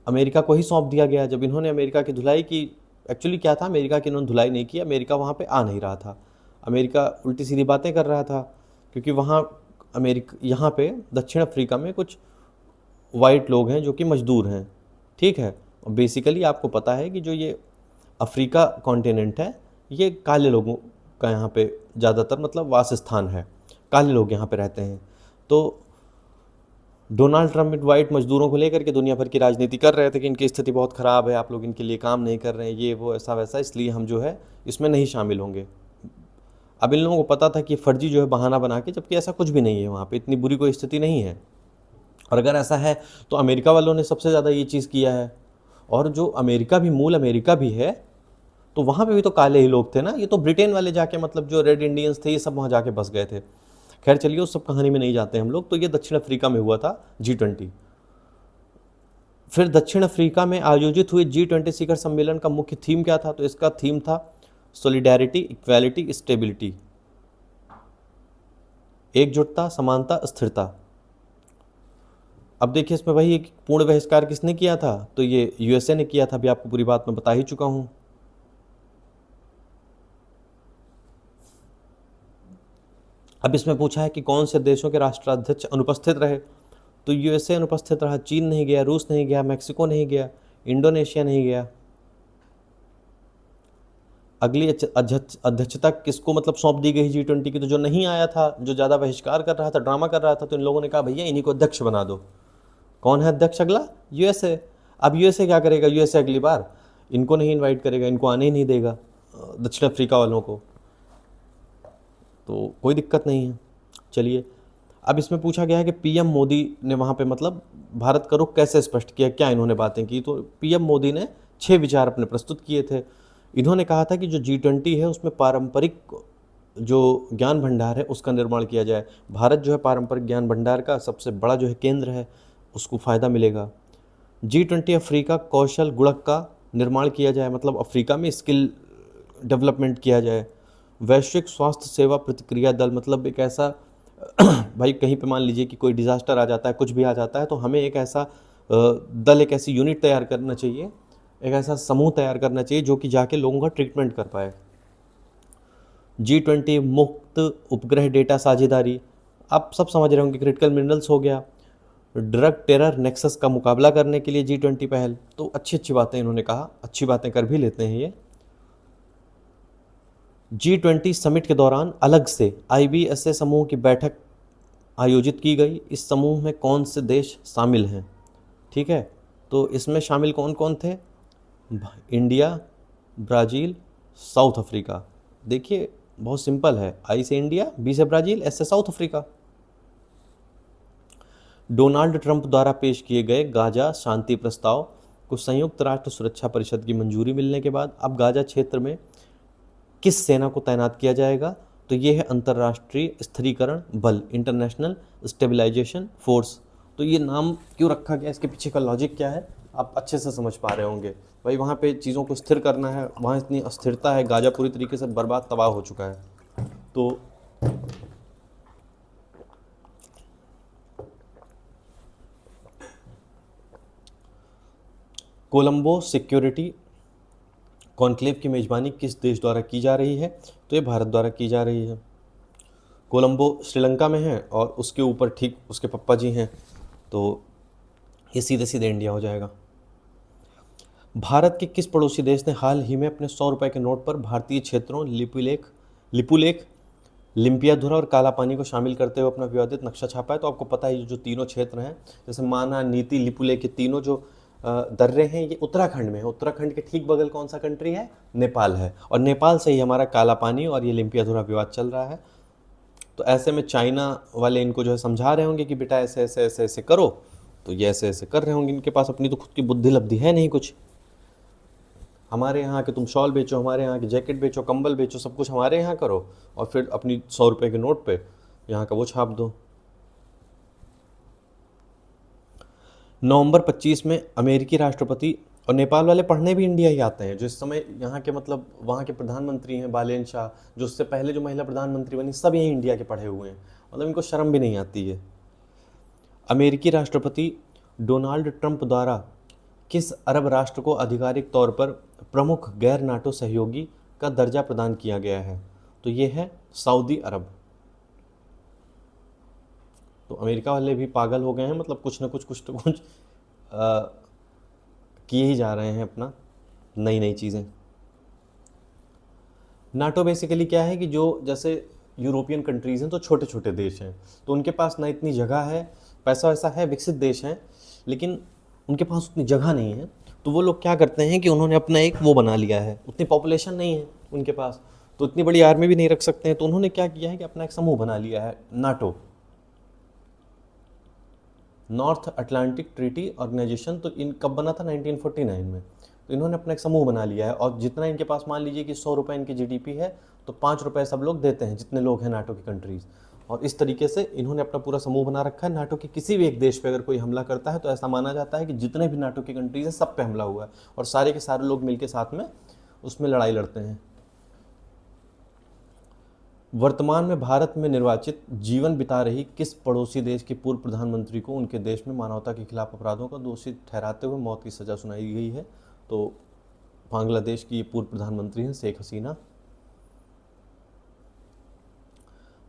अमेरिका को ही सौंप दिया गया। जब इन्होंने अमेरिका की धुलाई की, एक्चुअली क्या था, अमेरिका की इन्होंने धुलाई नहीं की, अमेरिका वहाँ पे आ नहीं रहा था। अमेरिका उल्टी सीधी बातें कर रहा था, क्योंकि वहाँ यहाँ पे दक्षिण अफ्रीका में कुछ वाइट लोग हैं जो कि मजदूर हैं, ठीक है। और बेसिकली आपको पता है कि जो ये अफ्रीका कॉन्टिनेंट है, ये काले लोगों का यहाँ पे ज़्यादातर मतलब वास स्थान है, काले लोग यहाँ पे रहते हैं। तो डोनाल्ड ट्रंप वाइट मजदूरों को लेकर के दुनिया भर की राजनीति कर रहे थे कि इनकी स्थिति बहुत ख़राब है, आप लोग इनके लिए काम नहीं कर रहे हैं, ये वो ऐसा वैसा, इसलिए हम जो है इसमें नहीं शामिल होंगे। अब इन लोगों को पता था कि फर्जी जो है बहाना बना के, जबकि ऐसा कुछ भी नहीं है, वहाँ पे इतनी बुरी कोई स्थिति नहीं है। और अगर ऐसा है तो अमेरिका वालों ने सबसे ज़्यादा ये चीज़ किया है। और जो अमेरिका भी, मूल अमेरिका भी है, तो वहाँ पे भी तो काले ही लोग थे ना। ये तो ब्रिटेन वाले जाके मतलब जो रेड इंडियंस थे, ये सब वहाँ जाके बस गए थे। खैर चलिए, उस सब कहानी में नहीं जाते हम लोग। तो ये दक्षिण अफ्रीका में हुआ था G20। फिर दक्षिण अफ्रीका में आयोजित हुए G20 शिखर सम्मेलन का मुख्य थीम क्या था? तो इसका थीम था सोलिडेरिटी, इक्वालिटी, स्टेबिलिटी, एकजुटता, समानता, स्थिरता। अब देखिए इसमें वही एक पूर्ण बहिष्कार किसने किया था? तो ये यूएसए ने किया था। अभी आपको पूरी बात मैं बता ही चुका हूं। अब इसमें पूछा है कि कौन से देशों के राष्ट्राध्यक्ष अनुपस्थित रहे? तो यूएसए अनुपस्थित रहा, चीन नहीं गया, रूस नहीं गया, मैक्सिको नहीं गया, इंडोनेशिया नहीं गया। अगली अध्यक्षता किसको मतलब सौंप दी गई G20 की? तो जो नहीं आया था, जो ज़्यादा बहिष्कार कर रहा था, ड्रामा कर रहा था, तो इन लोगों ने कहा भैया इन्हीं को अध्यक्ष बना दो। कौन है अध्यक्ष अगला? यूएसए। अब यूएसए क्या करेगा? यूएसए अगली बार इनको नहीं इनवाइट करेगा, इनको आने ही नहीं देगा, दक्षिण अफ्रीका वालों को। तो कोई दिक्कत नहीं है। चलिए, अब इसमें पूछा गया है कि पीएम मोदी ने वहाँ पे मतलब भारत का रुख कैसे स्पष्ट किया, क्या इन्होंने बातें की? तो पीएम मोदी ने 6 विचार अपने प्रस्तुत किए थे। इन्होंने कहा था कि जो G20 है उसमें पारंपरिक जो ज्ञान भंडार है उसका निर्माण किया जाए। भारत जो है पारंपरिक ज्ञान भंडार का सबसे बड़ा जो है केंद्र है, उसको फ़ायदा मिलेगा। G20 अफ्रीका कौशल गुणक का निर्माण किया जाए, मतलब अफ्रीका में स्किल डेवलपमेंट किया जाए। वैश्विक स्वास्थ्य सेवा प्रतिक्रिया दल, मतलब एक ऐसा भाई कहीं पे मान लीजिए कि कोई डिज़ास्टर आ जाता है, कुछ भी आ जाता है, तो हमें एक ऐसा दल, एक ऐसी यूनिट तैयार करना चाहिए, एक ऐसा समूह तैयार करना चाहिए जो कि जाके लोगों का ट्रीटमेंट कर पाए। G20 मुक्त उपग्रह डेटा साझेदारी, आप सब समझ रहे होंगे, क्रिटिकल मिनरल्स हो गया। ड्रग टेरर नेक्सस का मुकाबला करने के लिए G20 पहल। तो अच्छी अच्छी बातें इन्होंने कहा, अच्छी बातें कर भी लेते हैं ये। G20 समिट के दौरान अलग से IBSA समूह की बैठक आयोजित की गई। इस समूह में कौन से देश शामिल हैं? ठीक है, तो इसमें शामिल कौन कौन थे? India, Brazil, south Africa. देखिए बहुत सिंपल है, I से इंडिया, B से ब्राज़ील, S से साउथ अफ्रीका। डोनाल्ड ट्रंप द्वारा पेश किए गए गाजा शांति प्रस्ताव को संयुक्त राष्ट्र सुरक्षा परिषद की मंजूरी मिलने के बाद अब गाजा क्षेत्र में किस सेना को तैनात किया जाएगा? तो ये है अंतर्राष्ट्रीय स्थिरीकरण बल, इंटरनेशनल स्टेबलाइजेशन फोर्स। तो ये नाम क्यों रखा गया, इसके पीछे का लॉजिक क्या है, आप अच्छे से समझ पा रहे होंगे। भाई वहाँ पे चीज़ों को स्थिर करना है, वहाँ इतनी अस्थिरता है, गाजा पूरी तरीके से बर्बाद तबाह हो चुका है। तो कोलंबो सिक्योरिटी कॉन्क्लेव की मेज़बानी किस देश द्वारा की जा रही है? तो ये भारत द्वारा की जा रही है। कोलंबो श्रीलंका में है और उसके ऊपर ठीक उसके पप्पा जी हैं, तो ये सीधे सीधे इंडिया हो जाएगा। भारत के किस पड़ोसी देश ने हाल ही में अपने 100 रुपये के नोट पर भारतीय क्षेत्रों लिपुलेख, लिम्पियाधुरा और कालापानी को शामिल करते हुए अपना विवादित नक्शा छापा है? तो आपको पता है जो तीनों क्षेत्र हैं, जैसे माना, नीति, लिपुलेख, ये तीनों जो दर्रे हैं ये उत्तराखंड में है। उत्तराखंड के ठीक बगल कौन सा कंट्री है? नेपाल है। और नेपाल से ही हमारा काला पानी और ये लिम्पिया-धुरा विवाद चल रहा है। तो ऐसे में चाइना वाले इनको जो है समझा रहे होंगे कि बेटा ऐसे ऐसे ऐसे ऐसे करो, तो ये ऐसे ऐसे कर रहे होंगे। इनके पास अपनी तो खुद की बुद्धि लब्धि है नहीं कुछ। हमारे यहाँ के तुम शॉल बेचो, हमारे यहाँ की जैकेट बेचो, कंबल बेचो, सब कुछ हमारे यहाँ करो, और फिर अपनी 100 रुपये के नोट पे यहाँ का वो छाप दो। नवंबर 25 में अमेरिकी राष्ट्रपति, और नेपाल वाले पढ़ने भी इंडिया ही आते हैं, जो इस समय यहाँ के मतलब वहाँ के प्रधानमंत्री हैं बालेन शाह, जो उससे पहले जो महिला प्रधानमंत्री बनी, सब यही इंडिया के पढ़े हुए हैं। मतलब इनको शर्म भी नहीं आती है। अमेरिकी राष्ट्रपति डोनाल्ड ट्रंप द्वारा किस अरब राष्ट्र को आधिकारिक तौर पर प्रमुख गैर नाटो सहयोगी का दर्जा प्रदान किया गया है? तो ये है सऊदी अरब। तो अमेरिका वाले भी पागल हो गए हैं, मतलब कुछ ना कुछ तो कुछ किए ही जा रहे हैं अपना, नई नई चीज़ें। नाटो बेसिकली क्या है कि जो जैसे यूरोपियन कंट्रीज़ हैं तो छोटे छोटे देश हैं, तो उनके पास ना इतनी जगह है, पैसा वैसा है, विकसित देश हैं, लेकिन उनके पास उतनी जगह नहीं है। तो वो लोग क्या करते हैं कि उन्होंने अपना एक वो बना लिया है, उतनी पॉपुलेशन नहीं है उनके पास, तो इतनी बड़ी आर्मी भी नहीं रख सकते हैं, तो उन्होंने क्या किया है कि अपना एक समूह बना लिया है, NATO, North Atlantic Treaty Organization. तो इन कब बना था? 1949 में। तो इन्होंने अपना एक समूह बना लिया है, और जितना इनके पास, मान लीजिए कि 100 रुपये इनकी जीडीपी है, तो 5 रुपये सब लोग देते हैं, जितने लोग हैं नाटो की कंट्रीज़। और इस तरीके से इन्होंने अपना पूरा समूह बना रखा है। नाटो के किसी भी एक देश पे अगर कोई हमला करता है तो ऐसा माना जाता है कि जितने भी नाटो की कंट्रीज़ हैं सब पे हमला हुआ है, और सारे के सारे लोग मिलकर साथ में उसमें लड़ाई लड़ते हैं। वर्तमान में भारत में निर्वाचित जीवन बिता रही किस पड़ोसी देश के पूर्व प्रधानमंत्री को उनके देश में मानवता के खिलाफ अपराधों का दोषी ठहराते हुए मौत की सज़ा सुनाई गई है? तो बांग्लादेश की ये पूर्व प्रधानमंत्री हैं शेख हसीना।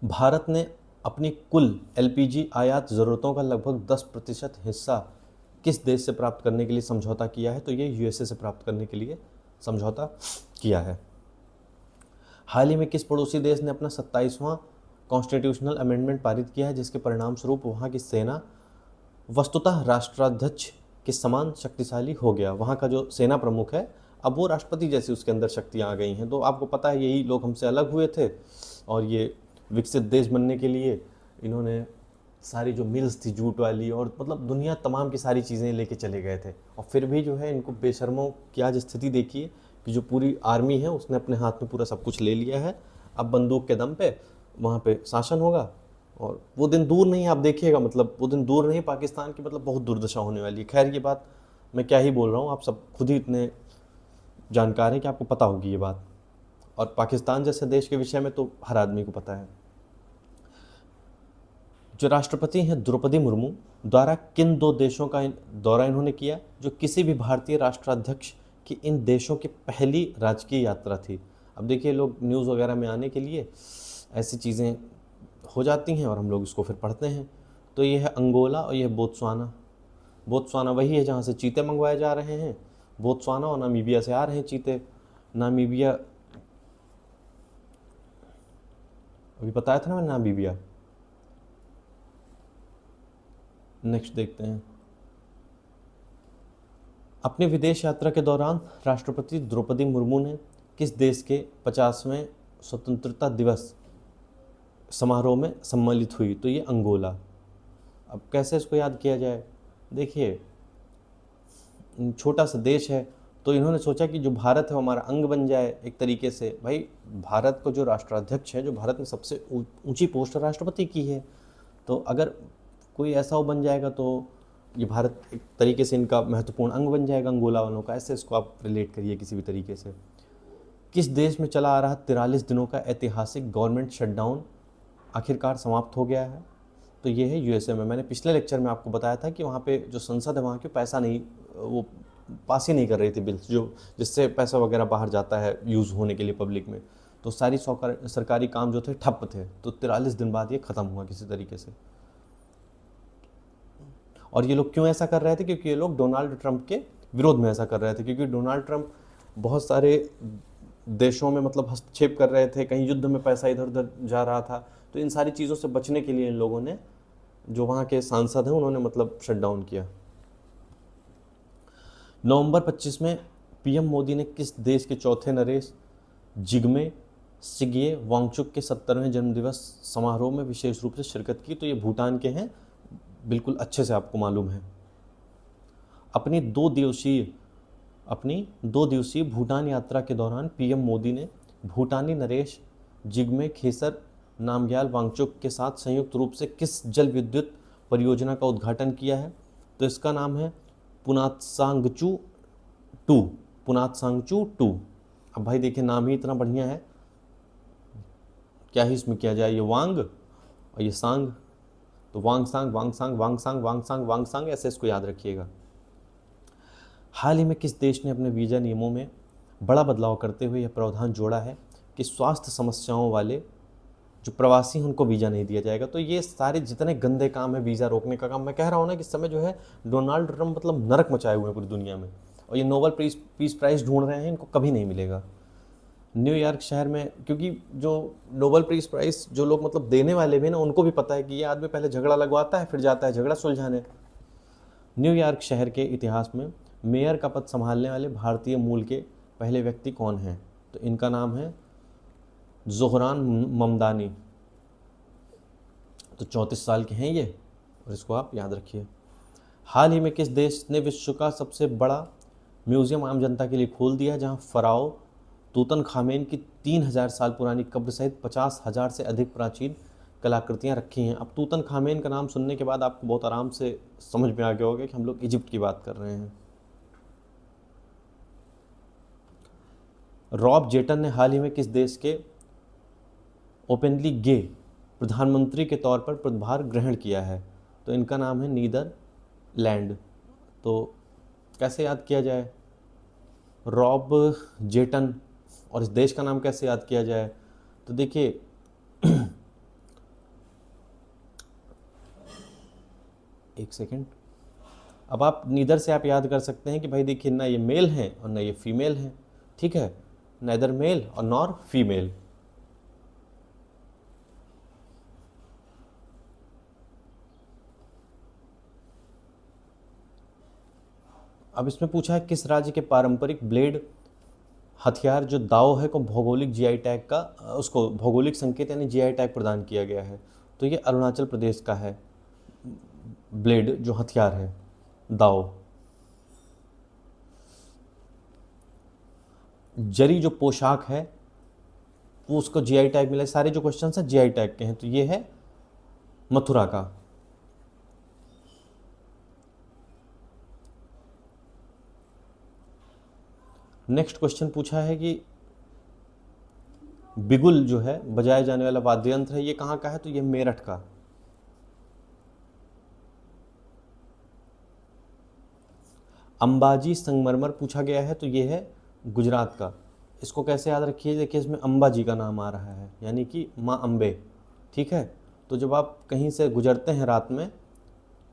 भारत ने अपनी कुल एलपीजी आयात ज़रूरतों का लगभग 10% हिस्सा किस देश से प्राप्त करने के लिए समझौता किया है? तो ये यूएसए से प्राप्त करने के लिए समझौता किया है। हाल ही में किस पड़ोसी देश ने अपना 27वां कॉन्स्टिट्यूशनल अमेंडमेंट पारित किया है, जिसके परिणाम स्वरूप वहाँ की सेना वस्तुतः राष्ट्राध्यक्ष के समान शक्तिशाली हो गया? वहाँ का जो सेना प्रमुख है, अब वो राष्ट्रपति जैसी उसके अंदर शक्तियाँ आ गई हैं। तो आपको पता है यही लोग हमसे अलग हुए थे, और ये विकसित देश बनने के लिए इन्होंने सारी जो मिल्स थी जूट वाली, और मतलब दुनिया तमाम की सारी चीज़ें लेके चले गए थे, और फिर भी जो है इनको बेशर्मों की आज स्थिति देखिए कि जो पूरी आर्मी है उसने अपने हाथ में पूरा सब कुछ ले लिया है। अब बंदूक के दम पे वहाँ पे शासन होगा, और वो दिन दूर नहीं, आप देखिएगा, मतलब वो दिन दूर नहीं, पाकिस्तान की मतलब बहुत दुर्दशा होने वाली है। खैर ये बात मैं क्या ही बोल रहा हूँ, आप सब खुद ही इतने जानकार हैं कि आपको पता होगी ये बात, और पाकिस्तान जैसे देश के विषय में तो हर आदमी को पता है। जो राष्ट्रपति हैं द्रौपदी मुर्मू द्वारा किन 2 देशों का दौरा इन्होंने किया, जो किसी भी भारतीय राष्ट्राध्यक्ष की इन देशों की पहली राजकीय यात्रा थी? अब देखिए, लोग न्यूज़ वगैरह में आने के लिए ऐसी चीज़ें हो जाती हैं और हम लोग इसको फिर पढ़ते हैं। तो ये है अंगोला और ये है बोत्सवाना। बोत्सवाना वही है जहाँ से चीते मंगवाए जा रहे हैं, बोत्सवाना और नामीबिया से आ रहे हैं चीते। नामीबिया अभी बताया था ना मैंने, नामीबिया। नेक्स्ट देखते हैं। अपनी विदेश यात्रा के दौरान राष्ट्रपति द्रौपदी मुर्मू ने किस देश के 50वें स्वतंत्रता दिवस समारोह में सम्मिलित हुई? तो ये अंगोला। अब कैसे इसको याद किया जाए? देखिए, छोटा सा देश है, तो इन्होंने सोचा कि जो भारत है वो हमारा अंग बन जाए एक तरीके से। भाई, भारत को जो राष्ट्राध्यक्ष है, जो भारत में सबसे ऊंची पोस्ट राष्ट्रपति की है, तो अगर कोई ऐसा वो बन जाएगा तो ये भारत एक तरीके से इनका महत्वपूर्ण अंग बन जाएगा, अंगोला वालों का। ऐसे इसको आप रिलेट करिए किसी भी तरीके से। किस देश में चला आ रहा 43 दिनों का ऐतिहासिक गवर्नमेंट शटडाउन आखिरकार समाप्त हो गया है? तो ये है यूएसए में। मैंने पिछले लेक्चर में आपको बताया था कि वहाँ पे जो संसद है, वहाँ के पैसा नहीं, वो पास ही नहीं कर रही थी बिल्स, जो जिससे पैसा वगैरह बाहर जाता है यूज़ होने के लिए पब्लिक में। तो सारी सरकारी काम जो थे ठप थे, तो 43 दिन बाद ये ख़त्म हुआ किसी तरीके से। और ये लोग क्यों ऐसा कर रहे थे? क्योंकि ये लोग डोनाल्ड ट्रंप के विरोध में ऐसा कर रहे थे, क्योंकि डोनाल्ड ट्रंप बहुत सारे देशों में मतलब हस्तक्षेप कर रहे थे, कहीं युद्ध में पैसा इधर उधर जा रहा था। तो इन सारी चीज़ों से बचने के लिए इन लोगों ने, जो वहाँ के सांसद हैं, उन्होंने मतलब शटडाउन किया। नवंबर 25 में पीएम मोदी ने किस देश के चौथे नरेश जिग्मे सिग्ये वांगचुक के 70वें जन्मदिवस समारोह में विशेष रूप से शिरकत की? तो ये भूटान के हैं, बिल्कुल अच्छे से आपको मालूम है। अपनी दो दिवसीय भूटान यात्रा के दौरान पीएम मोदी ने भूटानी नरेश जिग्मे खेसर नामग्याल वांगचुक के साथ संयुक्त रूप से किस जल विद्युत परियोजना का उद्घाटन किया है? तो इसका नाम है पुनातसांगचू टू। अब भाई देखिए, नाम ही इतना बढ़िया है, क्या ही इसमें किया जाए। ये वांग और ये सांग, तो वांग सांग ऐसे इसको याद रखिएगा। हाल ही में किस देश ने अपने वीज़ा नियमों में बड़ा बदलाव करते हुए यह प्रावधान जोड़ा है कि स्वास्थ्य समस्याओं वाले जो प्रवासी हैं उनको वीज़ा नहीं दिया जाएगा? तो ये सारे जितने गंदे काम है वीज़ा रोकने का काम, मैं कह रहा हूँ ना कि इस समय जो है डोनाल्ड ट्रंप मतलब नरक मचाए हुए हैं पूरी दुनिया में, और ये नोबेल पीस प्राइज़ ढूंढ रहे हैं, इनको कभी नहीं मिलेगा। न्यूयॉर्क शहर में, क्योंकि जो नोबेल पीस प्राइज़ जो लोग मतलब देने वाले भी हैं ना, उनको भी पता है कि ये आदमी पहले झगड़ा लगवाता है फिर जाता है झगड़ा सुलझाने। न्यूयॉर्क शहर के इतिहास में मेयर का पद संभालने वाले भारतीय मूल के पहले व्यक्ति कौन हैं? तो इनका नाम है ज़ोहरान ममदानी। तो 34 साल के हैं ये, और इसको आप याद रखिए। हाल ही में किस देश ने विश्व का सबसे बड़ा म्यूजियम आम जनता के लिए खोल दिया है, जहां फ़राओ तूतनखामेन की 3000 साल पुरानी कब्र सहित 50,000 से अधिक प्राचीन कलाकृतियां रखी हैं? अब तूतनखामेन का नाम सुनने के बाद आपको बहुत आराम से समझ में आ गया होगा कि हम लोग इजिप्ट की बात कर रहे हैं। रॉब जेटन ने हाल ही में किस देश के ओपनली गे प्रधानमंत्री के तौर पर पदभार ग्रहण किया है? तो इनका नाम है नीदरलैंड। तो कैसे याद किया जाए रॉब जेटन, और इस देश का नाम कैसे याद किया जाए? तो देखिए एक सेकेंड, अब आप नीदर से आप याद कर सकते हैं कि भाई देखिए, ना ये मेल हैं और ना ये फीमेल हैं, ठीक है, नेदर मेल और नॉर फीमेल। अब इसमें पूछा है किस राज्य के पारंपरिक ब्लेड हथियार जो दाव है को भौगोलिक जीआई टैग का, उसको भौगोलिक संकेत यानी जीआई टैग प्रदान किया गया है? तो ये अरुणाचल प्रदेश का है ब्लेड जो हथियार है दाव। जरी जो पोशाक है वो उसको जीआई टैग मिला है। सारे जो क्वेश्चन हैं जीआई टैग के हैं, तो ये है मथुरा का। नेक्स्ट क्वेश्चन पूछा है कि बिगुल जो है बजाया जाने वाला वाद्य यंत्र है, ये कहाँ का है? तो ये मेरठ का। अंबाजी संगमरमर पूछा गया है, तो ये है गुजरात का। इसको कैसे याद रखिए? देखिए इसमें अंबा जी का नाम आ रहा है, यानी कि माँ अम्बे, ठीक है। तो जब आप कहीं से गुजरते हैं रात में,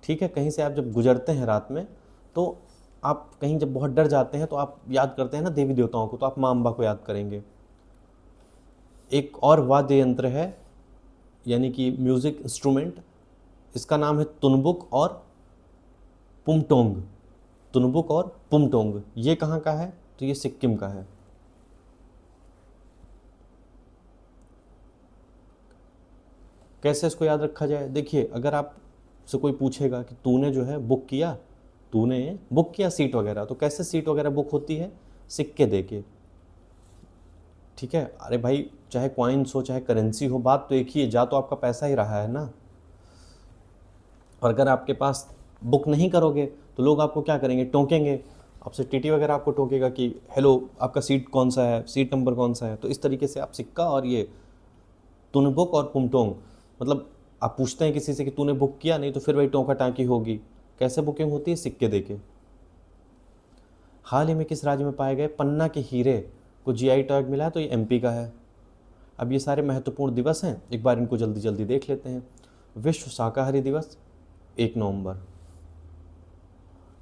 ठीक है, कहीं से आप जब गुजरते हैं रात में, तो आप कहीं जब बहुत डर जाते हैं तो आप याद करते हैं ना देवी देवताओं को, तो आप माँ अम्बा को याद करेंगे। एक और वाद्य यंत्र है यानी कि म्यूजिक इंस्ट्रूमेंट, इसका नाम है तुनबुक और पुमटोंग। तुनबुक और पुमटोंग ये कहाँ का है? तो ये सिक्किम का है। कैसे इसको याद रखा जाए? देखिए अगर आप से कोई पूछेगा कि तूने जो है तूने बुक किया सीट वगैरह, तो कैसे सीट वगैरह बुक होती है? सिक्के दे के, ठीक है। अरे भाई चाहे कॉइन्स हो चाहे करेंसी हो, बात तो एक ही है, जा तो आपका पैसा ही रहा है ना। और अगर आपके पास बुक नहीं करोगे तो लोग आपको क्या करेंगे? टोकेंगे आपसे, टीटी वगैरह आपको टोकेगा कि हेलो आपका सीट कौन सा है, सीट नंबर कौन सा है। तो इस तरीके से आप सिक्का और ये तुनबुक और पुमटोंग, मतलब आप पूछते हैं किसी से कि तूने बुक किया, नहीं तो फिर वही टोंका टाँकी होगी। कैसे बुकिंग होती है? सिक्के देके। हाल ही में किस राज्य में पाए गए पन्ना के हीरे को जीआई टैग मिला है? तो ये एमपी का है। अब ये सारे महत्वपूर्ण दिवस हैं, एक बार इनको जल्दी जल्दी देख लेते हैं। विश्व शाकाहारी दिवस 1 नवंबर।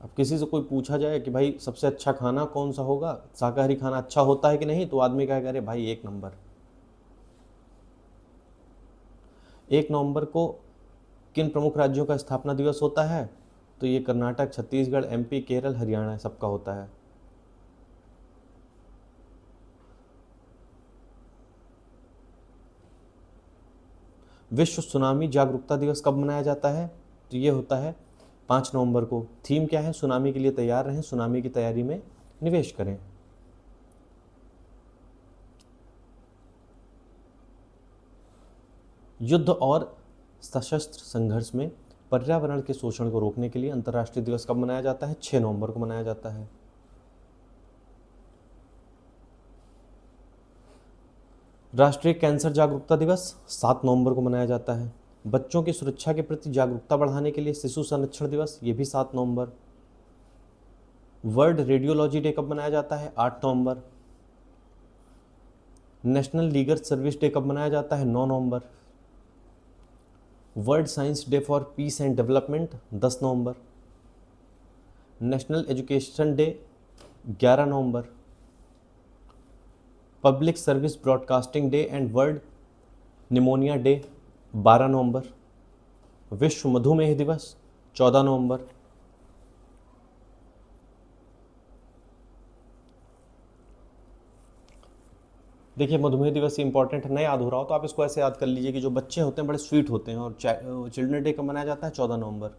अब किसी से कोई पूछा जाए कि भाई सबसे अच्छा खाना कौन सा होगा, शाकाहारी खाना अच्छा होता है कि नहीं, तो आदमी क्या करे भाई 1 नवंबर। 1 नवंबर को किन प्रमुख राज्यों का स्थापना दिवस होता है? तो तो ये कर्नाटक, छत्तीसगढ़, एमपी, केरल, हरियाणा सबका होता है। विश्व सुनामी जागरूकता दिवस कब मनाया जाता है? तो ये होता है 5 नवंबर को। थीम क्या है? सुनामी के लिए तैयार रहें, सुनामी की तैयारी में निवेश करें। युद्ध और सशस्त्र संघर्ष में पर्यावरण के शोषण को रोकने के लिए अंतर्राष्ट्रीय दिवस कब मनाया जाता है? 6 नवंबर को मनाया जाता है। राष्ट्रीय कैंसर जागरूकता दिवस 7 नवंबर को मनाया जाता है। बच्चों की सुरक्षा के प्रति जागरूकता बढ़ाने के लिए शिशु संरक्षण दिवस, ये भी 7 नवंबर। वर्ल्ड रेडियोलॉजी डे कब मनाया जाता है? 8 नवंबर। नेशनल लीगल सर्विस डे कब मनाया जाता है? 9 नवंबर। World science day for peace and development 10 नवंबर। नेशनल एजुकेशन डे 11 नवंबर। Public service broadcasting day and world pneumonia day 12 नवंबर। विश्व मधुमेह दिवस 14 नवंबर। देखिए मधुमेह दिवस इंपॉर्टेंट है, नहीं याद हो रहा हो तो आप इसको ऐसे याद कर लीजिए कि जो बच्चे होते हैं बड़े स्वीट होते हैं। और चिल्ड्रन डे कब मनाया जाता है? 14 नवंबर।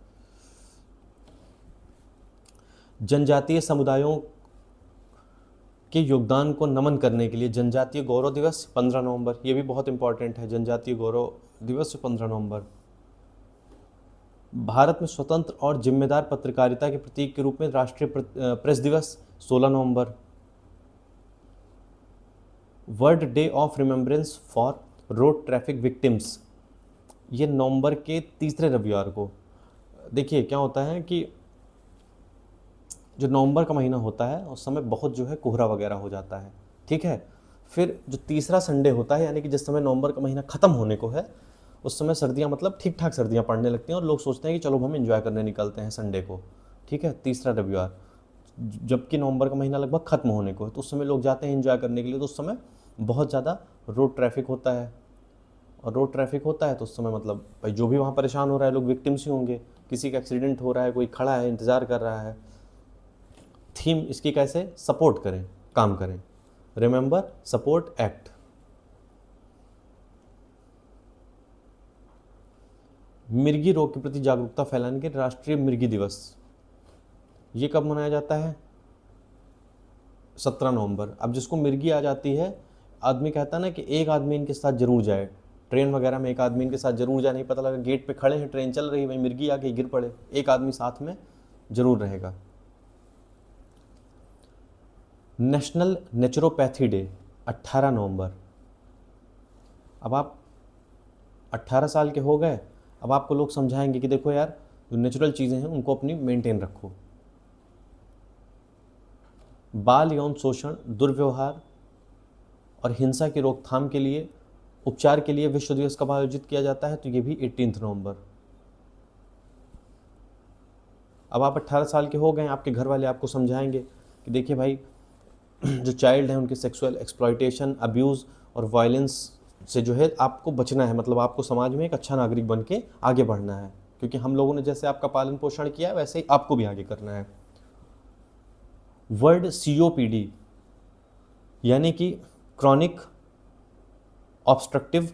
जनजातीय समुदायों के योगदान को नमन करने के लिए जनजातीय गौरव दिवस 15 नवंबर, ये भी बहुत इंपॉर्टेंट है। जनजातीय गौरव दिवस 15 नवंबर। भारत में स्वतंत्र और जिम्मेदार पत्रकारिता के प्रतीक के रूप में राष्ट्रीय प्रेस दिवस 16 नवंबर। World day of remembrance for road traffic victims, ये नवंबर के तीसरे रविवार को। देखिए क्या होता है कि जो नवंबर का महीना होता है उस समय बहुत जो है कोहरा वगैरह हो जाता है, ठीक है। फिर जो तीसरा संडे होता है, यानी कि जिस समय नवंबर का महीना ख़त्म होने को है, उस समय सर्दियाँ मतलब ठीक ठाक सर्दियाँ पड़ने लगती हैं और लोग सोचते हैं कि चलो हम एंजॉय करने निकलते हैं संडे को, ठीक है, तीसरा रविवार। जबकि नवंबर का महीना लगभग ख़त्म होने को है, तो उस समय लोग जाते हैं एंजॉय करने के लिए। तो उस समय बहुत ज़्यादा रोड ट्रैफिक होता है, और रोड ट्रैफिक होता है तो उस समय मतलब भाई जो भी वहाँ परेशान हो रहा है लोग विक्टिम्स ही होंगे। किसी का एक्सीडेंट हो रहा है, कोई खड़ा है इंतज़ार कर रहा है। थीम इसकी कैसे? सपोर्ट करें, काम करें। Remember, support, act. मिर्गी रोग के प्रति जागरूकता फैलाने के राष्ट्रीय मिर्गी दिवस, ये कब मनाया जाता है? 17 नवंबर। अब जिसको मिर्गी आ जाती है, आदमी कहता है ना कि एक आदमी इनके साथ जरूर जाए, ट्रेन वगैरह में एक आदमी इनके साथ जरूर जाए। नहीं पता लगा गेट पे खड़े हैं, ट्रेन चल रही है, वहीं मिर्गी आके गिर पड़े, एक आदमी साथ में जरूर रहेगा। नेशनल नेचुरोपैथी डे 18 नवंबर। अब आप 18 साल के हो गए, अब आपको लोग समझाएंगे कि देखो यार जो नेचुरल चीज़ें हैं उनको अपनी मेंटेन रखो। बाल यौन शोषण, दुर्व्यवहार और हिंसा की रोकथाम के लिए उपचार के लिए विश्व दिवस कब आयोजित किया जाता है? तो ये भी 18 नवंबर। अब आप 18 साल के हो गए, आपके घर वाले आपको समझाएंगे कि देखिए भाई जो चाइल्ड हैं उनके सेक्सुअल एक्सप्लॉयटेशन, अब्यूज़ और वायलेंस से जो है आपको बचना है। मतलब आपको समाज में एक अच्छा नागरिक बन के आगे बढ़ना है, क्योंकि हम लोगों ने जैसे आपका पालन पोषण किया है वैसे ही आपको भी आगे करना है। वर्ल्ड COPD यानी कि क्रॉनिक ऑब्स्ट्रक्टिव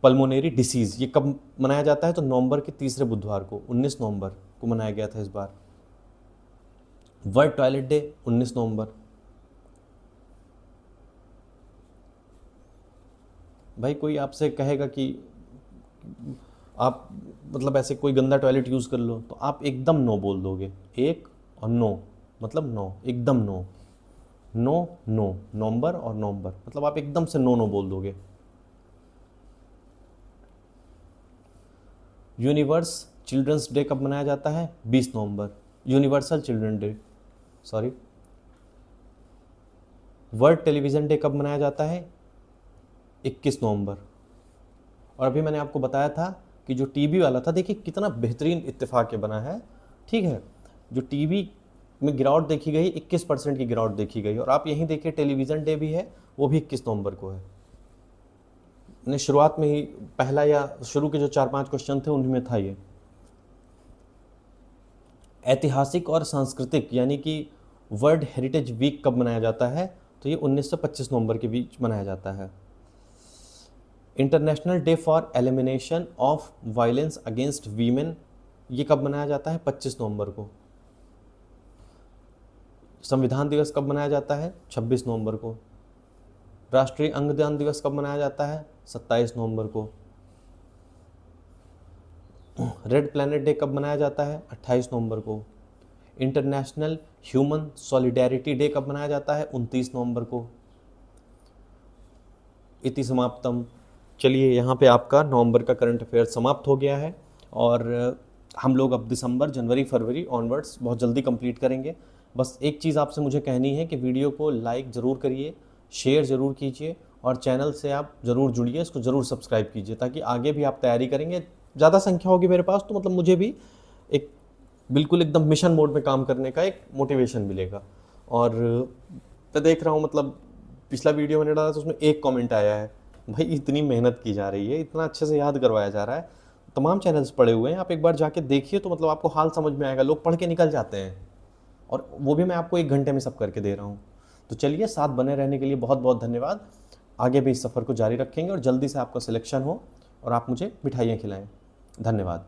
पल्मोनरी डिसीज़, ये कब मनाया जाता है? तो नवंबर के तीसरे बुधवार को, 19 नवंबर को मनाया गया था इस बार। वर्ल्ड टॉयलेट डे 19 नवंबर। भाई कोई आपसे कहेगा कि आप मतलब ऐसे कोई गंदा टॉयलेट यूज़ कर लो, तो आप एकदम नो बोल दोगे। एक और नो मतलब नो, एकदम नो। नो नो, नवंबर और नवंबर मतलब आप एकदम से नो नो बोल दोगे। यूनिवर्स चिल्ड्रंस डे कब मनाया जाता है? 20 नवंबर। Universal children day, sorry. World television day कब मनाया जाता है? 21 नवंबर। और अभी मैंने आपको बताया था कि जो टीवी वाला था, देखिए कितना बेहतरीन इत्तेफाक बना है, ठीक है। जो टीवी में गिरावट देखी गई 21% की गिरावट देखी गई, और आप यहीं देखिए टेलीविज़न डे भी है, वो भी 21 नवंबर को है। मैंने शुरुआत में ही पहला या शुरू के जो 4-5 क्वेश्चन थे उन्हीं में था ये। ऐतिहासिक और सांस्कृतिक यानी कि वर्ल्ड हेरिटेज वीक कब मनाया जाता है? तो ये 19 से 25 नवंबर के बीच मनाया जाता है। International day for elimination of violence against women ये कब मनाया जाता है? 25 नवंबर को। संविधान दिवस कब मनाया जाता है? 26 नवंबर को। राष्ट्रीय अंगदान दिवस कब मनाया जाता है? 27 नवंबर को। रेड प्लैनेट डे कब मनाया जाता है? 28 नवंबर को। इंटरनेशनल ह्यूमन सॉलिडेरिटी डे कब मनाया जाता है? 29 नवंबर को। इति समाप्तम। चलिए यहाँ पे आपका नवंबर का करंट अफेयर समाप्त हो गया है और हम लोग अब दिसंबर, जनवरी, फरवरी ऑनवर्ड्स बहुत जल्दी कंप्लीट करेंगे। बस एक चीज़ आपसे मुझे कहनी है कि वीडियो को लाइक ज़रूर करिए, शेयर ज़रूर कीजिए और चैनल से आप ज़रूर जुड़िए, इसको ज़रूर सब्सक्राइब कीजिए ताकि आगे भी आप तैयारी करेंगे। ज़्यादा संख्या होगी मेरे पास तो मतलब मुझे भी एक बिल्कुल एकदम मिशन मोड में काम करने का एक मोटिवेशन मिलेगा। और मैं देख रहा हूँ मतलब पिछला वीडियो मैंने डाला तो उसमें एक कमेंट आया है, भाई इतनी मेहनत की जा रही है, इतना अच्छे से याद करवाया जा रहा है, तमाम चैनल्स पड़े हुए हैं, आप एक बार जाके देखिए तो मतलब आपको हाल समझ में आएगा। लोग पढ़ के निकल जाते हैं और वो भी मैं आपको 1 घंटे में सब करके दे रहा हूँ। तो चलिए, साथ बने रहने के लिए बहुत बहुत धन्यवाद। आगे भी इस सफ़र को जारी रखेंगे और जल्दी से आपका सिलेक्शन हो और आप मुझे मिठाइयाँ खिलाएं। धन्यवाद।